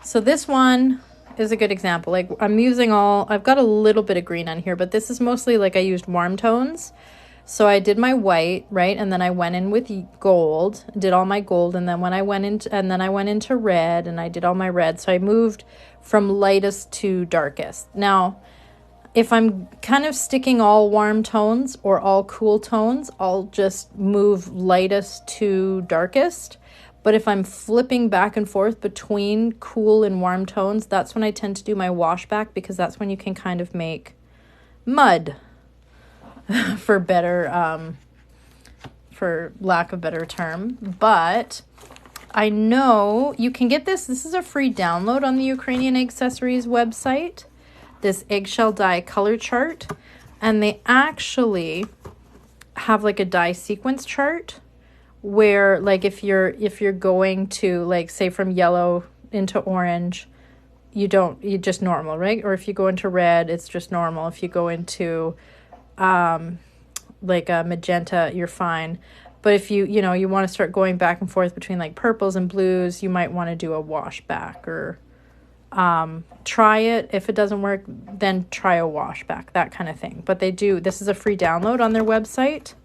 so this one is a good example. Like I've got a little bit of green on here, but this is mostly like I used warm tones. So I did my white, right? And then I went in with gold, did all my gold. And then I went into red and I did all my red. So I moved from lightest to darkest. Now, if I'm kind of sticking all warm tones or all cool tones, I'll just move lightest to darkest. But if I'm flipping back and forth between cool and warm tones, that's when I tend to do my wash back, because that's when you can kind of make mud, for lack of a better term. But I know you can get this. This is a free download on the Ukrainian Accessories website, this eggshell dye color chart. And they actually have like a dye sequence chart where, like, if you're going to, like, say from yellow into orange, you just normal, right? Or if you go into red, it's just normal. If you go into like a magenta, you're fine. But if you want to start going back and forth between like purples and blues, you might want to do a wash back, or try it. If it doesn't work, then try a wash back, that kind of thing. But this is a free download on their website,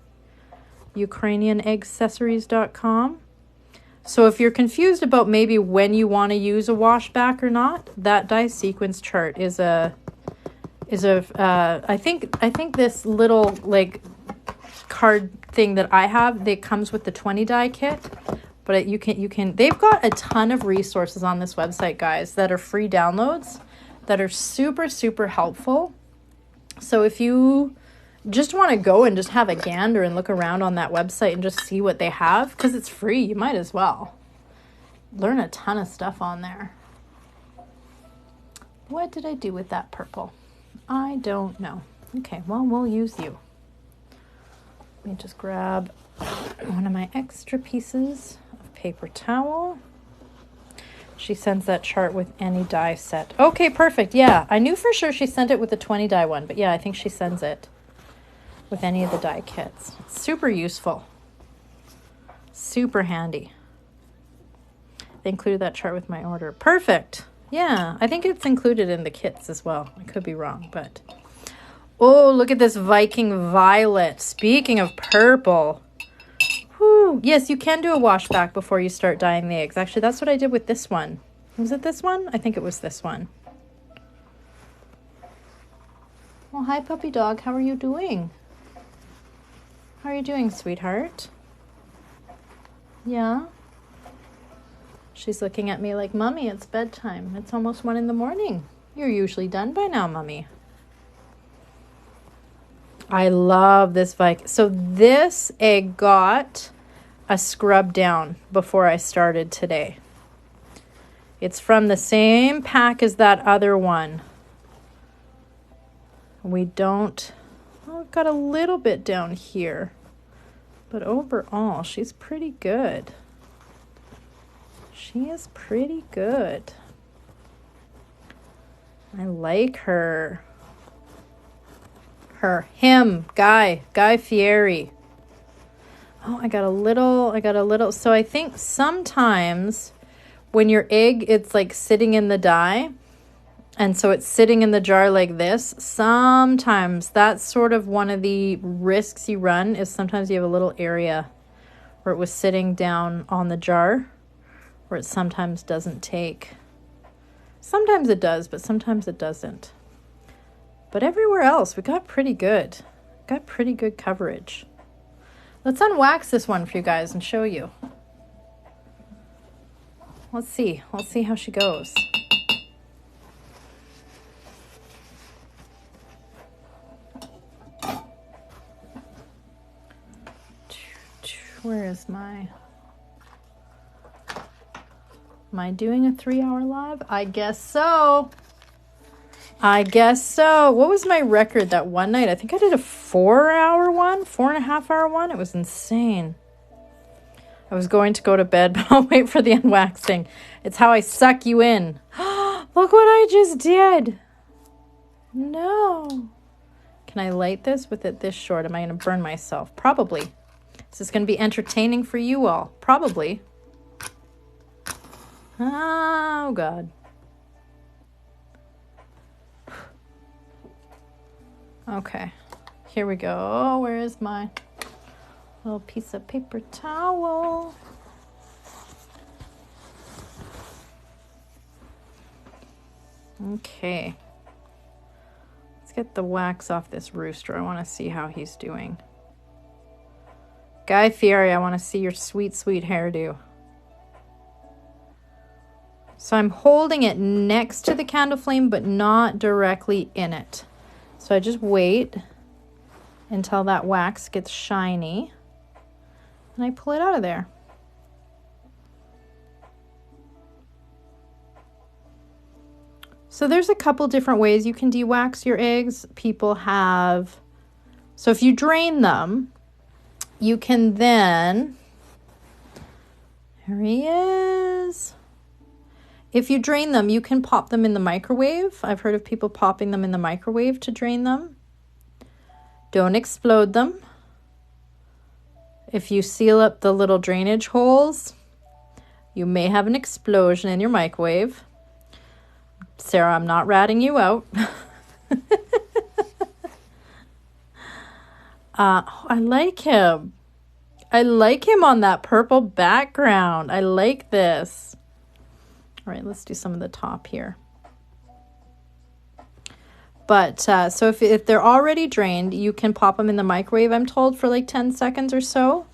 ukrainianaccessories.com. So if you're confused about maybe when you want to use a wash back or not, that dye sequence chart is I think this little like card thing that I have, that comes with the 20 die kit, but you can they've got a ton of resources on this website, guys, that are free downloads that are super, super helpful. So if you just want to go and just have a gander and look around on that website and just see what they have, because it's free, you might as well learn a ton of stuff on there. What did I do with that purple? I don't know. Okay, well, we'll use you. Let me just grab one of my extra pieces of paper towel. She sends that chart with any die set. Okay, perfect. Yeah, I knew for sure she sent it with the 20 die one, but yeah, I think she sends it with any of the die kits. It's super useful. Super handy. They included that chart with my order. Perfect. Yeah, I think it's included in the kits as well. I could be wrong, but... Oh, look at this Viking Violet. Speaking of purple. Whew. Yes, you can do a wash back before you start dyeing the eggs. Actually, that's what I did with this one. Was it this one? I think it was this one. Well, hi, puppy dog. How are you doing? How are you doing, sweetheart? Yeah? She's looking at me like, Mommy, it's bedtime. It's almost 1 a.m. You're usually done by now, Mommy. I love this Viking. So this egg got a scrub down before I started today. It's from the same pack as that other one. We've got a little bit down here. But overall, she's pretty good. She is pretty good. I like her. Guy Fieri. Oh, I got a little. So I think sometimes when your egg, it's like sitting in the dye, and so it's sitting in the jar like this, sometimes that's sort of one of the risks you run, is sometimes you have a little area where it was sitting down on the jar, where it sometimes doesn't take. Sometimes it does, but sometimes it doesn't. But everywhere else, we got pretty good. Got pretty good coverage. Let's unwax this one for you guys and show you. Let's see. Let's see how she goes. Where is my... Am I doing a 3-hour live? I guess so. What was my record that one night? I think I did a 4-hour one, 4.5-hour one. It was insane. I was going to go to bed, but I'll wait for the unwaxing. It's how I suck you in. Look what I just did. No. Can I light this with it this short? Am I going to burn myself? Probably. Is this going to be entertaining for you all? Probably. Oh, God. Okay. Here we go. Oh, where is my little piece of paper towel? Okay. Let's get the wax off this rooster. I want to see how he's doing. Guy Fieri, I want to see your sweet, sweet hairdo. So I'm holding it next to the candle flame, but not directly in it. So I just wait until that wax gets shiny, and I pull it out of there. So there's a couple different ways you can de-wax your eggs. People have, so if you drain them, you can then, here he is. If you drain them, you can pop them in the microwave. I've heard of people popping them in the microwave to drain them. Don't explode them. If you seal up the little drainage holes, you may have an explosion in your microwave. Sarah, I'm not ratting you out. I like him. I like him on that purple background. I like this. All right, let's do some of the top here. But so if they're already drained, you can pop them in the microwave, I'm told, for like 10 seconds or so,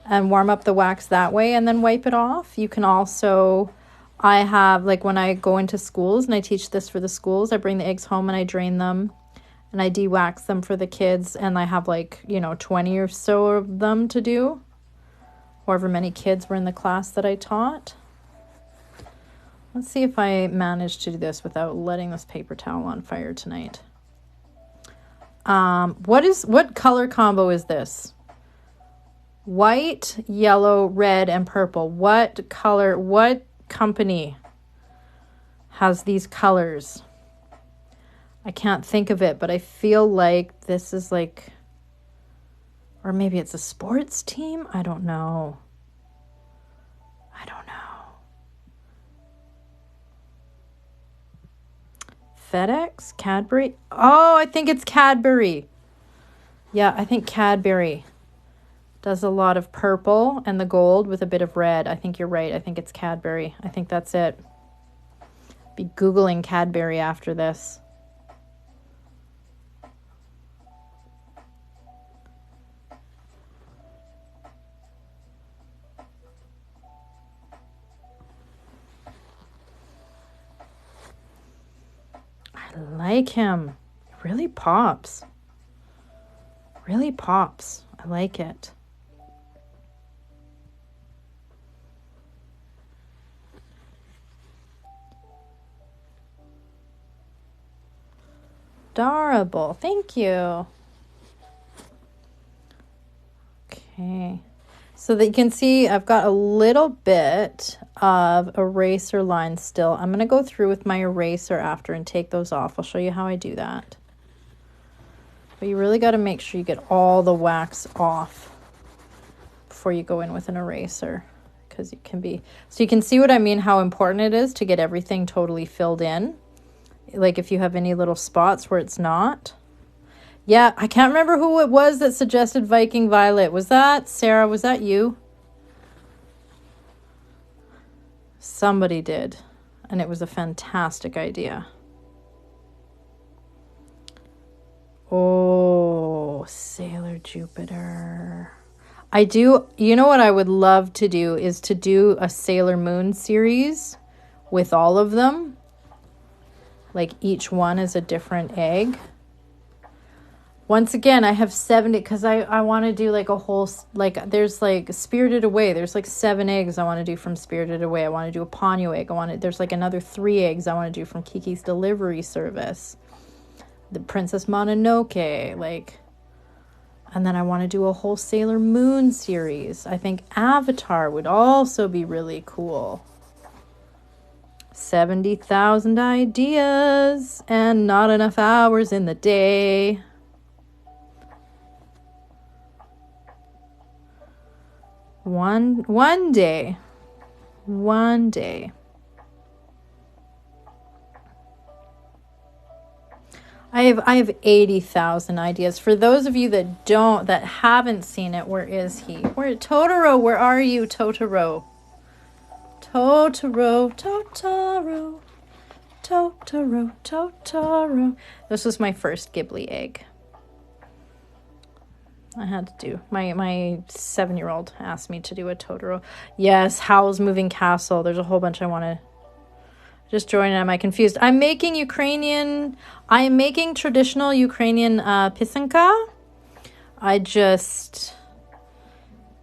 and warm up the wax that way and then wipe it off. You can also, I have, like when I go into schools and I teach this for the schools, I bring the eggs home and I drain them and I de-wax them for the kids, and I have like, 20 or so of them to do, however many kids were in the class that I taught. Let's see if I manage to do this without letting this paper towel on fire tonight. What color combo is this? White, yellow, red, and purple. What color, what company has these colors? I can't think of it, but I feel like this is like, or maybe it's a sports team? I don't know. FedEx? Cadbury? Oh, I think it's Cadbury. Yeah, I think Cadbury does a lot of purple and the gold with a bit of red. I think you're right. I think it's Cadbury. I think that's it. Be Googling Cadbury after this. I like him. It really pops. Really pops. I like it. Adorable. Thank you. Okay. So that you can see, I've got a little bit of eraser lines still. I'm going to go through with my eraser after and take those off. I'll show you how I do that. But you really got to make sure you get all the wax off before you go in with an eraser, because it can be, so you can see what I mean, how important it is to get everything totally filled in. Like if you have any little spots where it's not. Yeah, I can't remember who it was that suggested Viking Violet. Was that Sarah? Was that you? Somebody did, and it was a fantastic idea. Oh, Sailor Jupiter. I do, you know what I would love to do is to do a Sailor Moon series with all of them. Like each one is a different egg. Once again, I have 70, because I want to do like a whole, like there's like Spirited Away. There's like 7 eggs I want to do from Spirited Away. I want to do a Ponyo egg. There's like another 3 eggs I want to do from Kiki's Delivery Service. The Princess Mononoke. Like, And then I want to do a whole Sailor Moon series. I think Avatar would also be really cool. 70,000 ideas and not enough hours in the day. One day. One day. I have 80,000 ideas. For those of you that haven't seen it, where is he? Totoro, where are you, Totoro? Totoro. This was my first Ghibli egg. I had to do. My 7-year-old asked me to do a Totoro. Yes, Howl's Moving Castle. There's a whole bunch I want to just join. Am I confused? I am making traditional Ukrainian pisanka.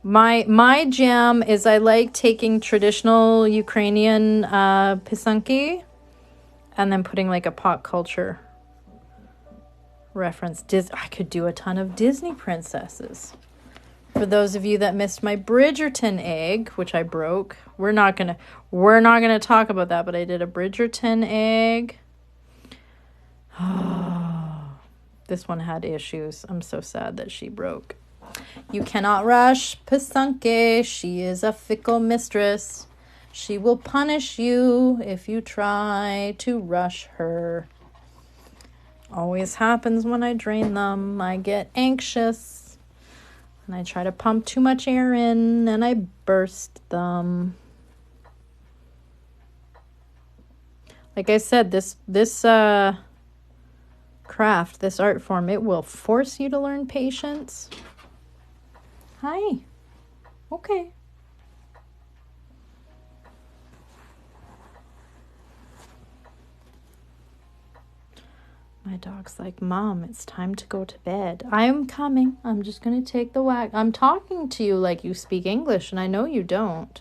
My jam is I like taking traditional Ukrainian pisanki and then putting like a pop culture reference. I could do a ton of Disney princesses. For those of you that missed my Bridgerton egg, which I broke, we're not gonna talk about that, but I did a Bridgerton egg. This one had issues. I'm so sad that she broke. You cannot rush Pisanke. She is a fickle mistress. She will punish you if you try to rush her. Always happens when I drain them. I get anxious and I try to pump too much air in and I burst them. Like I said, this craft, this art form, it will force you to learn patience. Hi. Okay. My dog's like, Mom, it's time to go to bed. I'm coming. I'm just going to take the wax. I'm talking to you like you speak English, and I know you don't.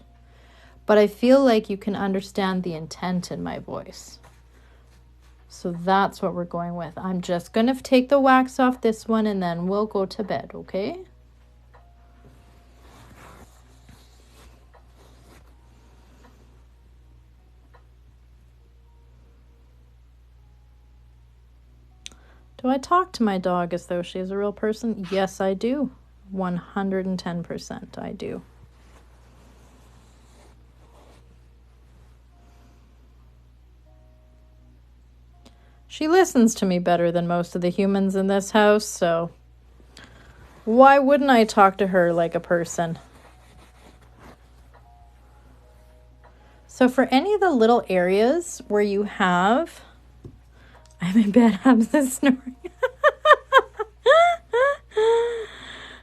But I feel like you can understand the intent in my voice. So that's what we're going with. I'm just going to take the wax off this one, and then we'll go to bed, okay? Do I talk to my dog as though she is a real person? Yes, I do. 110% I do. She listens to me better than most of the humans in this house, so why wouldn't I talk to her like a person? So for any of the little areas where you have... I'm in bed, Hamza's snoring.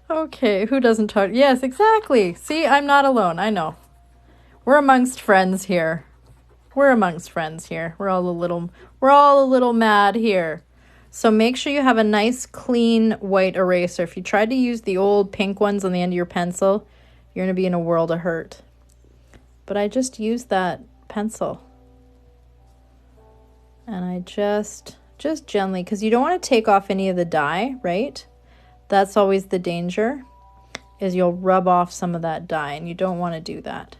Okay, who doesn't talk? Yes, exactly. See, I'm not alone. I know. We're amongst friends here. We're all a little mad here. So make sure you have a nice clean white eraser. If you try to use the old pink ones on the end of your pencil, you're going to be in a world of hurt. But I just used that pencil. And I just gently, because you don't want to take off any of the dye, right? That's always the danger, is you'll rub off some of that dye, and you don't want to do that.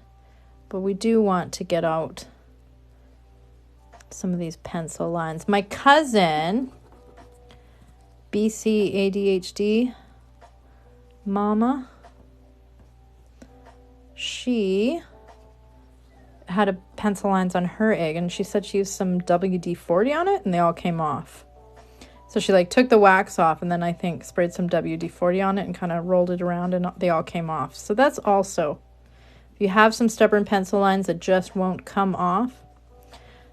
But we do want to get out some of these pencil lines. My cousin, BC ADHD Mama, she had a pencil lines on her egg, and she said she used some WD-40 on it and they all came off. So she like took the wax off and then I think sprayed some WD-40 on it and kind of rolled it around and they all came off. So that's also, if you have some stubborn pencil lines that just won't come off,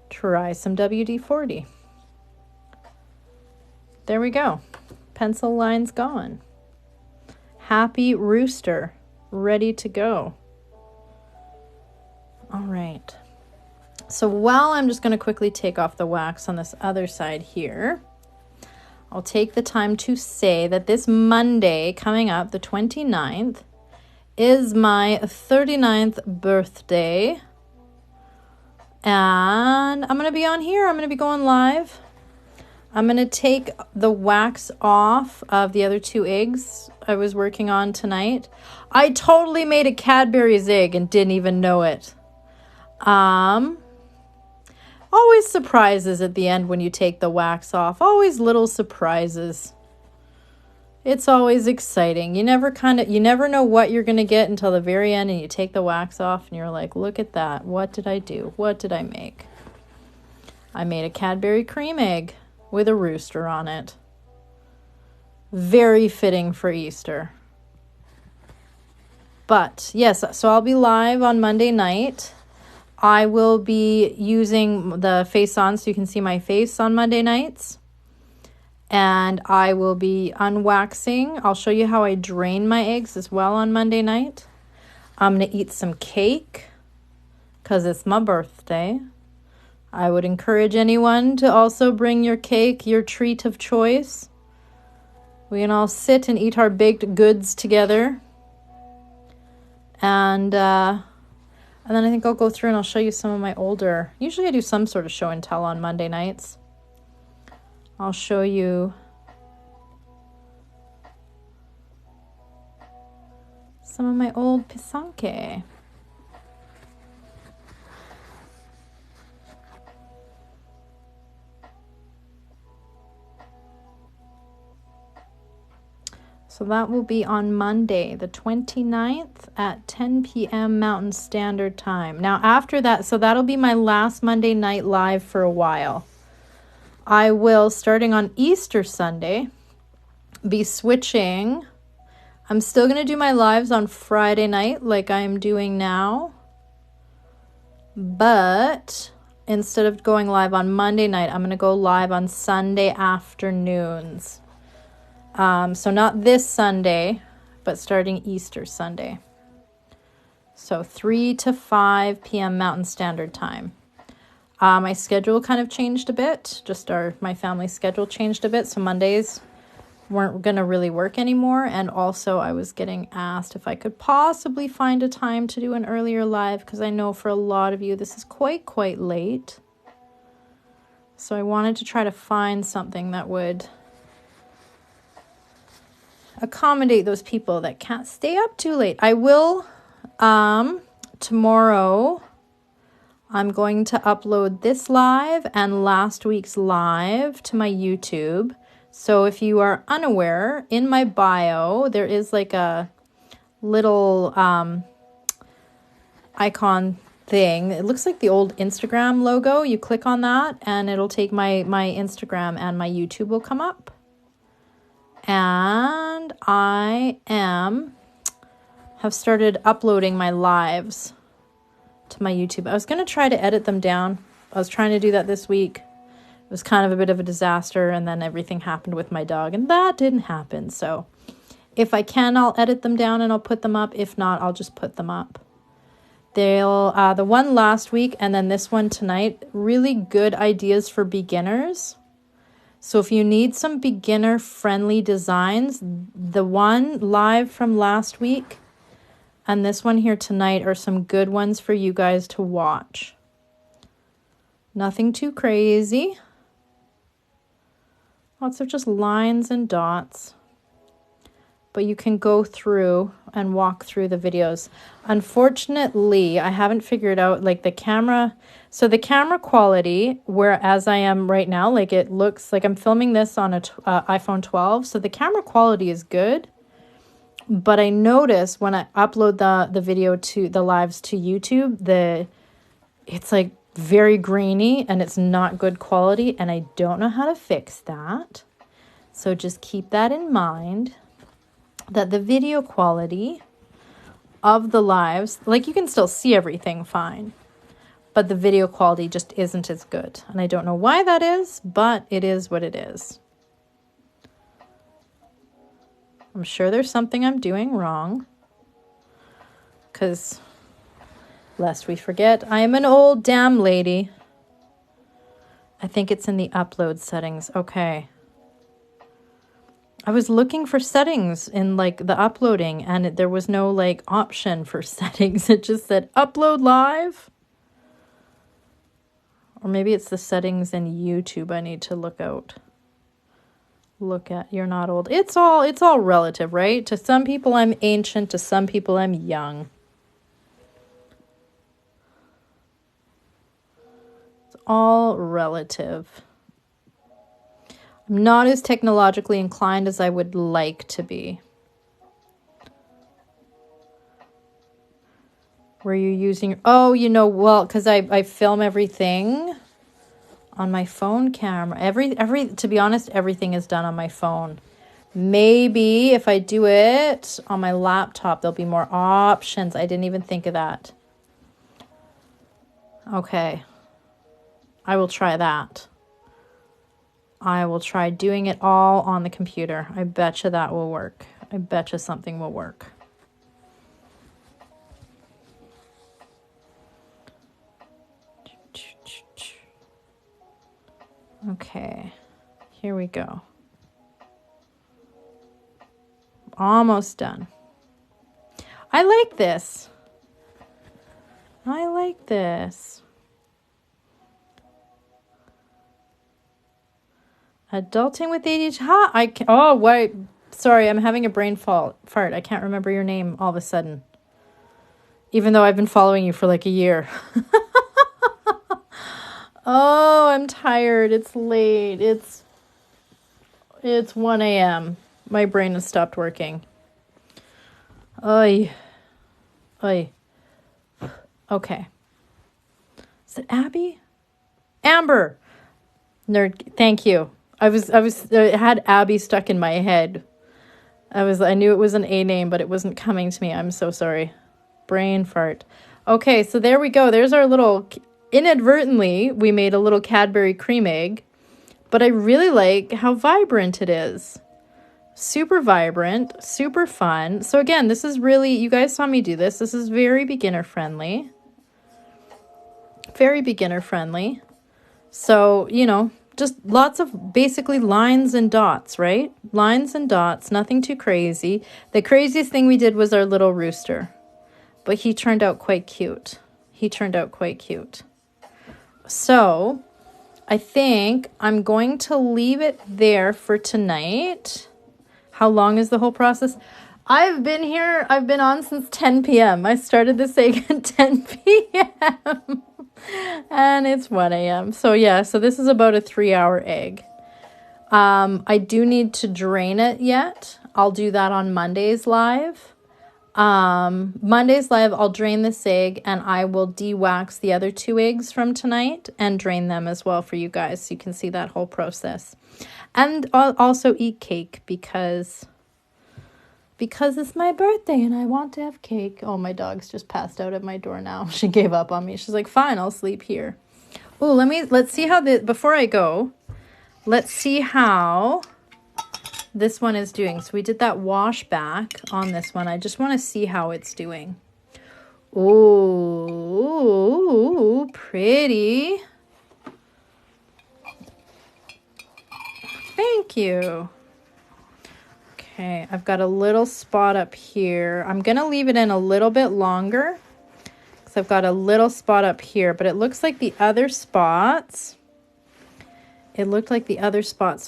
try some WD-40. There we go. Pencil lines gone. Happy rooster, ready to go. All right. So while I'm just going to quickly take off the wax on this other side here, I'll take the time to say that this Monday coming up, the 29th, is my 39th birthday. And I'm going to be on here. I'm going to be going live. I'm going to take the wax off of the other 2 eggs I was working on tonight. I totally made a Cadbury's egg and didn't even know it. Always surprises at the end when you take the wax off. Always little surprises. It's always exciting. You never know what you're going to get until the very end, and you take the wax off and you're like, look at that. What did I do? What did I make? I made a Cadbury cream egg with a rooster on it. Very fitting for Easter. But yes, so I'll be live on Monday night. I will be using the face on so you can see my face on Monday nights. And I will be unwaxing. I'll show you how I drain my eggs as well on Monday night. I'm going to eat some cake because it's my birthday. I would encourage anyone to also bring your cake, your treat of choice. We can all sit and eat our baked goods together. And then I think I'll go through and I'll show you some of my older... Usually I do some sort of show and tell on Monday nights. I'll show you some of my old pisanke. So that will be on Monday, the 29th at 10 p.m. Mountain Standard Time. Now after that, so that'll be my last Monday night live for a while. I will, starting on Easter Sunday, be switching. I'm still going to do my lives on Friday night like I'm doing now. But instead of going live on Monday night, I'm going to go live on Sunday afternoons. So not this Sunday, but starting Easter Sunday. So 3 to 5 p.m. Mountain Standard Time. My schedule kind of changed a bit. My family schedule changed a bit. So Mondays weren't going to really work anymore. And also I was getting asked if I could possibly find a time to do an earlier live, because I know for a lot of you this is quite late. So I wanted to try to find something that would accommodate those people that can't stay up too late. I will, tomorrow, I'm going to upload this live and last week's live to my YouTube. So if you are unaware, in my bio, there is like a little icon thing. It looks like the old Instagram logo. You click on that and it'll take my Instagram, and my YouTube will come up. And I have started uploading my lives to my YouTube. I was going to try to edit them down. I was trying to do that this week. It was kind of a bit of a disaster, and then everything happened with my dog, and that didn't happen. So if I can, I'll edit them down and I'll put them up. If not, I'll just put them up. The one last week and then this one tonight, really good ideas for beginners. So if you need some beginner-friendly designs, the one live from last week and this one here tonight are some good ones for you guys to watch. Nothing too crazy. Lots of just lines and dots. But you can go through and walk through the videos. Unfortunately, I haven't figured out like the camera. So the camera quality, whereas I am right now, like it looks like I'm filming this on a iPhone 12. So the camera quality is good. But I notice when I upload the video to the lives to YouTube, it's like very grainy and it's not good quality. And I don't know how to fix that. So just keep that in mind. That the video quality of the lives, like you can still see everything fine, but the video quality just isn't as good. And I don't know why that is, but it is what it is. I'm sure there's something I'm doing wrong, because lest we forget, I am an old damn lady. I think it's in the upload settings. Okay. I was looking for settings in like the uploading, and there was no like option for settings. It just said upload live. Or maybe it's the settings in YouTube I need to look out. look at. You're not old. It's all relative, right? To some people I'm ancient, to some people I'm young. It's all relative. I'm not as technologically inclined as I would like to be. Were you using... Oh, you know, well, because I film everything on my phone camera. To be honest, everything is done on my phone. Maybe if I do it on my laptop, there'll be more options. I didn't even think of that. Okay. I will try that. I will try doing it all on the computer. I betcha that will work. I betcha something will work. Okay, here we go. Almost done. I like this. I like this. Adulting with ADHD. Oh, wait. Sorry, I'm having a brain fart. I can't remember your name all of a sudden. Even though I've been following you for like a year. Oh, I'm tired. It's late. It's 1 a.m. My brain has stopped working. Oy. Oy. Okay. Is it Abby? Amber. Nerd. Thank you. I had Abby stuck in my head. I knew it was an A name, but it wasn't coming to me. I'm so sorry. Brain fart. Okay, so there we go. There's our little... Inadvertently, we made a little Cadbury cream egg, but I really like how vibrant it is. Super vibrant, super fun. So again, this is really, you guys saw me do this. This is very beginner friendly. Very beginner friendly. So, you know, just lots of basically lines and dots, right? Lines and dots, nothing too crazy. The craziest thing we did was our little rooster, but he turned out quite cute. So I think I'm going to leave it there for tonight. How long is the whole process? I've been on since 10 p.m. I started this egg at 10 p.m. and it's 1 a.m. So yeah, so this is about a 3-hour egg. I do need to drain it yet. I'll do that on Monday's live. Monday's live, I'll drain this egg and I will de-wax the other 2 eggs from tonight and drain them as well for you guys so you can see that whole process. And I'll also eat cake because it's my birthday and I want to have cake. Oh, my dog's just passed out at my door now. She gave up on me. She's like, fine, I'll sleep here. Oh, let's see how before I go, let's see how this one is doing. So we did that wash back on this one. I just want to see how it's doing. Oh, pretty. Thank you. Okay, I've got a little spot up here. I'm going to leave it in a little bit longer because I've got a little spot up here, but it looks like the other spots,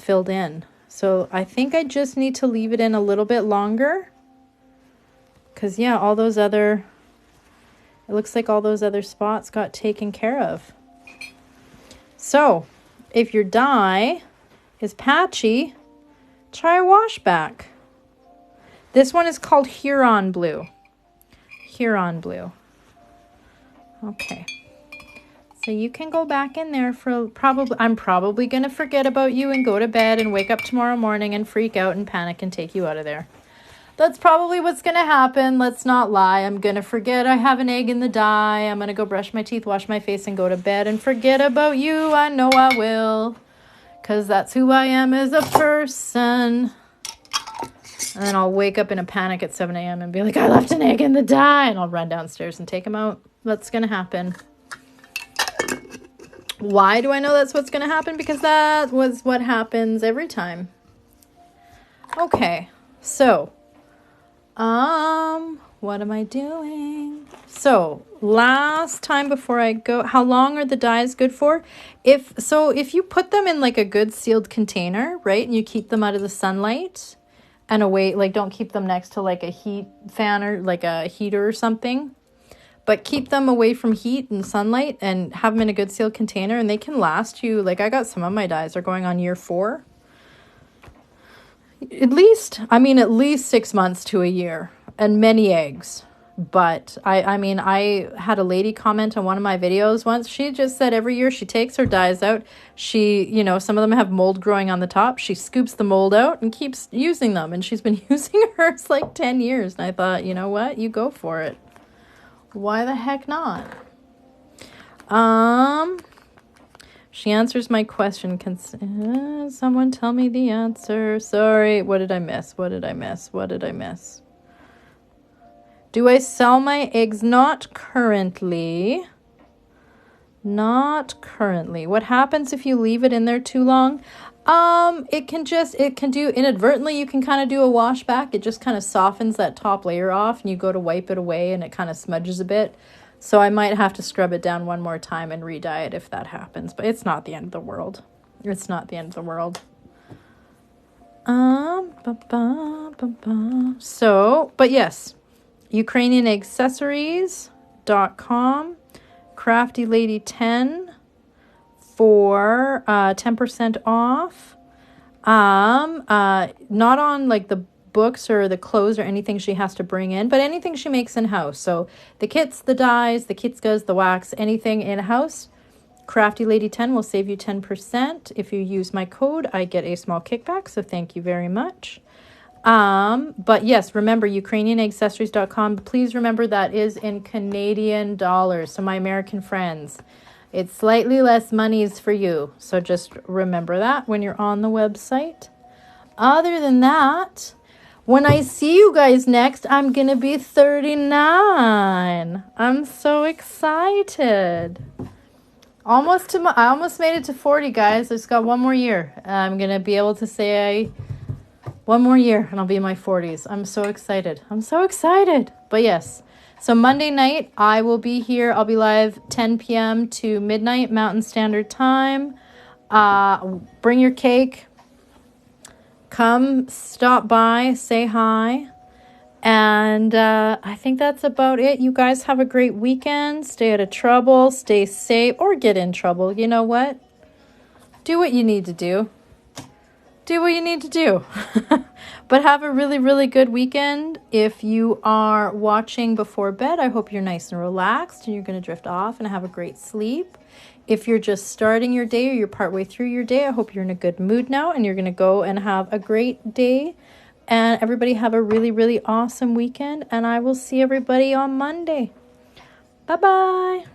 filled in. So I think I just need to leave it in a little bit longer because, yeah, it looks like all those other spots got taken care of. So if your dye is patchy, try a wash back. This one is called Huron Blue. Huron Blue. Okay. So you can go back in there for I'm probably going to forget about you and go to bed and wake up tomorrow morning and freak out and panic and take you out of there. That's probably what's going to happen. Let's not lie. I'm going to forget I have an egg in the dye. I'm going to go brush my teeth, wash my face, and go to bed and forget about you. I know I will. Because that's who I am as a person. And then I'll wake up in a panic at 7 a.m. and be like, I left an egg in the dye. And I'll run downstairs and take him out. That's going to happen. Why do I know that's what's going to happen? Because that was what happens every time. Okay. So, what am I doing? So last time before I go, how long are the dyes good for? If you put them in like a good sealed container, right, and you keep them out of the sunlight and away, like don't keep them next to like a heat fan or like a heater or something, but keep them away from heat and sunlight and have them in a good sealed container, and they can last you, like I got some of my dyes are going on year 4. At least 6 months to a year, and many eggs. But I had a lady comment on one of my videos once. She just said every year she takes her dyes out. She, some of them have mold growing on the top. She scoops the mold out and keeps using them. And she's been using hers like 10 years. And I thought, you know what? You go for it. Why the heck not? She answers my question. Can someone tell me the answer? Sorry. What did I miss? Do I sell my eggs? Not currently. What happens if you leave it in there too long? It can do inadvertently, you can kind of do a wash back. It just kind of softens that top layer off, and you go to wipe it away and it kind of smudges a bit. So I might have to scrub it down one more time and re-dye it if that happens, but it's not the end of the world. So, but yes, UkrainianAccessories.com, Crafty Lady 10 for 10% off. Not on like the books or the clothes or anything she has to bring in, but anything she makes in-house. So the kits, the dyes, the Kitskas, the wax, anything in-house, Crafty Lady 10 will save you 10%. If you use my code, I get a small kickback, so thank you very much. But yes, remember, UkrainianAccessories.com. Please remember that is in Canadian dollars. So my American friends, it's slightly less monies for you. So just remember that when you're on the website. Other than that, when I see you guys next, I'm going to be 39. I'm so excited. I almost made it to 40, guys. I just got one more year. I'm going to be able to say one more year and I'll be in my 40s. I'm so excited. But yes, so Monday night I will be here. I'll be live 10 p.m. to midnight Mountain Standard Time. Bring your cake. Come stop by, say hi. And I think that's about it. You guys have a great weekend. Stay out of trouble. Stay safe, or get in trouble. You know what? Do what you need to do. But have a really, really good weekend. If you are watching before bed, I hope you're nice and relaxed and you're going to drift off and have a great sleep. If you're just starting your day or you're partway through your day, I hope you're in a good mood now and you're going to go and have a great day. And everybody have a really, really awesome weekend. And I will see everybody on Monday. Bye-bye.